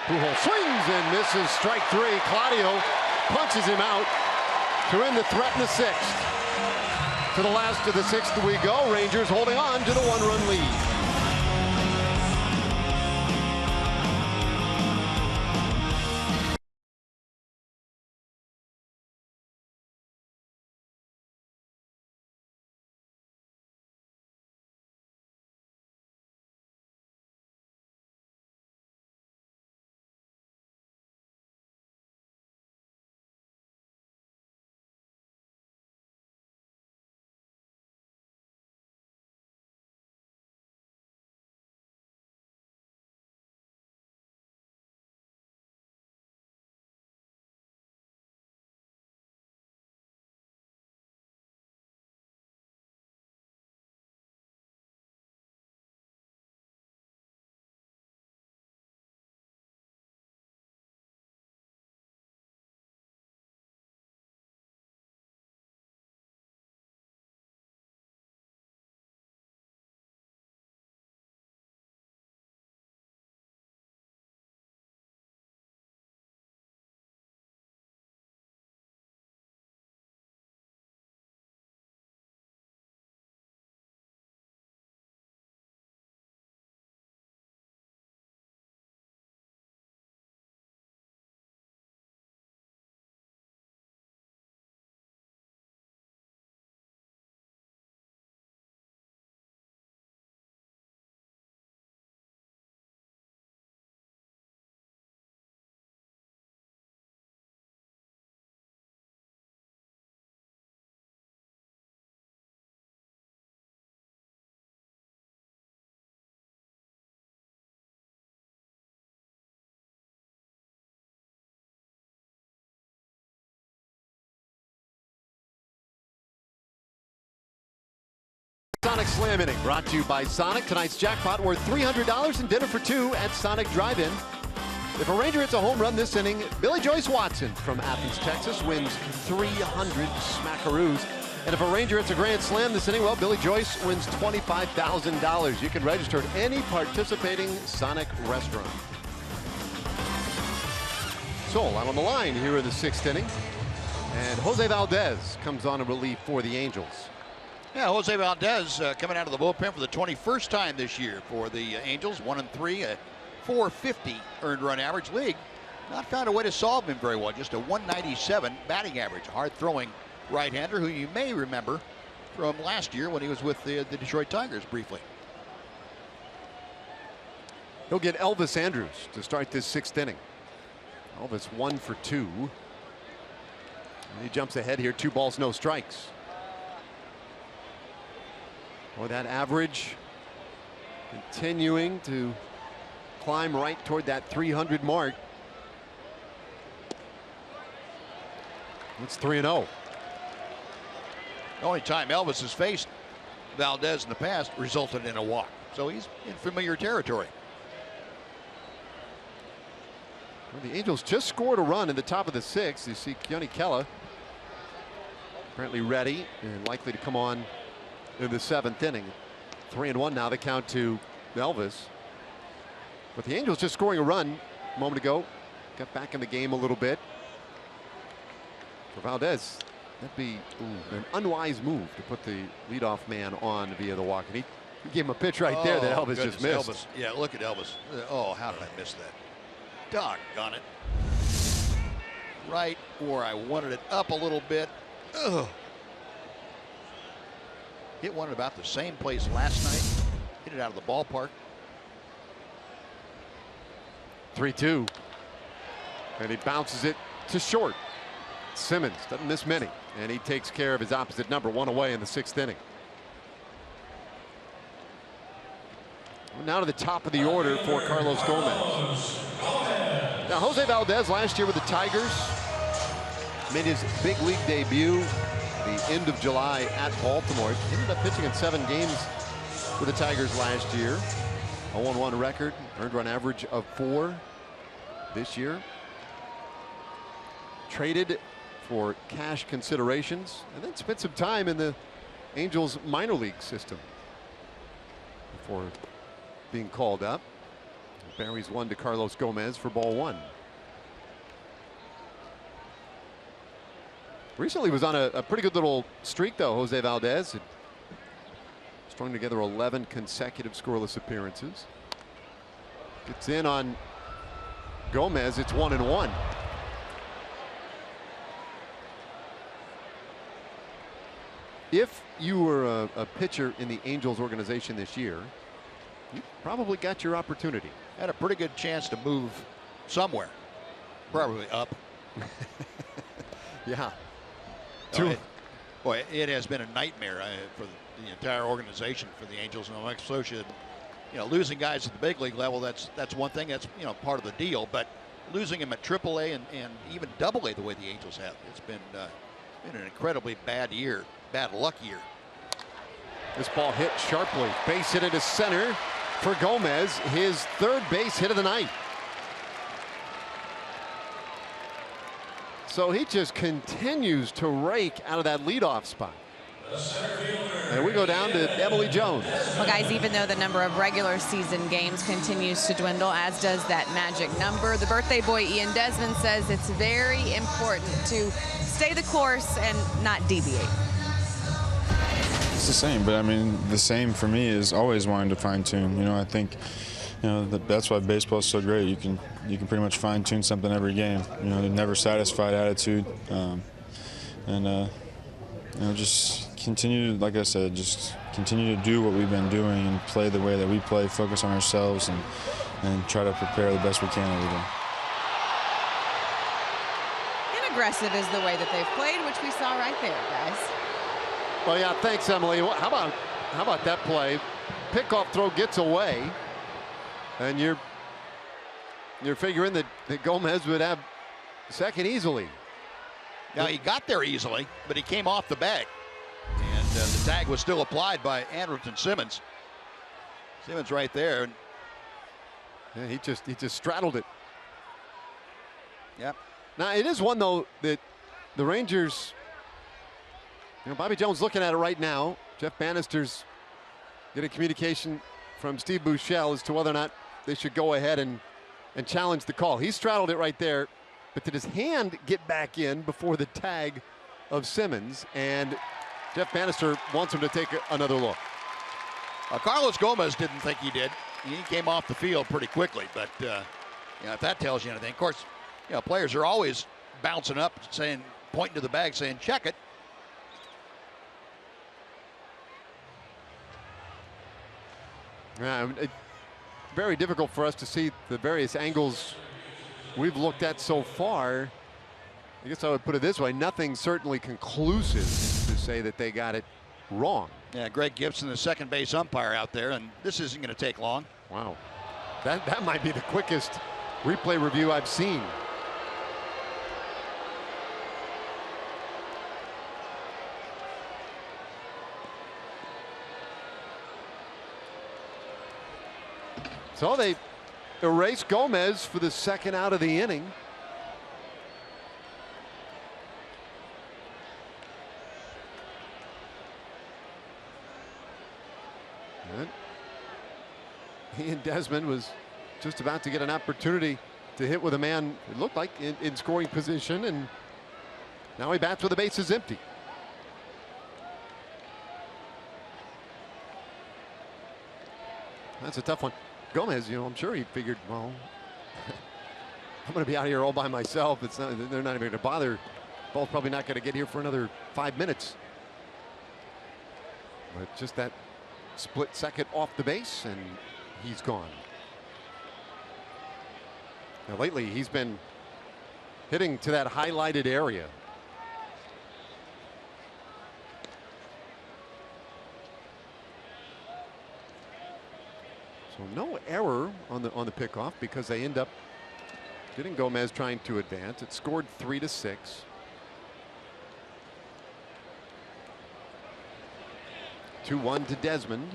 Pujols swings and misses. Strike 3. Claudio punches him out to end the threat in the 6th. To the last of the 6th we go. Rangers holding on to the 1-run lead. Sonic Slam Inning brought to you by Sonic. Tonight's jackpot worth $300 and dinner for 2 at Sonic Drive-In. If a Ranger hits a home run this inning, Billy Joyce Watson from Athens, Texas wins 300 smackaroos. And if a Ranger hits a grand slam this inning, well, Billy Joyce wins $25,000. You can register at any participating Sonic restaurant. So, out on the line here in the 6th inning. And Jose Valdez comes on in relief for the Angels. Yeah, Jose Valdez coming out of the bullpen for the 21st time this year for the Angels. 1-3, a .450 earned run average. League not found a way to solve him very well. Just a .197 batting average. Hard-throwing right-hander who you may remember from last year when he was with the Detroit Tigers briefly. He'll get Elvis Andrus to start this 6th inning. Elvis 1 for 2. And he jumps ahead here. 2 balls, no strikes. Boy, that average continuing to climb right toward that 300 mark. It's 3-0. The only time Elvis has faced Valdez in the past resulted in a walk. So he's in familiar territory. Well, the Angels just scored a run in the top of the 6th. You see Keone Kela apparently ready and likely to come on in the 7th inning. 3-1 now, the count to Elvis. But the Angels just scoring a run a moment ago. Got back in the game a little bit. For Valdez, that'd be an unwise move to put the leadoff man on via the walk. And he gave him a pitch right there that Elvis just missed. Elvis. Yeah, look at Elvis. Oh, how did I miss that? Doggone it. Right where I wanted it, up a little bit. Ugh. Hit one at about the same place last night. Hit it out of the ballpark. 3-2. And he bounces it to short. Simmons doesn't miss many. And he takes care of his opposite number. 1 away in the 6th inning. Now to the top of the order for Carlos Gomez. Now Jose Valdez last year with the Tigers made his big league debut the end of July at Baltimore. Ended up pitching in 7 games for the Tigers last year. 0-1 record, earned run average of 4 this year. Traded for cash considerations and then spent some time in the Angels minor league system before being called up. Barry's one to Carlos Gomez for ball 1. Recently was on a pretty good little streak though. Jose Valdez strung together 11 consecutive scoreless appearances. Gets in on Gomez. It's 1-1. If you were a pitcher in the Angels organization this year, you probably got your opportunity. Had a pretty good chance to move somewhere. Probably up. Yeah. Boy, it has been a nightmare for the entire organization for the Angels. And I'm associated, losing guys at the big league level, that's one thing. That's, part of the deal. But losing them at AAA and even AA the way the Angels have, it's been an incredibly bad year. Bad luck year. This ball hit sharply. Base hit into center for Gomez. His 3rd base hit of the night. So he just continues to rake out of that leadoff spot. And we go down to Emily Jones. Well, guys, even though the number of regular season games continues to dwindle, as does that magic number, the birthday boy Ian Desmond says it's very important to stay the course and not deviate. It's the same, but I mean, the same for me is always wanting to fine tune. I think, that's why baseball is so great. You can pretty much fine tune something every game. The never satisfied attitude, just continue, like I said, just continue to do what we've been doing and play the way that we play. Focus on ourselves and try to prepare the best we can every day. And aggressive is the way that they've played, which we saw right there, guys. Well, yeah, thanks, Emily. How about that play? Pickoff throw gets away, and you're figuring that Gomez would have second easily. Now he got there easily, but he came off the bag, and the tag was still applied by Andrelton Simmons. Simmons right there. Yeah, he just straddled it. Yep. Now it is one though that the Rangers. Bobby Jones looking at it right now. Jeff Bannister's getting communication from Steve Buechele as to whether or not they should go ahead and challenge the call. He straddled it right there, but did his hand get back in before the tag of Simmons? And Jeff Bannister wants him to take another look. Carlos Gomez didn't think he did. He came off the field pretty quickly, but if that tells you anything. Of course, players are always bouncing up, pointing to the bag, saying, check it. Yeah, very difficult for us to see the various angles we've looked at so far. I guess I would put it this way: nothing certainly conclusive to say that they got it wrong. Yeah, Greg Gibson, the second base umpire out there, and this isn't going to take long. Wow, that might be the quickest replay review I've seen. So they erase Gomez for the second out of the inning. And Ian Desmond was just about to get an opportunity to hit with a man, it looked like, in scoring position, and now he bats with the bases empty. That's a tough one. Gomez, I'm sure he figured, well, I'm going to be out here all by myself. They're not even going to bother. Ball's probably not going to get here for another 5 minutes. But just that split second off the base, and he's gone. Now, lately, he's been hitting to that highlighted area. So no error on the pickoff because they end up getting Gomez trying to advance. It scored 3-6. Two 2-1 to Desmond.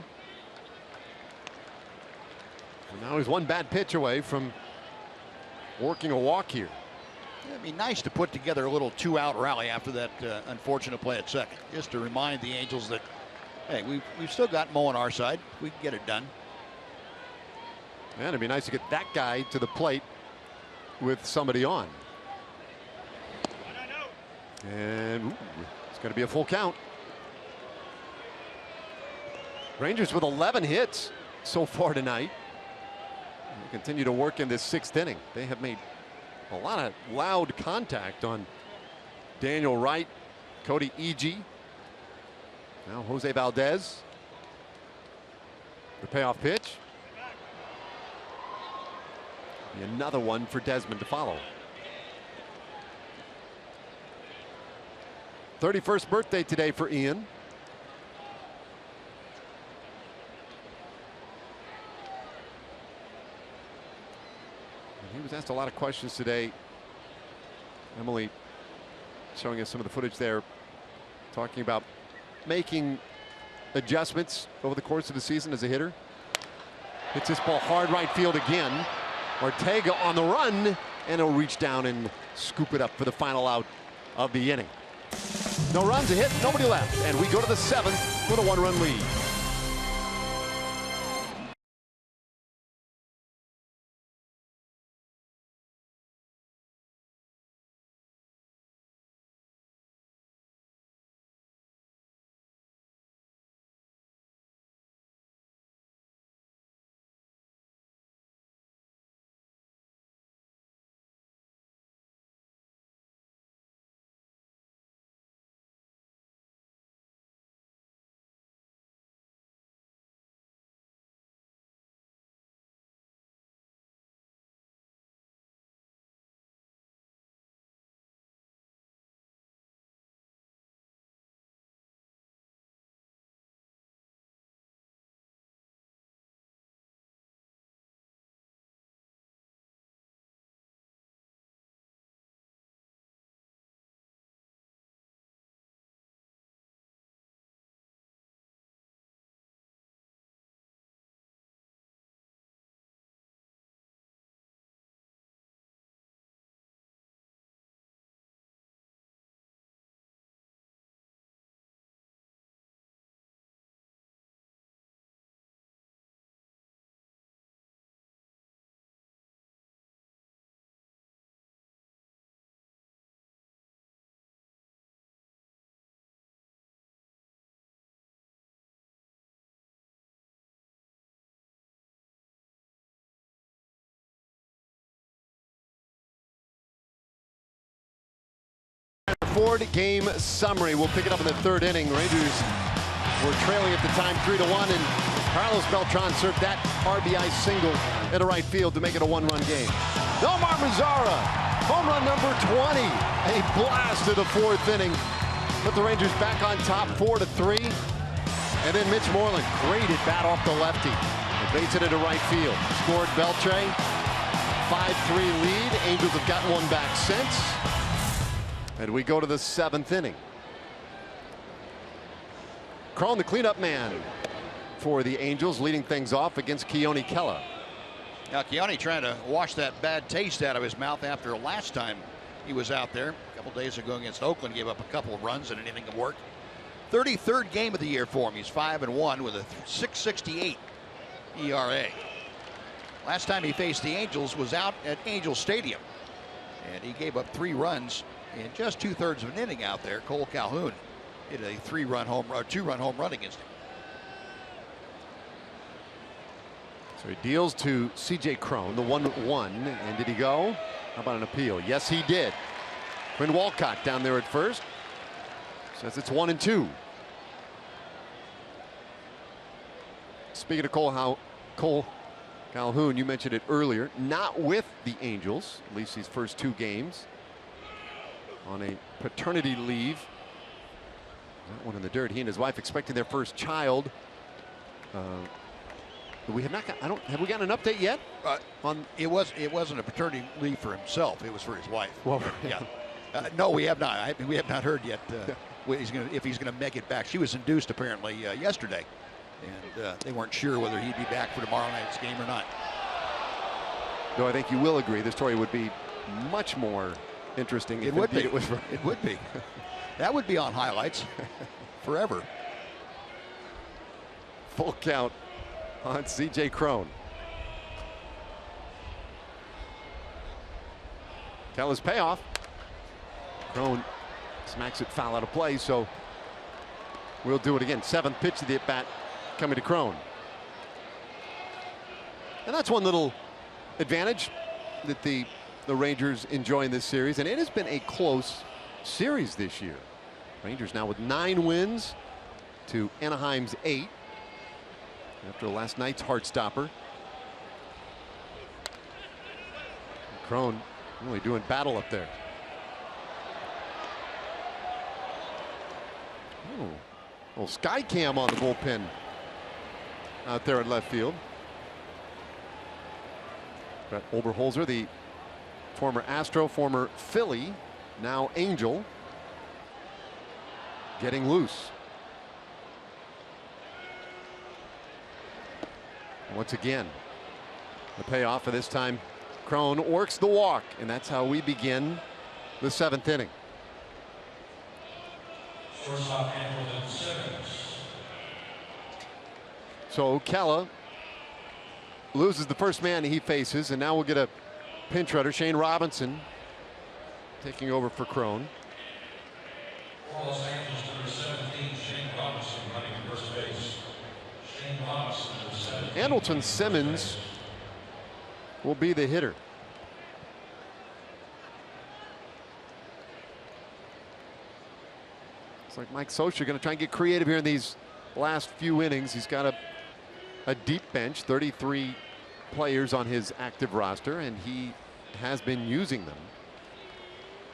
And now he's one bad pitch away from working a walk here. It'd be nice to put together a little 2-out rally after that unfortunate play at second, just to remind the Angels that, hey, we've still got Mo on our side. We can get it done. And it'd be nice to get that guy to the plate with somebody on. And it's going to be a full count. Rangers with 11 hits so far tonight. They continue to work in this 6th inning. They have made a lot of loud contact on Daniel Wright, Cody E.G. Now Jose Valdez. The payoff pitch. Be another one for Desmond to follow. 31st birthday today for Ian. And he was asked a lot of questions today. Emily showing us some of the footage there, talking about making adjustments over the course of the season as a hitter. Hits this ball hard right field again. Ortega on the run, and he'll reach down and scoop it up for the final out of the inning. No runs, a hit, nobody left, and we go to the 7th with a 1-run lead. Ford game summary. We'll pick it up in the 3rd inning. Rangers were trailing at the time 3-1, and Carlos Beltran served that RBI single into right field to make it a 1-run game. Nomar Mazara, home run number 20. A blast to the 4th inning. Put the Rangers back on top 4-3. And then Mitch Moreland, great at bat off the lefty. And baits it into right field. Scored Beltre. 5-3 lead. Angels have gotten one back since. And we go to the 7th inning. Cron, the cleanup man for the Angels, leading things off against Keone Kela. Now Keone trying to wash that bad taste out of his mouth after last time he was out there. A couple days ago against Oakland, gave up a couple of runs and an inning of work. 33rd game of the year for him. He's 5-1 with a .668 ERA. Last time he faced the Angels was out at Angel Stadium, and he gave up 3 runs in just 2/3 of an inning out there. Cole Calhoun hit a 2-run home run against him. So he deals to C.J. Cron, the 1-1, and did he go? How about an appeal? Yes, he did. Quinn Walcott down there at first says it's 1-2. Speaking of Cole Calhoun, you mentioned it earlier, not with the Angels, at least these first 2 games, on a paternity leave. That one in the dirt. He and his wife expecting their first child. We have not got. Have we gotten an update yet? It wasn't a paternity leave for himself. It was for his wife. Well, yeah. No, we have not. We have not heard yet if he's going to make it back. She was induced apparently yesterday, and they weren't sure whether he'd be back for tomorrow night's game or not. Though I think you will agree the story would be much more interesting. It would be. It would be. That would be on highlights forever. Full count on C.J. Cron. Keller's payoff. Cron smacks it foul out of play, so we'll do it again. 7th pitch of the at-bat coming to Cron. And that's one little advantage that the Rangers enjoy in this series, and it has been a close series this year. Rangers now with 9 wins to Anaheim's 8 after last night's heartstopper. Cron really doing battle up there. Oh, little sky cam on the bullpen out there in left field. Brett Oberholzer, the former Astro, former Philly, now Angel, getting loose. Once again, the payoff, and this time Cron works the walk, and that's how we begin the 7th inning. Shortstop Andrelton Simmons. So Kella loses the first man he faces, and now we'll get a pinch runner, Shane Robinson, taking over for Cron. For Los Angeles, number 17, Shane Robinson, running first base. Shane Robinson, number 17. Andrelton Simmons will be the hitter. It's like Mike Scioscia going to try and get creative here in these last few innings. He's got a deep bench, 33 players on his active roster, and he has been using them.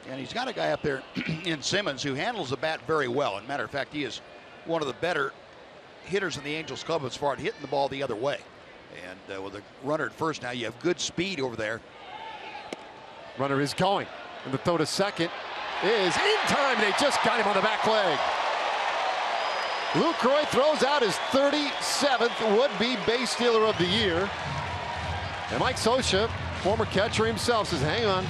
And he's got a guy up there in Simmons who handles the bat very well. As a matter of fact, he is one of the better hitters in the Angels club as far as hitting the ball the other way. And with a runner at first now, you have good speed over there. Runner is going, and the throw to second is in time. They just got him on the back leg. Lucroy throws out his 37th would-be base stealer of the year. And Mike Scioscia, former catcher himself, says, hang on,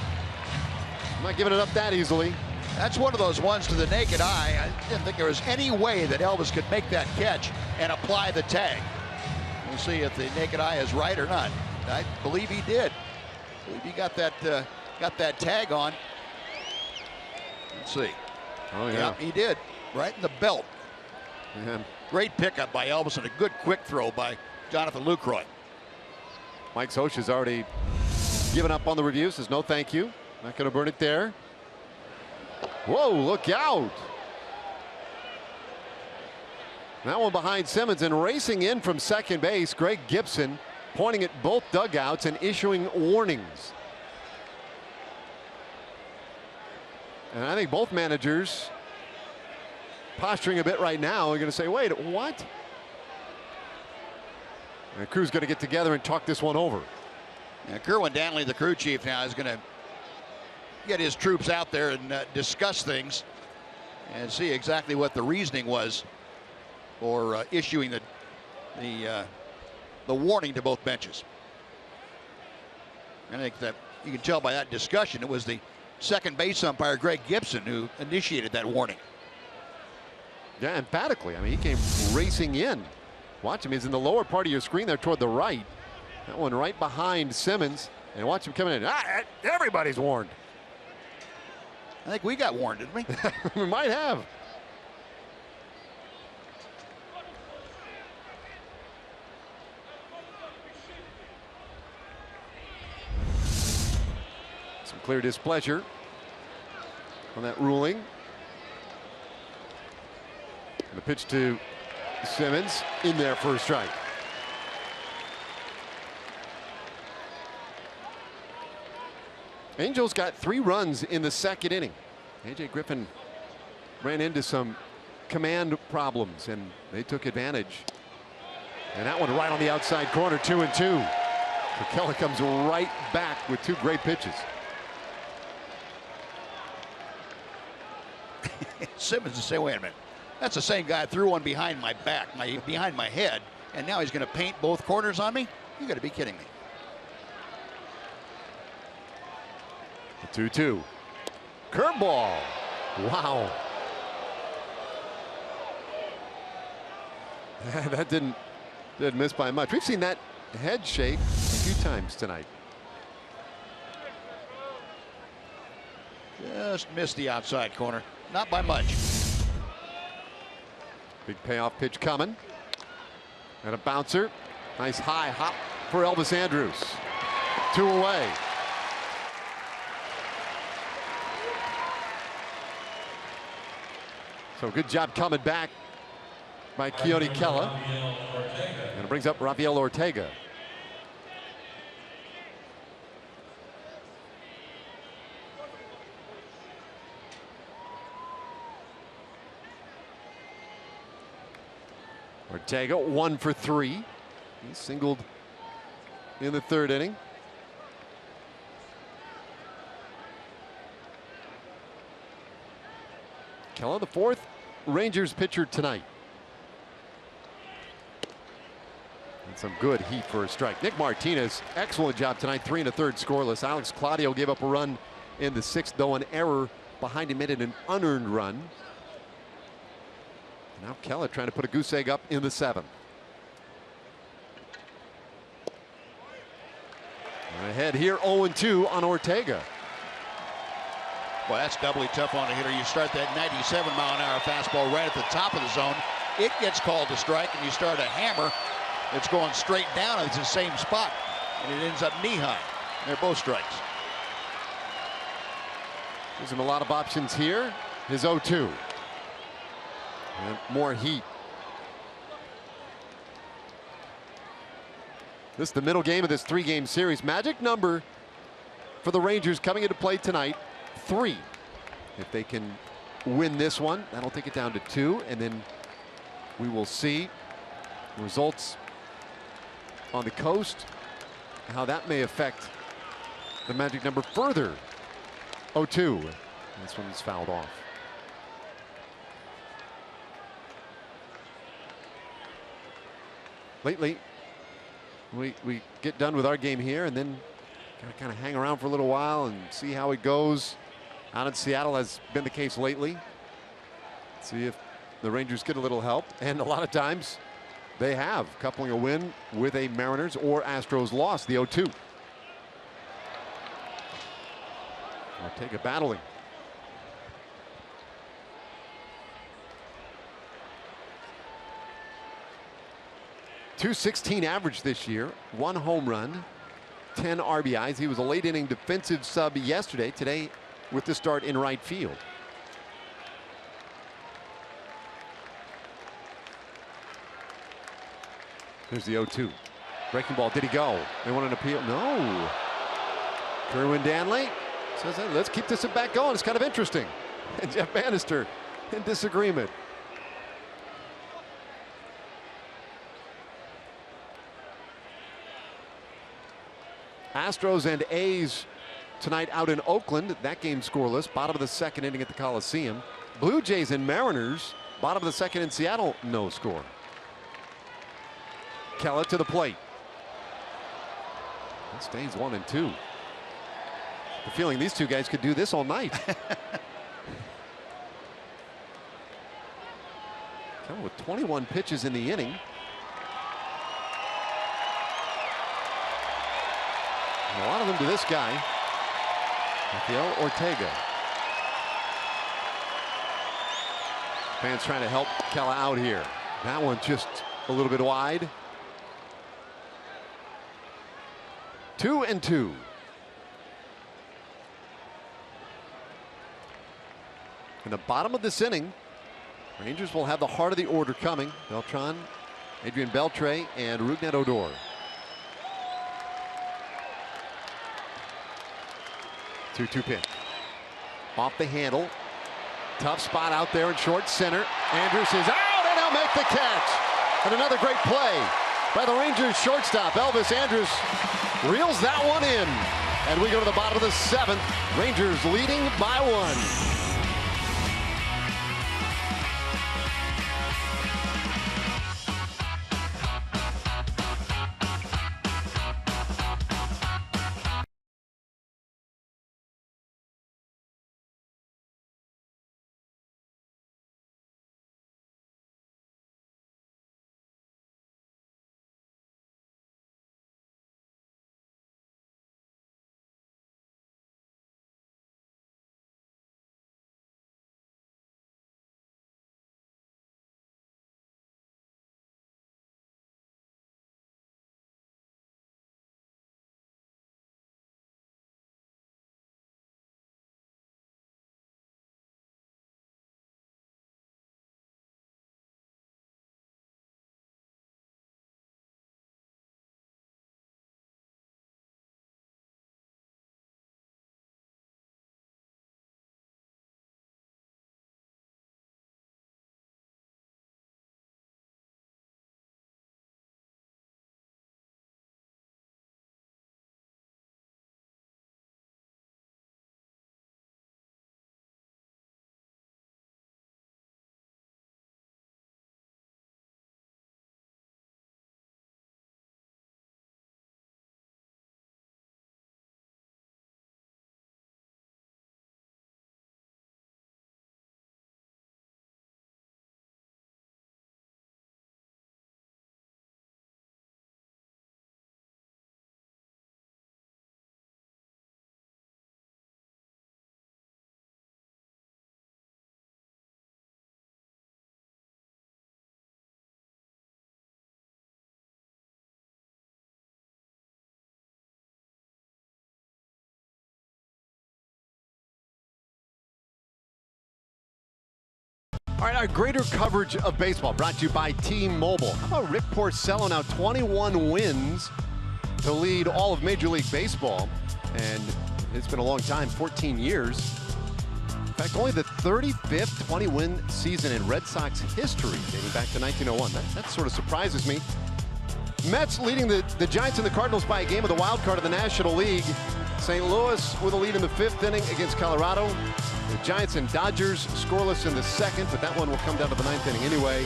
I'm not giving it up that easily. That's one of those ones to the naked eye. I didn't think there was any way that Elvis could make that catch and apply the tag. We'll see if the naked eye is right or not. I believe he did. I believe he got that tag on. Let's see. Oh, yeah. He did. Right in the belt. Yeah. Great pickup by Elvis and a good quick throw by Jonathan Lucroy. Mike Scioscia's already given up on the review, says no thank you. Not going to burn it there. Whoa, look out. That one behind Simmons, and racing in from second base, Greg Gibson, pointing at both dugouts and issuing warnings. And I think both managers posturing a bit right now are going to say, wait, what? And the crew's going to get together and talk this one over. Yeah, Kerwin Danley, the crew chief, now is going to get his troops out there and discuss things and see exactly what the reasoning was for issuing the warning to both benches. I think that you can tell by that discussion it was the second base umpire Greg Gibson who initiated that warning. Yeah, emphatically. I mean, he came racing in. Watch him. He's in the lower part of your screen there toward the right. That one right behind Simmons. And watch him coming in. Everybody's warned. I think we got warned, didn't we? We might have. Some clear displeasure on that ruling. And the pitch to Simmons in there for a strike. Angels got 3 runs in the second inning. A.J. Griffin ran into some command problems, and they took advantage. And that one right on the outside corner, 2-2. Keller comes right back with 2 great pitches. Simmons is saying, wait a minute. That's the same guy threw one behind my back, behind my head, and now he's going to paint both corners on me? You got to be kidding me. 2-2. Curveball. Wow. That didn't miss by much. We've seen that head shake a few times tonight. Just missed the outside corner. Not by much. Big payoff pitch coming. And a bouncer. Nice high hop for Elvis Andrus. 2 away. So good job coming back by Keone Kela. And it brings up Rafael Ortega. Ortega 1 for 3. He singled in the 3rd inning. Kela, the 4th Rangers pitcher tonight. And some good heat for a strike. Nick Martinez, excellent job tonight. 3 1/3 scoreless. Alex Claudio gave up a run in the 6th, though an error behind him made it an unearned run. Now Kela trying to put a goose egg up in the 7th. And ahead here 0-2 on Ortega. Well, that's doubly tough on a hitter. You start that 97-mile-an-hour fastball right at the top of the zone. It gets called a strike, and you start a hammer that's going straight down. It's the same spot, and it ends up knee-high. They're both strikes. Gives him a lot of options here. His 0-2. And more heat. This is the middle game of this 3-game series. Magic number for the Rangers coming into play tonight, 3. If they can win this one, that'll take it down to 2, and then we will see results on the coast, how that may affect the magic number further. 0-2. This one's fouled off. Lately, we get done with our game here and then kind of hang around for a little while and see how it goes. Out in Seattle has been the case lately. See if the Rangers get a little help, and a lot of times they have, coupling a win with a Mariners or Astros loss. The 0-2. Ortega battling. .216 average this year, 1 home run, 10 RBIs. He was a late inning defensive sub yesterday. Today with the start in right field. There's the 0-2. Breaking ball. Did he go? They want an appeal? No. Kerwin Danley says, hey, let's keep this back going. It's kind of interesting. And Jeff Bannister in disagreement. Astros and A's tonight out in Oakland. That game scoreless. Bottom of the 2nd inning at the Coliseum. Blue Jays and Mariners. Bottom of the 2nd in Seattle. No score. Kela to the plate. It stays 1-2. The feeling these two guys could do this all night. Kela with 21 pitches in the inning. And a lot of them to this guy, Rafael Ortega. Fans trying to help Kela out here. That one just a little bit wide. 2-2. In the bottom of this inning, Rangers will have the heart of the order coming. Beltran, Adrian Beltre, and Rougned Odor. 2-2 pitch. Off the handle. Tough spot out there in short center. Andrus is out, and he'll make the catch. And another great play by the Rangers shortstop. Elvis Andrus reels that one in. And we go to the bottom of the 7th. Rangers leading by 1. All right, our greater coverage of baseball brought to you by T-Mobile. How about Rick Porcello now 21 wins to lead all of Major League Baseball? And it's been a long time, 14 years. In fact, only the 35th 20-win season in Red Sox history, dating back to 1901. That sort of surprises me. Mets leading the Giants and the Cardinals by a game of the wild card of the National League. St. Louis with a lead in the 5th inning against Colorado. The Giants and Dodgers scoreless in the 2nd, but that one will come down to the 9th inning anyway.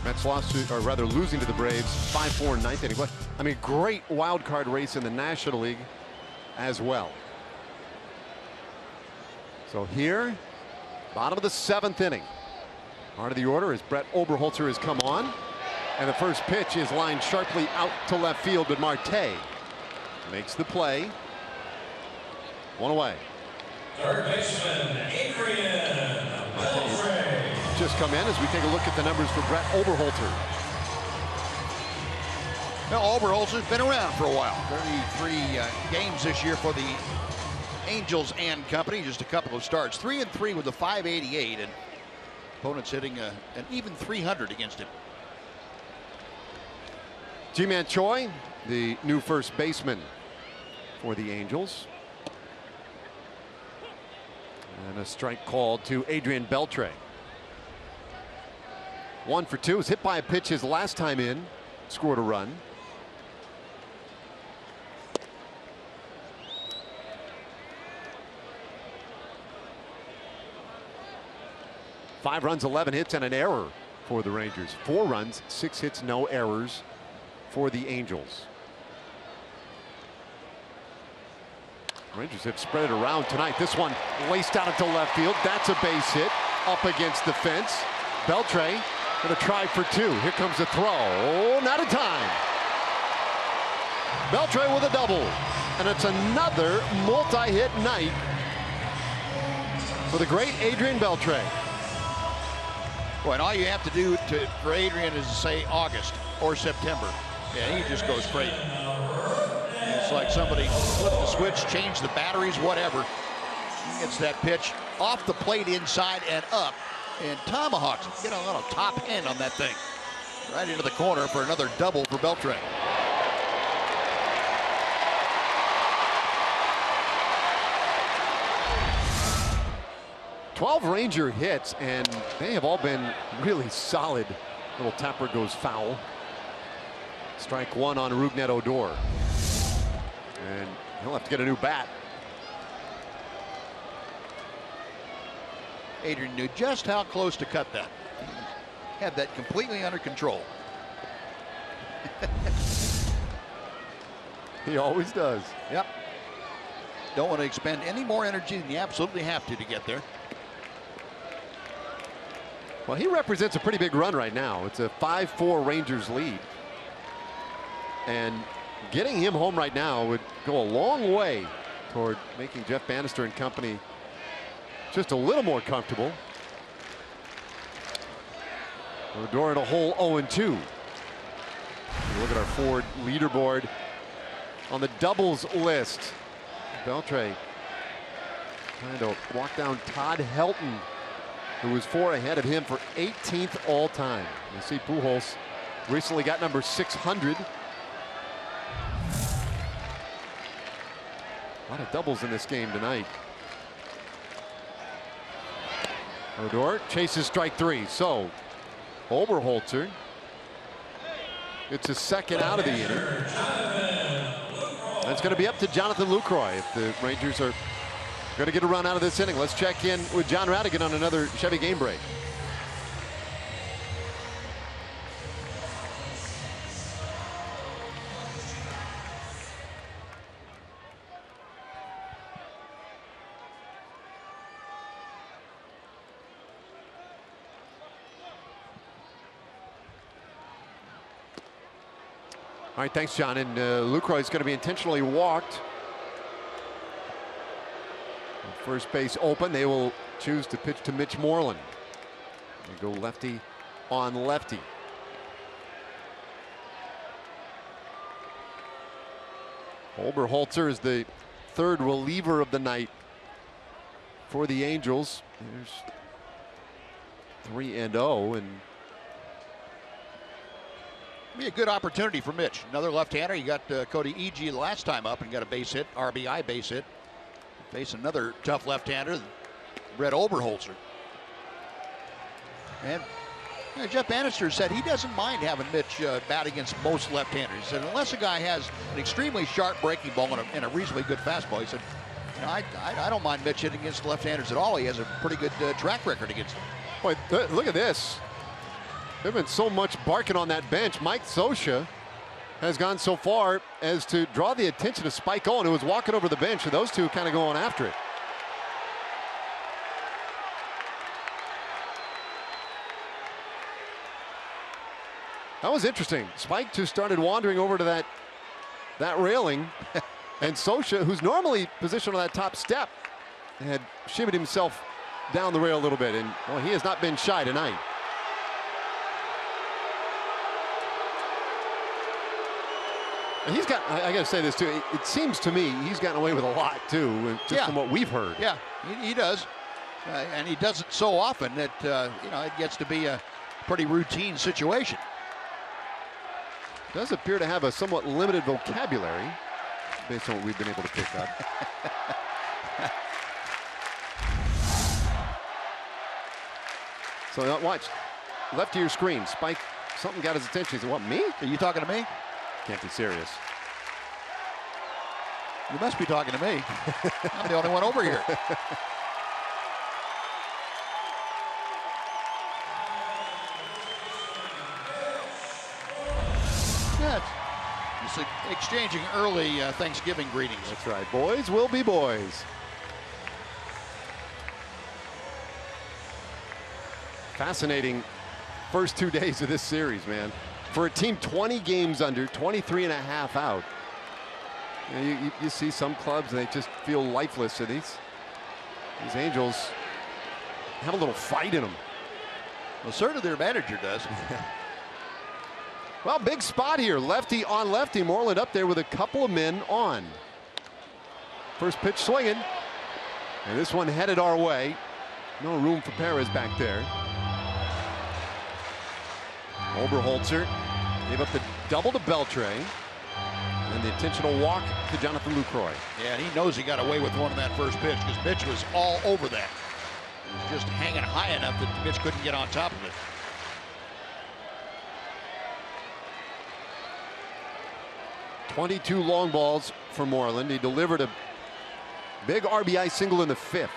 Mets lost to, or rather losing to the Braves, 5-4 in 9th inning. But I mean, great wild card race in the National League as well. So here, bottom of the 7th inning. Part of the order as Brett Oberholzer has come on. And the first pitch is lined sharply out to left field, but Marte makes the play. One away. Third baseman, Adrian Beltre. Just come in as we take a look at the numbers for Brett Oberholzer. Well, Oberholzer's been around for a while. 33 games this year for the Angels and company. Just a couple of starts. 3-3 with a .588, and opponents hitting an even 300 against him. Ji-Man Choi, the new first baseman for the Angels. And a strike called to Adrian Beltre. 1 for 2. Was hit by a pitch his last time in. Scored a run. Five runs, 11 hits, and an error for the Rangers. 4 runs, 6 hits, no errors for the Angels. Rangers have spread it around tonight. This one laced out into left field. That's a base hit up against the fence. Beltre going to try for 2. Here comes the throw. Oh, not in time. Beltre with a double. And it's another multi-hit night for the great Adrian Beltre. Boy, and all you have to do for Adrian is to say August or September. Yeah, he just goes crazy. It's like somebody flipped the switch, changed the batteries, whatever. He gets that pitch off the plate inside and up, and tomahawks. Get a little top end on that thing. Right into the corner for another double for Beltre. "12 Ranger hits, and they have all been really solid. Little tapper goes foul. Strike 1 on Rougned Odor. And he'll have to get a new bat. Adrian knew just how close to cut that. Had that completely under control. He always does. Yep. Don't want to expend any more energy than you absolutely have to get there. Well, he represents a pretty big run right now. It's a 5-4 Rangers lead. And getting him home right now would go a long way toward making Jeff Bannister and company just a little more comfortable. Odor in a hole 0-2. Look at our Ford leaderboard on the doubles list. Beltre trying to walk down Todd Helton, who was 4 ahead of him for 18th all time. You see Pujols recently got number 600. A lot of doubles in this game tonight. Odor chases strike 3. So Oberholzer, it's his second out of the inning. And it's going to be up to Jonathan Lucroy if the Rangers are going to get a run out of this inning. Let's check in with John Radigan on another Chevy game break. All right, thanks, John. And Lucroy is going to be intentionally walked. First base open. They will choose to pitch to Mitch Moreland. They go lefty on lefty. Oberholzer is the third reliever of the night for the Angels. There's 3-0, and be a good opportunity for Mitch. Another left-hander. You got Cody E.G. last time up and got a base hit, RBI base hit. Face another tough left-hander, Brett Oberholzer. And Jeff Bannister said he doesn't mind having Mitch bat against most left-handers. He said unless a guy has an extremely sharp breaking ball and a reasonably good fastball, he said, you know, I don't mind Mitch hitting against left-handers at all. He has a pretty good track record against them. boy, look at this. There's been so much barking on that bench. Mike Scioscia has gone so far as to draw the attention of Spike Owen, who was walking over the bench, and those two kind of going after it. That was interesting. Spike just started wandering over to that railing, and Scioscia, who's normally positioned on that top step, had shimmied himself down the rail a little bit, and well, he has not been shy tonight. And he's got, I got to say this too, it seems to me he's gotten away with a lot too, just from what we've heard. Yeah, he does. And he does it so often that, you know, it gets to be a pretty routine situation. Does appear to have a somewhat limited vocabulary based on what we've been able to pick up. So now watch, left of your screen, Spike, something got his attention. He said, what, me? Are you talking to me? Can't be serious. You must be talking to me. I'm the only one over here. Yeah, just exchanging early Thanksgiving greetings. That's right. Boys will be boys. Fascinating first 2 days of this series, man. For a team 20 games under, 23 and a half out. You know, you see some clubs and they just feel lifeless. And these Angels have a little fight in them. Well, certainly their manager does. Well, big spot here. Lefty on lefty. Moreland up there with a couple of men on. First pitch swinging. And this one headed our way. No room for Perez back there. Oberholzer gave up the double to Beltre. And the intentional walk to Jonathan Lucroy. Yeah, and he knows he got away with one in that first pitch because Mitch was all over that. He was just hanging high enough that Mitch couldn't get on top of it. .22 long balls for Moreland. He delivered a big RBI single in the fifth.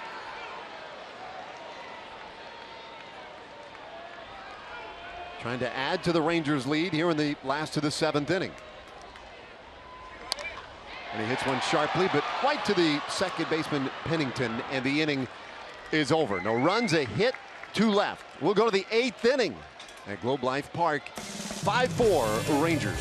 Trying to add to the Rangers' lead here in the last of the seventh inning. And he hits one sharply, but right to the second baseman Pennington, and the inning is over. No runs, a hit, 2 left. We'll go to the 8th inning at Globe Life Park. 5-4 Rangers.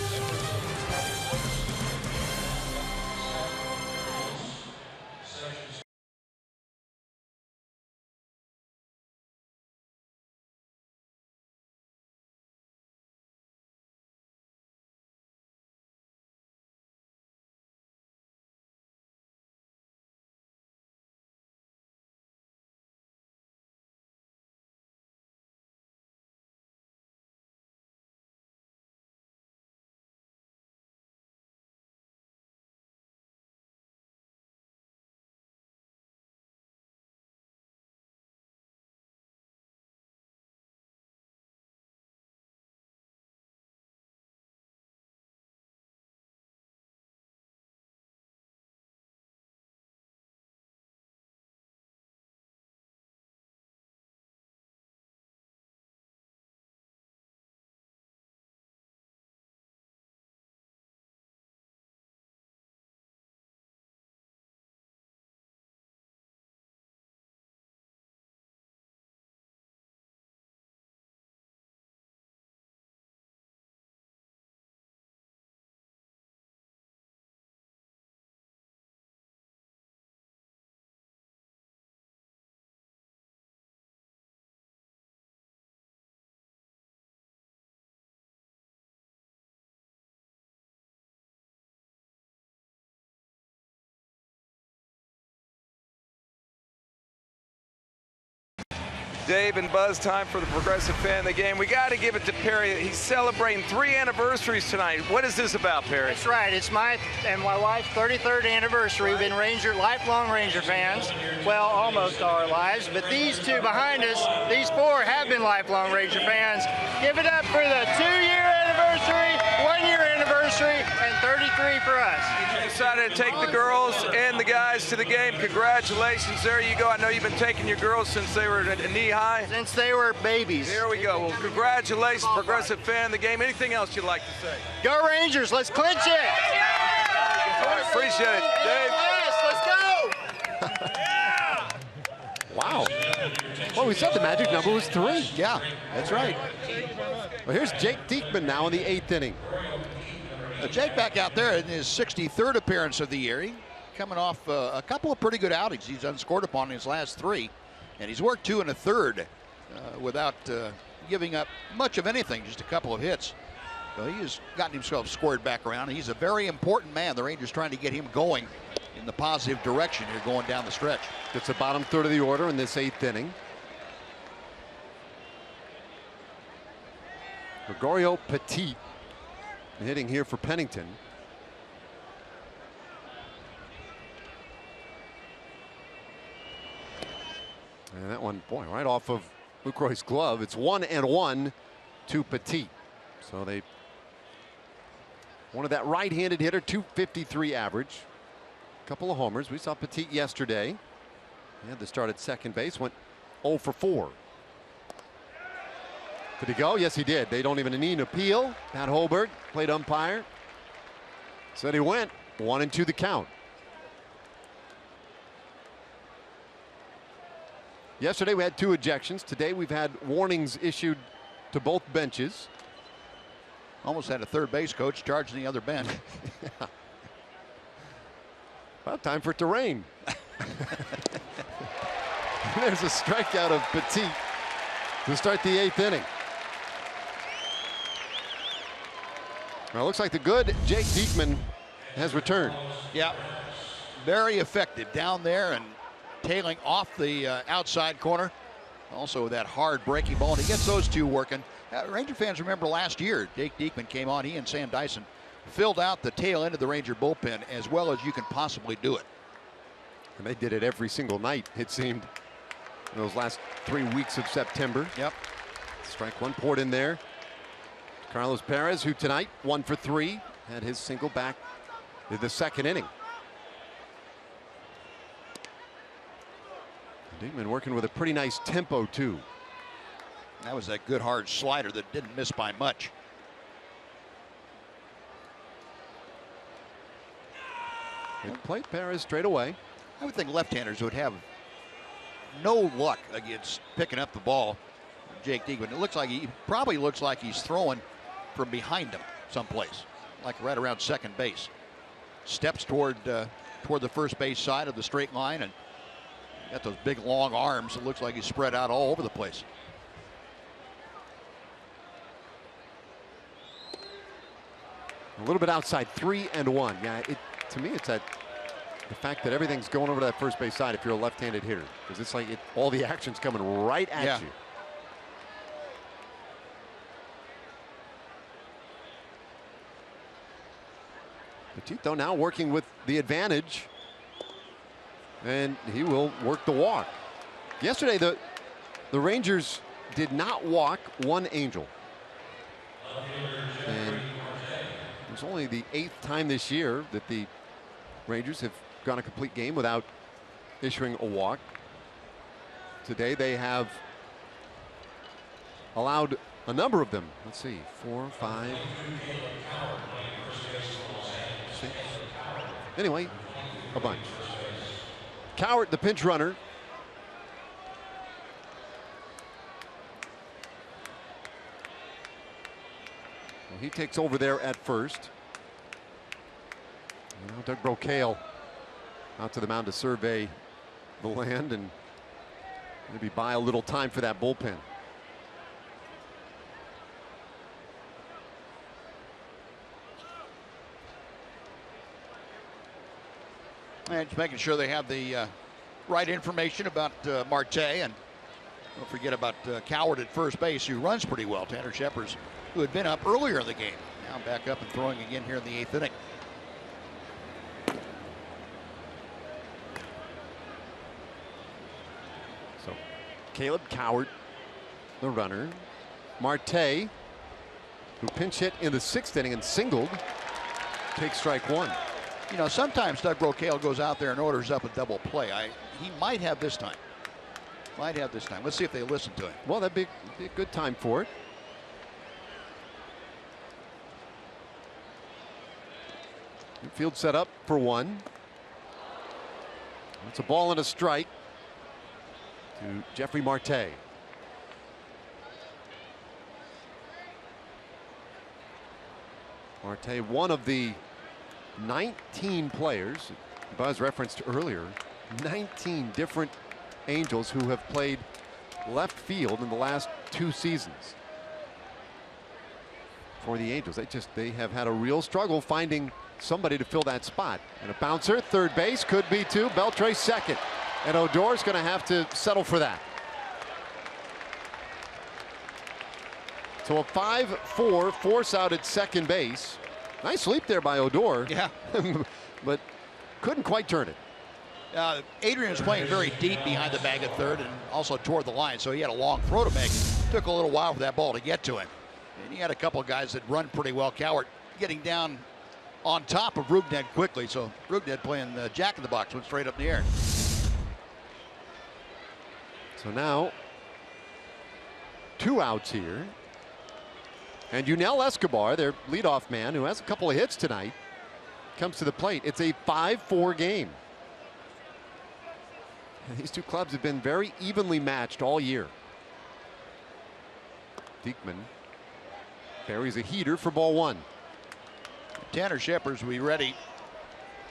Dave and Buzz, time for the Progressive Fan of the Game. We got to give it to Perry. He's celebrating 3 anniversaries tonight. What is this about, Perry? That's right. It's my and my wife's 33rd anniversary. We've been lifelong Ranger fans. Well, almost all our lives. But these two behind us, these 4 have been lifelong Ranger fans. Give it up for the 2-year anniversary, 1-year anniversary, and 33 for us. You decided to take the girls and the guys to the game. Congratulations. There you go. I know you've been taking your girls since they were knee-high. Since they were babies. There we go. Well, congratulations, Progressive Fan of the Game. Anything else you'd like to say? Go Rangers. Let's clinch it. All right, appreciate it. Dave. Yes, let's go. Wow. Well, we said the magic number was 3. Yeah, that's right. Well, here's Jake Diekman now in the 8th inning. Jake back out there in his 63rd appearance of the year. He coming off a couple of pretty good outings. He's unscored upon in his last 3. And he's worked 2 1/3 without giving up much of anything, just a couple of hits. So he has gotten himself scored back around. He's a very important man. The Rangers trying to get him going in the positive direction here going down the stretch. It's the bottom third of the order in this 8th inning. Gregorio Petit hitting here for Pennington. And that one, boy, right off of Lucroy's glove. It's 1-1 to Petit. So they wanted that right-handed hitter, 253 average. A couple of homers. We saw Petit yesterday. He had to start at second base, went 0 for 4. Did he go? Yes, he did. They don't even need an appeal. Pat Holberg played umpire. Said he went. 1-2 the count. Yesterday we had 2 ejections. Today we've had warnings issued to both benches. Almost had a third base coach charging the other bench. Yeah. About time for it to rain. There's a strikeout of Petit to start the 8th inning. Well, it looks like the good Jake Diekman has returned. Yeah, very effective down there and tailing off the outside corner. Also that hard breaking ball, and he gets those 2 working. Ranger fans remember last year, Jake Diekman came on. He and Sam Dyson filled out the tail end of the Ranger bullpen as well as you can possibly do it. And they did it every single night, it seemed, in those last 3 weeks of September. Yep. Strike 1 poured in there. Carlos Perez, who tonight 1 for 3, had his single back in the 2nd inning. Diekman working with a pretty nice tempo too. That was that good hard slider that didn't miss by much. Good play, Perez straight away. I would think left-handers would have no luck against picking up the ball. Jake Diekman. It looks like he probably looks like he's throwing from behind him someplace, like right around second base. Steps toward the first base side of the straight line and got those big long arms. It looks like he's spread out all over the place. A little bit outside, 3-1. Yeah, to me it's the fact that everything's going over to that first base side if you're a left-handed hitter, because it's like all the action's coming right at you. Petit, though, now working with the advantage, and he will work the walk. Yesterday, the Rangers did not walk 1 Angel, and it was only the 8th time this year that the Rangers have gone a complete game without issuing a walk. Today they have allowed a number of them. Let's see, 4, 5, 6. Anyway, a bunch. Cowart, the pinch runner. Well, he takes over there at first. Now Doug Brocail out to the mound to survey the land and maybe buy a little time for that bullpen. And just making sure they have the right information about Marte, and Don't forget about Coward at first base, who runs pretty well. Tanner Shepard, who had been up earlier in the game, now back up and throwing again here in the 8th inning. So Caleb Coward, the runner. Marte, who pinch hit in the 6th inning and singled, takes strike 1. You know, sometimes Doug Brocail goes out there and orders up a double play. He might have this time. Might have this time. Let's see if they listen to him. Well, that'd be a good time for it. Field set up for 1. It's a ball and a strike to Jeffrey Marte. Marte, one of the 19 players Buzz referenced earlier, 19 different Angels who have played left field in the last 2 seasons. For the Angels, they have had a real struggle finding somebody to fill that spot. And a bouncer, third base, could be 2. Beltre second, and Odor's going to have to settle for that. So a 5-4 force out at second base. Nice leap there by Odor. Yeah. But couldn't quite turn it. Adrian was playing very deep behind the bag at third and also toward the line, so he had a long throw to make. Took a little while for that ball to get to him. And he had a couple of guys that run pretty well. Coward getting down on top of Rugnet quickly, so Rugnet playing jack in the box, went straight up in the air. So now 2 outs here. And Yunel Escobar, their leadoff man, who has a couple of hits tonight, comes to the plate. It's a 5-4 game. And these 2 clubs have been very evenly matched all year. Diekman buries a heater for ball 1. Tanner Shepard will be ready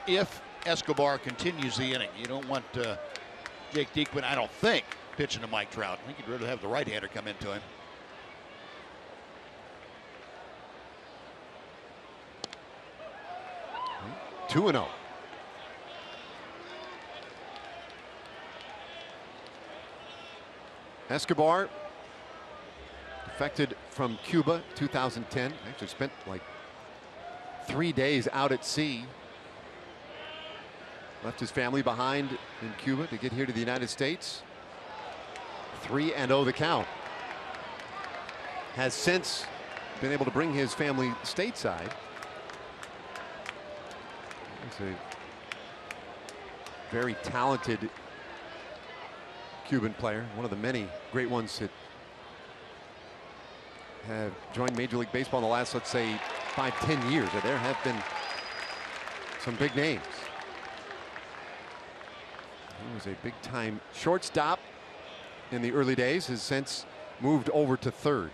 if Escobar continues the inning. You don't want Jake Diekman, I don't think, pitching to Mike Trout. I think he'd rather have the right-hander come into him. – 2-0. Escobar defected from Cuba 2010. Actually spent like 3 days out at sea. Left his family behind in Cuba to get here to the United States. 3-0 the count. Has since been able to bring his family stateside. He's a very talented Cuban player, one of the many great ones that have joined Major League Baseball in the last, let's say, 5-10 years. There have been some big names. He was a big-time shortstop in the early days, has since moved over to third.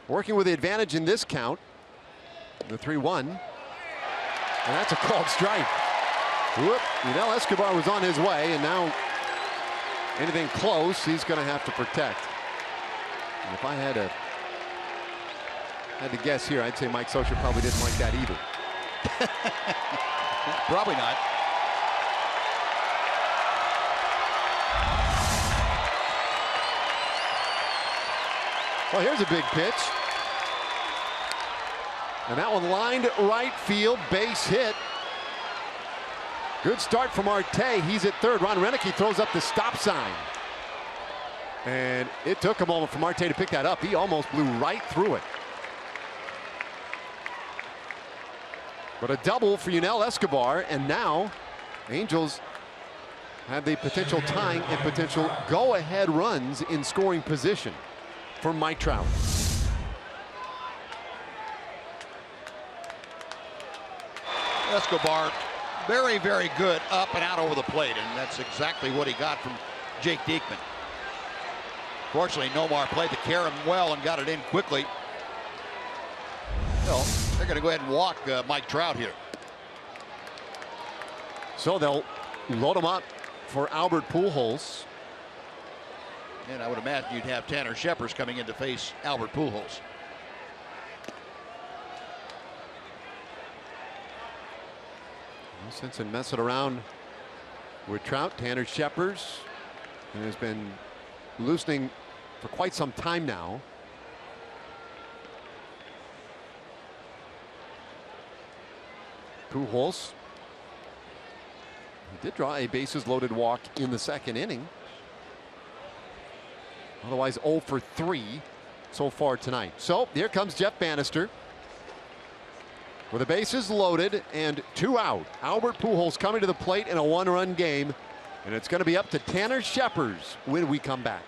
Working with the advantage in this count, the 3-1, and that's a called strike. Whoop, Yunel Escobar was on his way, and now anything close, he's going to have to protect. And if I had to guess here, I'd say Mike Scioscia probably didn't like that either. Probably not. Well, here's a big pitch. And that one lined right field, base hit. Good start from Marte. He's at third. Ron Renicky throws up the stop sign. And it took a moment for Marte to pick that up. He almost blew right through it. But a double for Yunel Escobar, and now Angels have the potential tying and potential go-ahead runs in scoring position for Mike Trout. Escobar, very, very good up and out over the plate, and that's exactly what he got from Jake Diekman. Fortunately, Nomar played the carom well and got it in quickly. So they're going to go ahead and walk Mike Trout here. So they'll load him up for Albert Pujols. And I would imagine you'd have Tanner Shepard coming in to face Albert Pujols. No sense in messing around with Trout. Tanner Shepard and has been loosening for quite some time now. Pujols. He did draw a bases loaded walk in the second inning. Otherwise 0 for 3 so far tonight. So here comes Jeff Bannister with the bases loaded and 2 out. Albert Pujols coming to the plate in a 1-run game, and it's going to be up to Tanner Scheppers when we come back.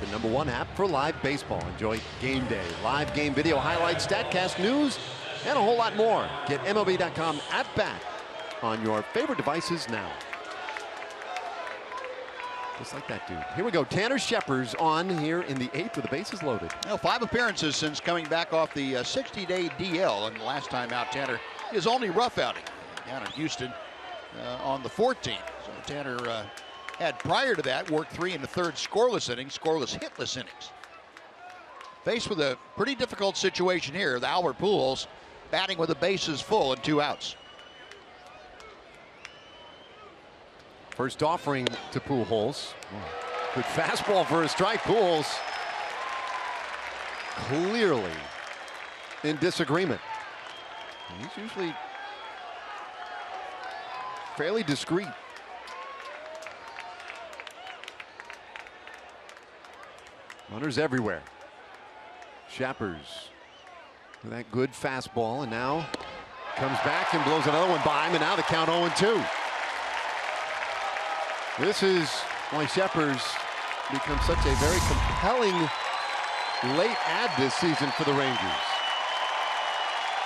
The #1 app for live baseball. Enjoy Game Day, live game video highlights, StatCast news, and a whole lot more. Get MLB.com app back on your favorite devices now. Just like that dude. Here we go. Tanner Scheppers on here in the 8th with the bases loaded. Well, 5 appearances since coming back off the 60-day DL, and the last time out, Tanner, his only rough outing down in Houston on the 14th. So Tanner had prior to that worked 3 1/3 scoreless innings, scoreless hitless innings. Faced with a pretty difficult situation here, the Albert Pujols batting with the bases full and 2 outs. First offering to Pujols. Good fastball for a strike. Pujols clearly in disagreement. He's usually fairly discreet. Runners everywhere. Scheppers with that good fastball, and now comes back and blows another one by him, and now the count 0-2. This is why Scheppers becomes such a very compelling late add this season for the Rangers.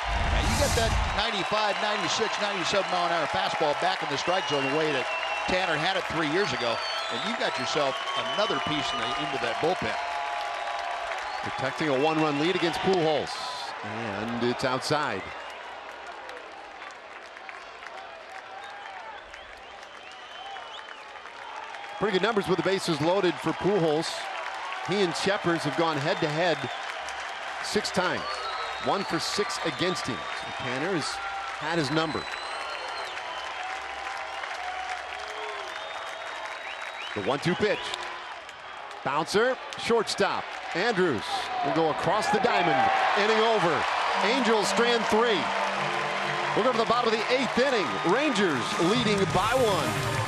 Now you get that 95, 96, 97 mile an hour fastball back in the strike zone the way that Tanner had it 3 years ago, and you got yourself another piece into that bullpen. Protecting a 1-run lead against Pujols, and it's outside. Pretty good numbers with the bases loaded for Pujols. He and Scheppers have gone head-to-head 6 times. 1 for 6 against him. So Tanner has had his number. The 1-2 pitch. Bouncer, shortstop. Andrews will go across the diamond. Inning over. Angels strand 3. We'll go to the bottom of the 8th inning. Rangers leading by 1.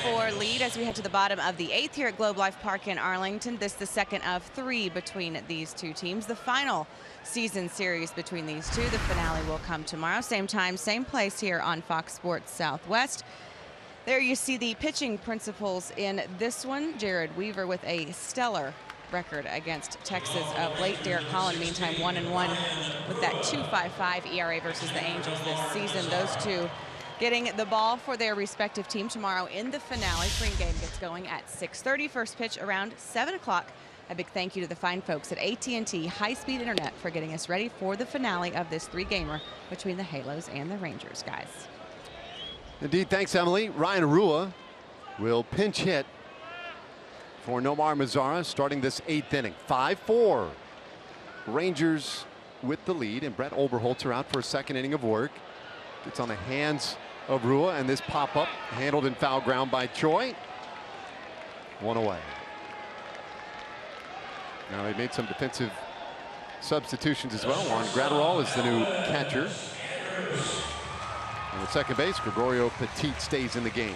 5-4 lead as we head to the bottom of the 8th here at Globe Life Park in Arlington. This the second of 3 between these two teams. The final season series between these two. The finale will come tomorrow. Same time, same place here on Fox Sports Southwest. There you see the pitching principals in this one. Jared Weaver with a stellar record against Texas of late. Derek Holland, meantime, 1-1 with that 2.55 ERA versus the Angels this season. Those two getting the ball for their respective team tomorrow in the finale. Spring game gets going at 6:30. First pitch around 7 o'clock. A big thank you to the fine folks at AT High-Speed Internet for getting us ready for the finale of this 3-gamer between the Halos and the Rangers, guys. Indeed, thanks, Emily. Ryan Rua will pinch hit for Nomar Mazara starting this 8th inning. 5-4. Rangers with the lead, and Brett Oberholzer out for a 2nd inning of work. Gets on the hands of Rua, and this pop-up handled in foul ground by Choi. 1 away. Now they made some defensive substitutions as well. Juan Gratterall is the new catcher. And at second base, Gregorio Petit stays in the game.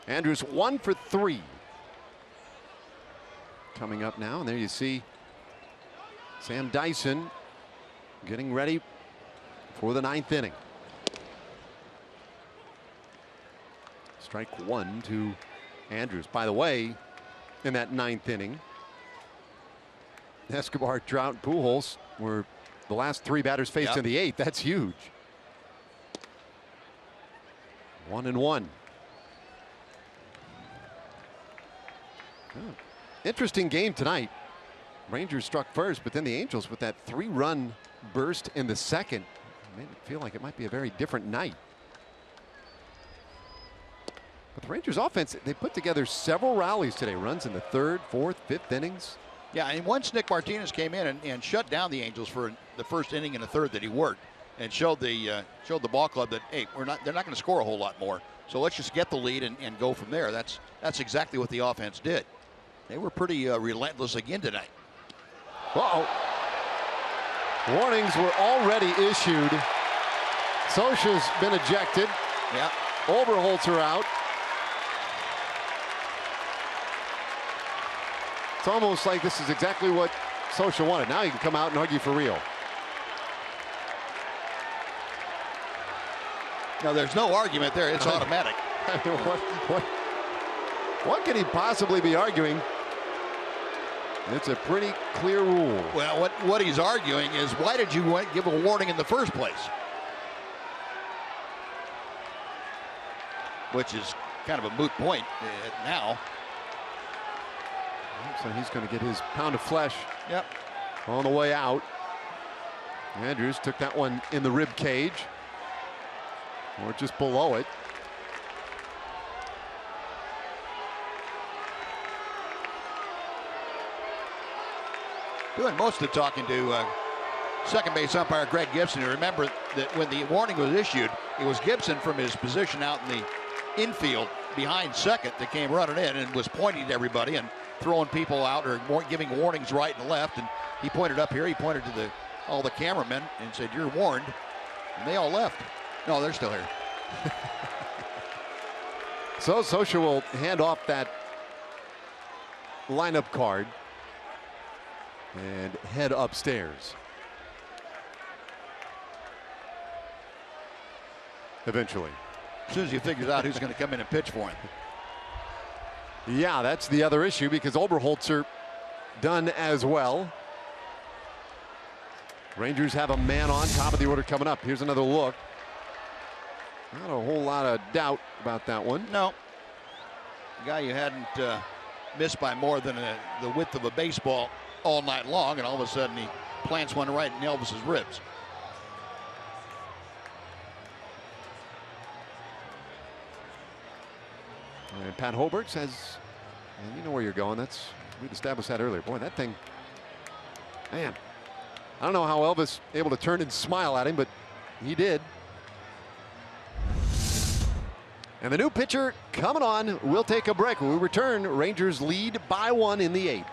Andrews 1 for 3. Coming up now, and there you see Sam Dyson getting ready for the 9th inning. Strike 1 to Andrews. By the way, in that 9th inning, Escobar, Trout, and Pujols were the last 3 batters faced in the 8th. That's huge. 1-1. Oh. Interesting game tonight. Rangers struck first, but then the Angels with that 3-run burst in the 2nd made it feel like it might be a very different night. But the Rangers offense, they put together several rallies today. Runs in the 3rd, 4th, 5th innings. Yeah, and once Nick Martinez came in and shut down the Angels for the 1st inning and the 3rd that he worked, and showed the ball club that, hey, they're not going to score a whole lot more. So let's just get the lead and go from there. That's exactly what the offense did. They were pretty relentless again tonight. Uh-oh. Warnings were already issued. Scioscia's been ejected. Yeah. Oberholzer out. It's almost like this is exactly what Scioscia wanted. Now he can come out and argue for real. No, there's no argument there. It's automatic. I mean, what can he possibly be arguing? It's a pretty clear rule. Well, what he's arguing is, why did you give a warning in the first place? Which is kind of a moot point now. So he's going to get his pound of flesh. Yep. On the way out. Andrews took that one in the rib cage, or just below it. Doing most of the talking to second base umpire Greg Gibson. You remember that when the warning was issued, it was Gibson from his position out in the infield behind second that came running in and was pointing to everybody and throwing people out or giving warnings right and left. And he pointed up here. He pointed to all the cameramen and said, "You're warned." And they all left. No, they're still here. So Scioscia will hand off that lineup card and head upstairs. Eventually. As soon as he figures out who's going to come in and pitch for him. Yeah, that's the other issue, because Oberholzer done as well. Rangers have a man on top of the order coming up. Here's another look. Not a whole lot of doubt about that one. No. The guy you hadn't missed by more than the width of a baseball all night long, and all of a sudden he plants one right in Elvis's ribs. And Pat Hobart says, and you know where you're going. We'd established that earlier. Boy, that thing, man. I don't know how Elvis able to turn and smile at him, but he did. And the new pitcher coming on. We'll take a break. When we return, Rangers lead by 1 in the 8th.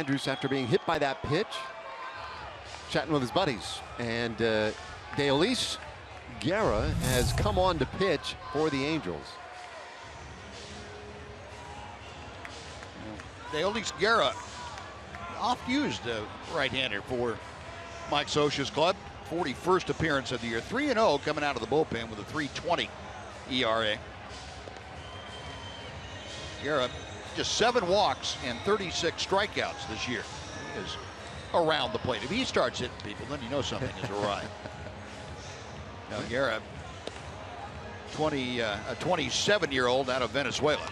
Andrews, after being hit by that pitch, chatting with his buddies. And Deolis Guerra has come on to pitch for the Angels. Deolis Guerra, oft-used right-hander for Mike Scioscia's club. 41st appearance of the year. 3-0 coming out of the bullpen with a 3.20 ERA. Guerra, just 7 walks and 36 strikeouts this year is around the plate. If he starts hitting people, then you know something is awry. Now Guerra, a 27-year-old out of Venezuela,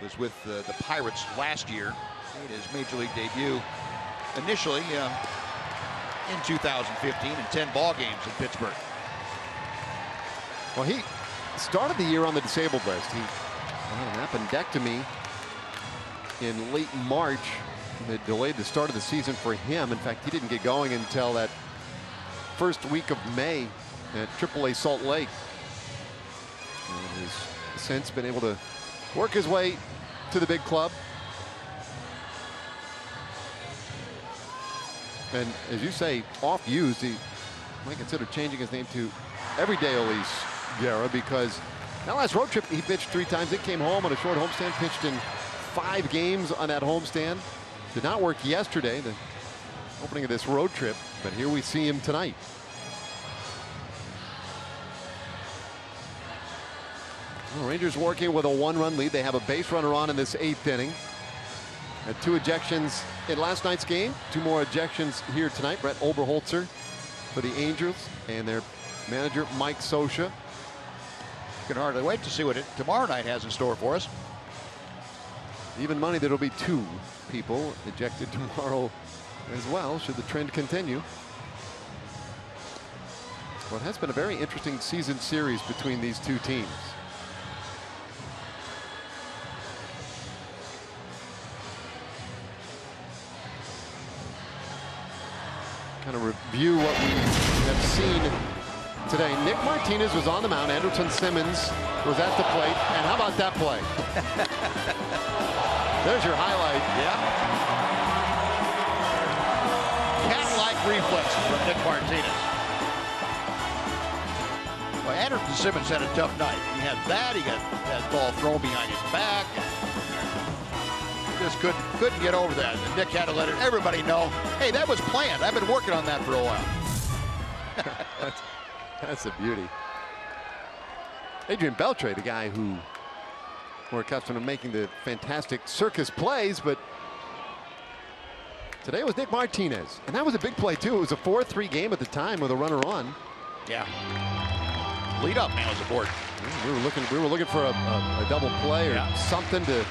was with the Pirates last year. Made his major league debut initially in 2015 in 10 ball games in Pittsburgh. Well, he started the year on the disabled list. He had an appendectomy in late March that delayed the start of the season for him. In fact, he didn't get going until that first week of May at AAA Salt Lake. And has since been able to work his way to the big club. And as you say, off-used, he might consider changing his name to Everyday Elise Guerra, because that last road trip he pitched 3 times. It came home on a short homestand, pitched in 5 games on that homestand. Did not work yesterday, the opening of this road trip, but here we see him tonight. Well, Rangers working with a 1-run lead. They have a base runner on in this 8th inning. Had 2 ejections in last night's game. 2 more ejections here tonight. Brett Oberholzer for the Angels and their manager Mike Scioscia. Can hardly wait to see what tomorrow night has in store for us. Even money, there'll be 2 people ejected tomorrow as well, should the trend continue. Well, it has been a very interesting season series between these 2 teams. Kind of review what we have seen today. Nick Martinez was on the mound. Andrelton Simmons was at the plate. And how about that play? There's your highlight. Yeah. Cat-like reflexes from Nick Martinez. Well, Andrelton Simmons had a tough night. He had that. He got that ball thrown behind his back. Just couldn't get over that. And Nick had to let everybody know, hey, that was planned. I've been working on that for a while. That's a beauty. Adrian Beltre, the guy who we're accustomed to making the fantastic circus plays, but today was Nick Martinez. And that was a big play, too. It was a 4-3 game at the time with a runner on. Yeah. Lead up man was aboard. We were looking for a double play or something to,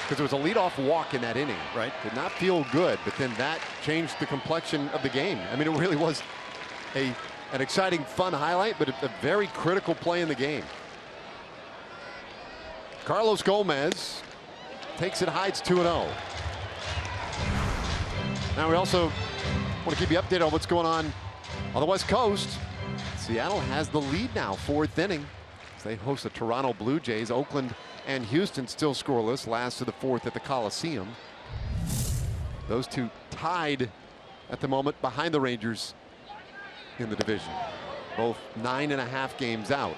because there was a leadoff walk in that inning. Right. Did not feel good, but then that changed the complexion of the game. I mean, it really was an exciting, fun highlight, but a very critical play in the game. Carlos Gomez takes it, hides 2-0. Now we also want to keep you updated on what's going on the West Coast. Seattle has the lead now, 4th inning. They host the Toronto Blue Jays. Oakland and Houston still scoreless, last to the 4th at the Coliseum. Those 2 tied at the moment behind the Rangers in the division. Both 9.5 games out.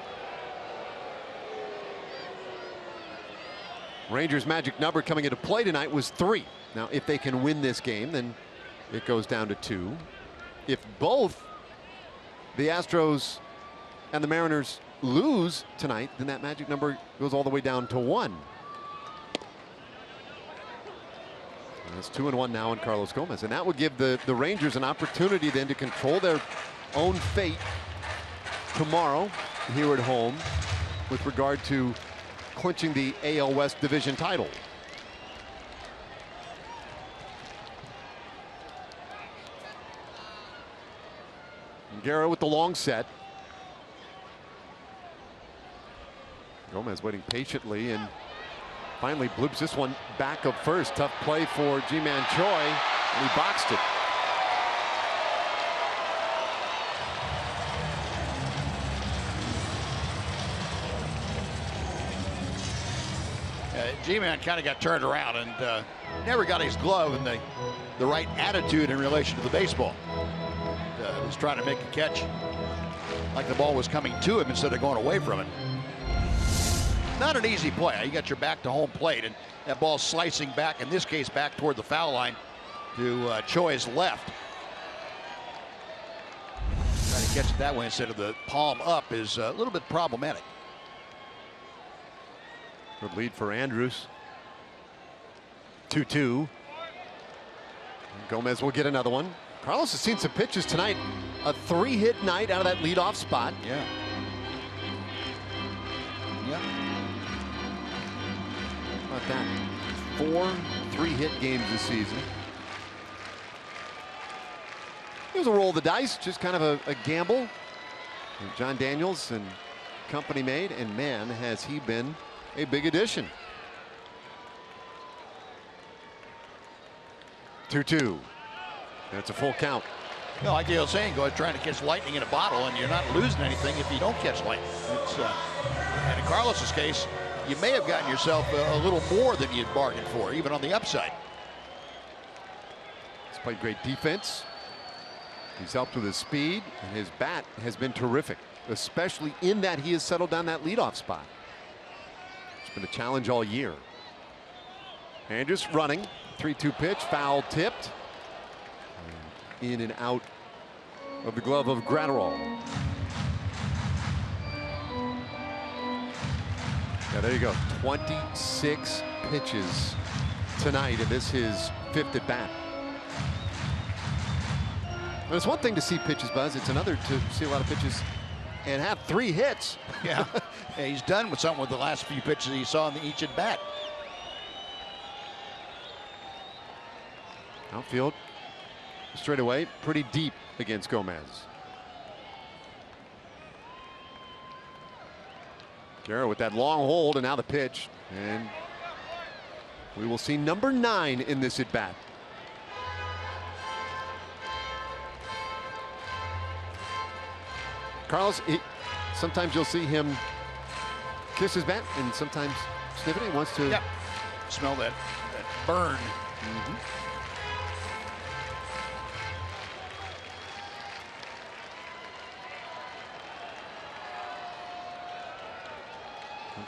Rangers' magic number coming into play tonight was 3. Now, if they can win this game, then it goes down to 2. If both the Astros and the Mariners lose tonight, then that magic number goes all the way down to 1. And it's 2-1 now on Carlos Gomez, and that would give the Rangers an opportunity then to control their own fate tomorrow here at home with regard to clinching the AL West division title. Guerra with the long set. Gomez waiting patiently and finally bloops this one back up first. Tough play for Ji-Man Choi, and he boxed it. G-Man kind of got turned around and never got his glove and the right attitude in relation to the baseball. Was trying to make a catch like the ball was coming to him instead of going away from it. Not an easy play. You got your back to home plate, and that ball slicing back, in this case back toward the foul line to Choi's left. Trying to catch it that way instead of the palm up is a little bit problematic. Good lead for Andrews. 2-2. Gomez will get another one. Carlos has seen some pitches tonight. A 3-hit night out of that leadoff spot. Yeah. Yeah. How about that? 4 3-hit games this season. It was a roll of the dice, just kind of a gamble. John Daniels and company made, and man, has he been a big addition. 2-2. That's a full count. No, like I was saying, go trying to catch lightning in a bottle, and you're not losing anything if you don't catch lightning. It's, and in Carlos's case, you may have gotten yourself a little more than you'd bargained for, even on the upside. He's played great defense. He's helped with his speed, and his bat has been terrific, especially in that he has settled down that leadoff spot. It's been a challenge all year. And just running. 3-2 pitch, foul tipped. In and out of the glove of Gratterall. Yeah, there you go. 26 pitches tonight, and this is 5th at bat. And it's one thing to see pitches, Buzz. It's another to see a lot of pitches and have 3 hits. Yeah. Yeah, he's done with something with the last few pitches he saw in each at bat. Outfield straight away, pretty deep against Gomez. Guerra with that long hold, and now the pitch, and we will see number 9 in this at bat. Carlos, sometimes you'll see him kiss his bat, and sometimes sniff it. He wants to smell that burn.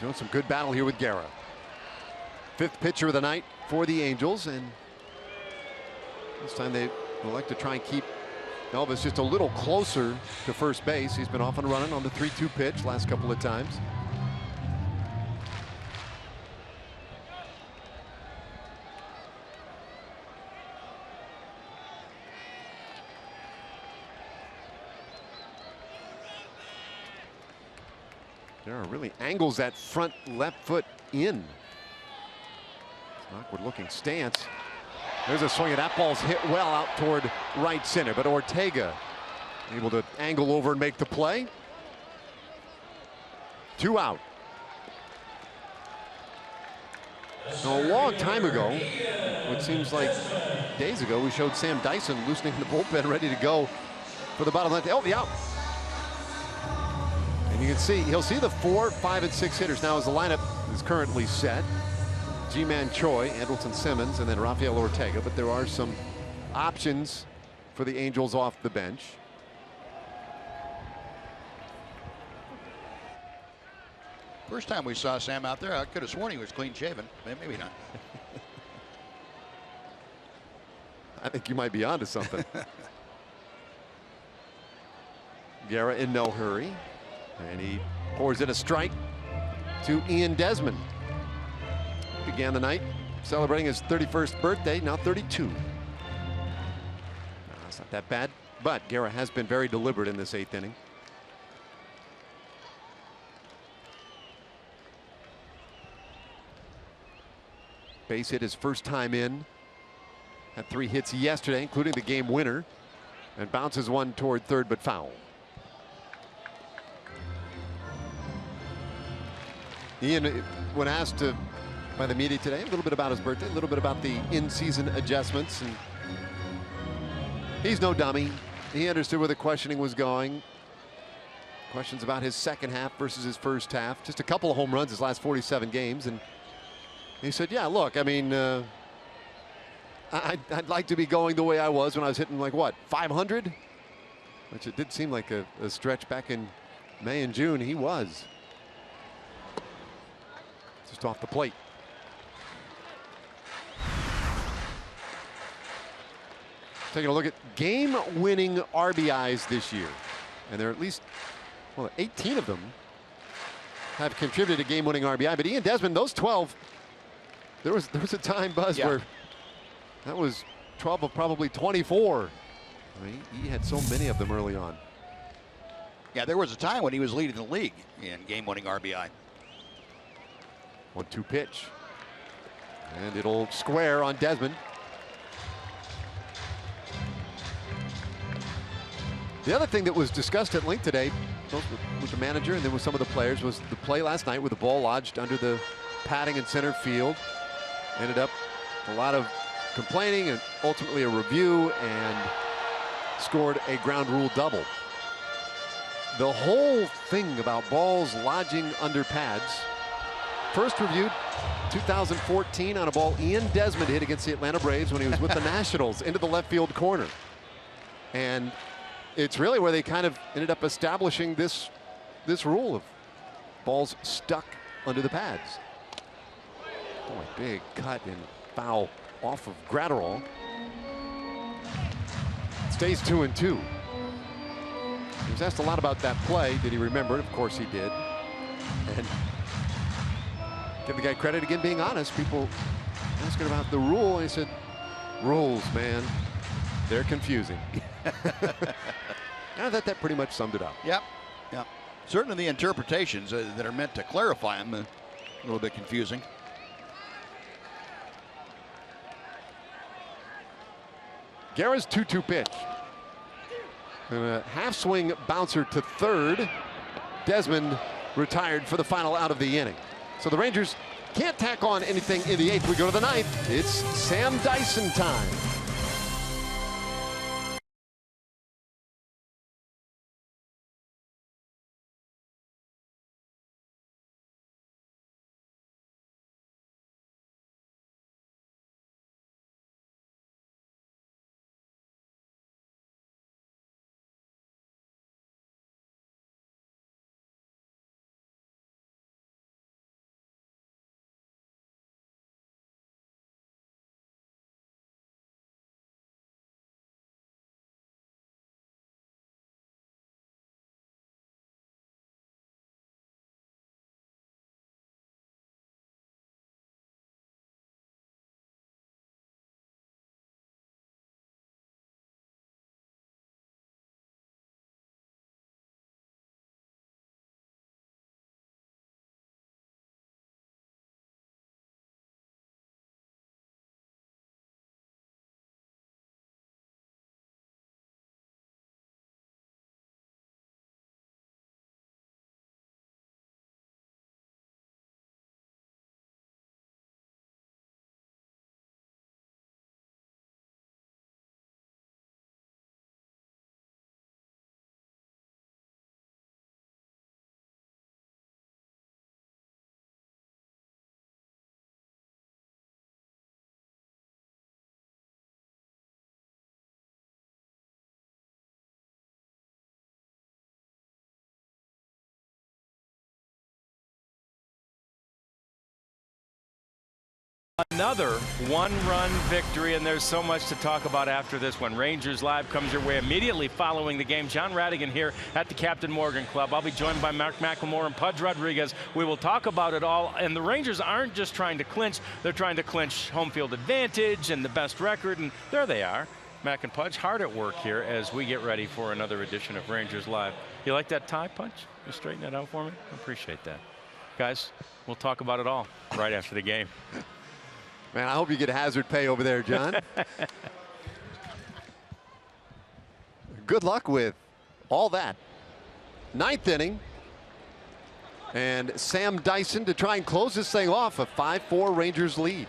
Doing some good battle here with Guerra. 5th pitcher of the night for the Angels, and this time they would like to try and keep Elvis just a little closer to first base. He's been off and running on the 3-2 pitch last couple of times. Guerra really angles that front left foot in. It's an awkward looking stance. There's a swing, and that ball's hit well out toward right center, but Ortega able to angle over and make the play. 2 out. Now, a long time ago, what seems like days ago, we showed Sam Dyson loosening the bullpen, ready to go for the bottom left. Oh, the out. And you can see, he'll see the 4, 5, and 6 hitters now as the lineup is currently set. G-Man Choi, Andrelton Simmons, and then Rafael Ortega. But there are some options for the Angels off the bench. First time we saw Sam out there, I could have sworn he was clean shaven. Maybe not. I think you might be onto something. Guerra in no hurry. And he pours in a strike to Ian Desmond. Began the night celebrating his 31st birthday, now 32. No, it's not that bad, but Guerra has been very deliberate in this 8th inning. Base hit his first time in. Had 3 hits yesterday, including the game winner, and bounces one toward third, but foul. Ian, when asked by the media today, a little bit about his birthday, a little bit about the in-season adjustments, and he's no dummy. He understood where the questioning was going. Questions about his second half versus his first half. Just a couple of home runs his last 47 games, and He said, yeah, look, I mean, I'd like to be going the way I was when I was hitting like what, 500? Which it did seem like a stretch back in May and June. He was. Just off the plate. Taking a look at game-winning RBIs this year. And there are at least, well, 18 of them have contributed to game-winning RBI. But Ian Desmond, those 12, there was a time, Buzz, where that was 12 of probably 24. I mean, he had so many of them early on. Yeah, there was a time when he was leading the league in game-winning RBI. 1-2 pitch. And it'll square on Desmond. The other thing that was discussed at length today, both with the manager and then with some of the players, was the play last night with the ball lodged under the padding in center field. Ended up a lot of complaining and ultimately a review, and scored a ground rule double. The whole thing about balls lodging under pads, first reviewed 2014 on a ball Ian Desmond hit against the Atlanta Braves when he was with the Nationals into the left field corner. And it's really where they kind of ended up establishing this rule of balls stuck under the pads. Boy, big cut and foul off of Gratterall. Stays 2-2. He was asked a lot about that play. Did he remember it? Of course he did. And give the guy credit again being honest. People asking about the rule, and he said, rules, man, they're confusing. I thought that pretty much summed it up. Yep. Yep. Certainly the interpretations that are meant to clarify them, a little bit confusing. Guerra's 2-2 pitch. And a half swing bouncer to third. Desmond retired for the final out of the inning. So the Rangers can't tack on anything in the eighth. We go to the ninth. It's Sam Dyson time. Another one-run victory, and there's so much to talk about after this one. Rangers Live comes your way immediately following the game. John Radigan here at the Captain Morgan Club. I'll be joined by Mark McLemore and Pudge Rodriguez. We will talk about it all, and the Rangers aren't just trying to clinch. They're trying to clinch home field advantage and the best record, and there they are. Mac and Pudge hard at work here as we get ready for another edition of Rangers Live. You like that tie, Pudge? You straighten that out for me? I appreciate that. Guys, we'll talk about it all right after the game. Man, I hope you get hazard pay over there, John. Good luck with all that. Ninth inning. And Sam Dyson to try and close this thing off, a 5-4 Rangers lead.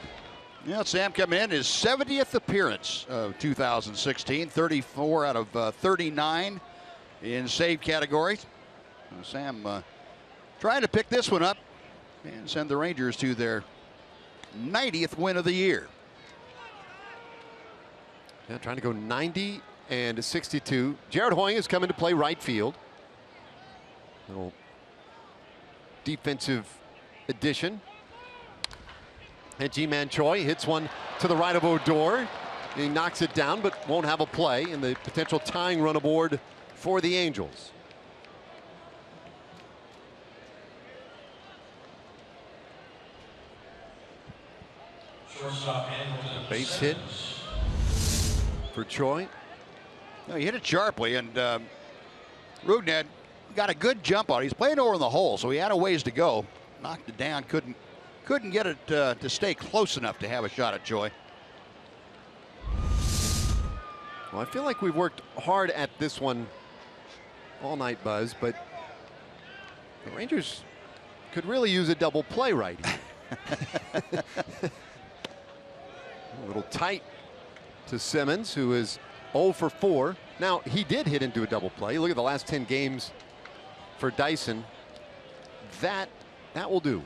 Yeah, Sam coming in his 70th appearance of 2016, 34 out of 39 in save categories. Sam trying to pick this one up and send the Rangers to their 90th win of the year. Now trying to go 90 and 62. Jared Hoying is coming to play right field. Little defensive addition. And Ji-Man Choi hits one to the right of Odor. He knocks it down, but won't have a play in the potential tying run aboard for the Angels. Base hit for Choi. No, he hit it sharply, and Rudnett got a good jump on it. He's playing over in the hole, so he had a ways to go. Knocked it down, couldn't get it to stay close enough to have a shot at Choi. Well, I feel like we've worked hard at this one all night, Buzz, but the Rangers could really use a double play right here. A little tight to Simmons, who is 0 for 4. Now, he did hit into a double play. Look at the last 10 games for Dyson. That will do.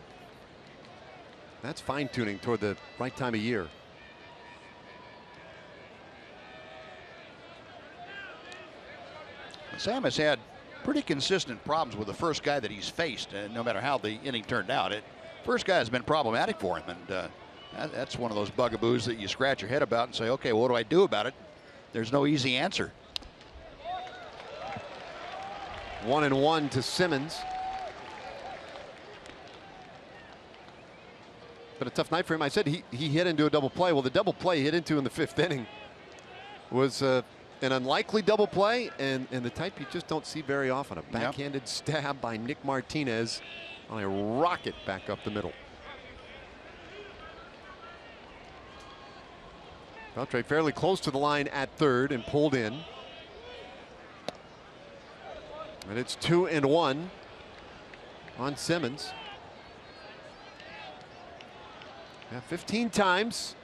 That's fine-tuning toward the right time of year. Sam has had pretty consistent problems with the first guy that he's faced, no matter how the inning turned out. First guy has been problematic for him, and that's one of those bugaboos that you scratch your head about and say, okay, what do I do about it? There's no easy answer. 1-1 to Simmons. But a tough night for him. I said he hit into a double play. Well, the double play he hit into in the 5th inning was an unlikely double play, and the type you just don't see very often. A backhanded stab by Nick Martinez on a rocket back up the middle. Beltre fairly close to the line at third and pulled in. And it's 2-1 on Simmons. 15 times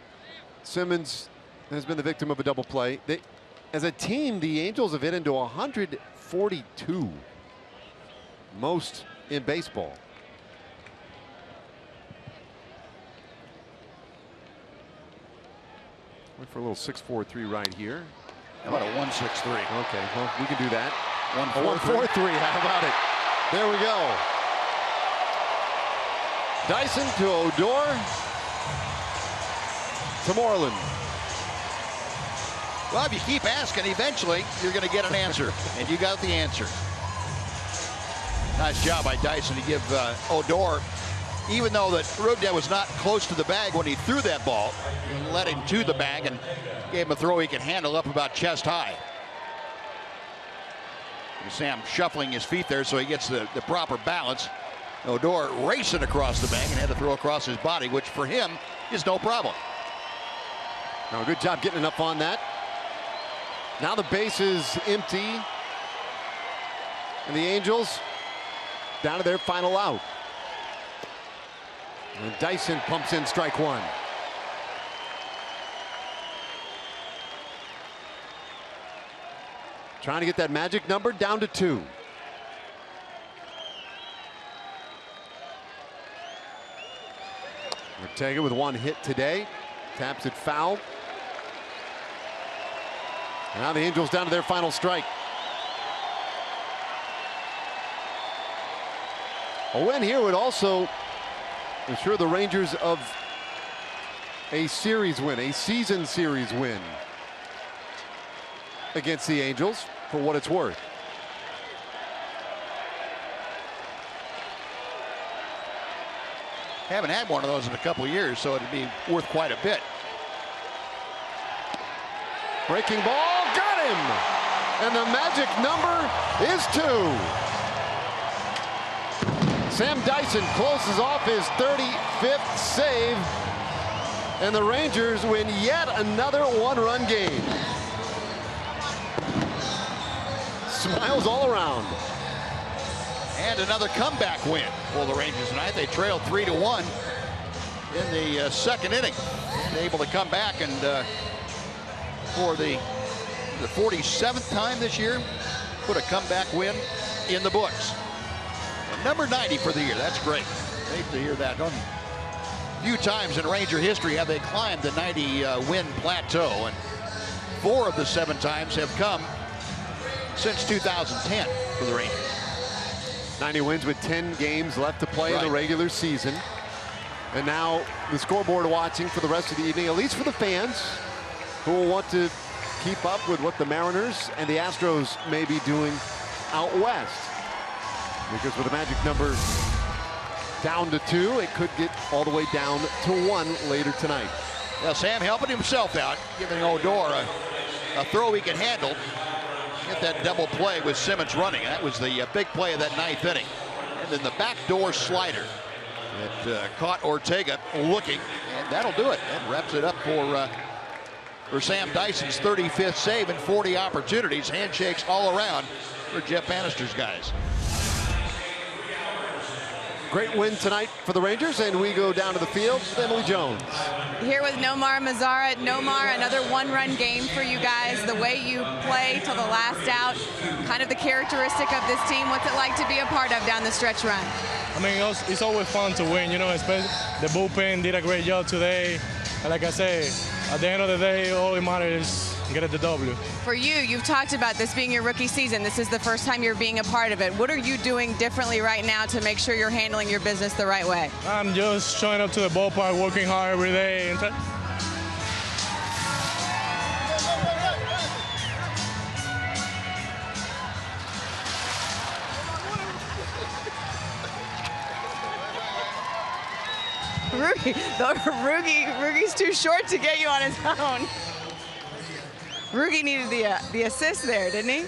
Simmons has been the victim of a double play. As a team, the Angels have hit into 142. Most in baseball. Went for a little 6-4-3 right here. How about a 1-6-3? Okay, well, we can do that. 1-4-3. 1-4-3. How about it? There we go. Dyson to Odor to Moreland. Well, if you keep asking, eventually you're going to get an answer, and you got the answer. Nice job by Dyson to give Odor, even though that Rudnett was not close to the bag when he threw that ball, he led him to the bag and gave him a throw he can handle up about chest high. Sam shuffling his feet there so he gets the proper balance. Odor racing across the bag and had to throw across his body, which for him is no problem. Now, good job getting enough on that. Now the base is empty. And the Angels down to their final out. And Dyson pumps in strike one. Trying to get that magic number down to 2. Ortega with 1 hit today. Taps it foul. And now the Angels down to their final strike. A win here would also ensure the Rangers of a series win, a season series win against the Angels, for what it's worth. Haven't had one of those in a couple of years, so it'd be worth quite a bit. Breaking ball, got him! And the magic number is 2. Sam Dyson closes off his 35th save, and the Rangers win yet another one-run game. Smiles all around. And another comeback win for the Rangers tonight. They trailed 3-1 in the 2nd inning. And able to come back and for the 47th time this year, put a comeback win in the books. And number 90 for the year. That's great. Great to hear that, don't you? few times in Ranger history have they climbed the 90-win plateau, and 4 of the 7 times have come since 2010 for the Rangers. 90 wins with 10 games left to play in the regular season. And now the scoreboard watching for the rest of the evening, at least for the fans who will want to keep up with what the Mariners and the Astros may be doing out west. Because with the magic number down to 2, it could get all the way down to 1 later tonight. Well, Sam helping himself out, giving Odor a throw he can handle. Get that double play with Simmons running. That was the big play of that 9th inning. And then the backdoor slider that caught Ortega looking, and that'll do it. That wraps it up for Sam Dyson's 35th save and 40 opportunities. Handshakes all around for Jeff Bannister's guys. Great win tonight for the Rangers, and we go down to the field with Emily Jones. Here with Nomar Mazara. Nomar, another 1-run game for you guys. The way you play till the last out, kind of the characteristic of this team. What's it like to be a part of down the stretch run? I mean, it's always fun to win, you know, especially the bullpen did a great job today. And like I say, at the end of the day, all it matters is get the W. For you, you've talked about this being your rookie season. This is the first time you're being a part of it. What are you doing differently right now to make sure you're handling your business the right way? I'm just showing up to the ballpark, working hard every day. And Rookie's too short to get you on his own. Rookie needed the assist there, didn't he?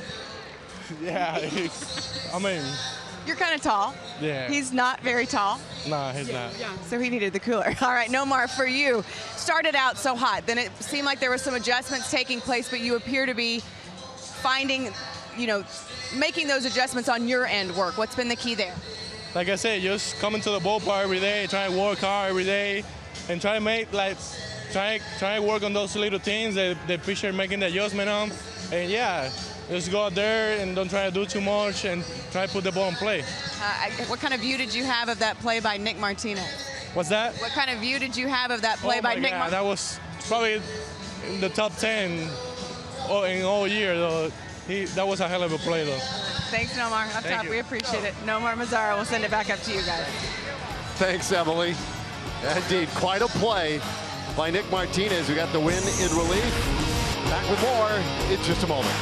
Yeah, I mean. You're kind of tall. Yeah. He's not very tall. No, he's not. Yeah. So he needed the cooler. All right, Nomar, for you, started out so hot. Then it seemed like there were some adjustments taking place, but you appear to be finding, you know, making those adjustments on your end work. What's been the key there? Like I said, just coming to the ballpark every day, trying to work hard every day, and try to make, like, try to work on those little things that the pitcher making the adjustment on. And yeah, just go out there and don't try to do too much and try to put the ball in play. What kind of view did you have of that play by Nick Martinez? What's that? What kind of view did you have of that play by Nick Martinez? That was probably in the top 10 in all year, though. That was a hell of a play, though. Thanks, Nomar. Up top, we appreciate it. Nomar Mazara, we'll send it back up to you guys. Thanks, Emily. Indeed, quite a play by Nick Martinez, who got the win in relief. Back with more in just a moment.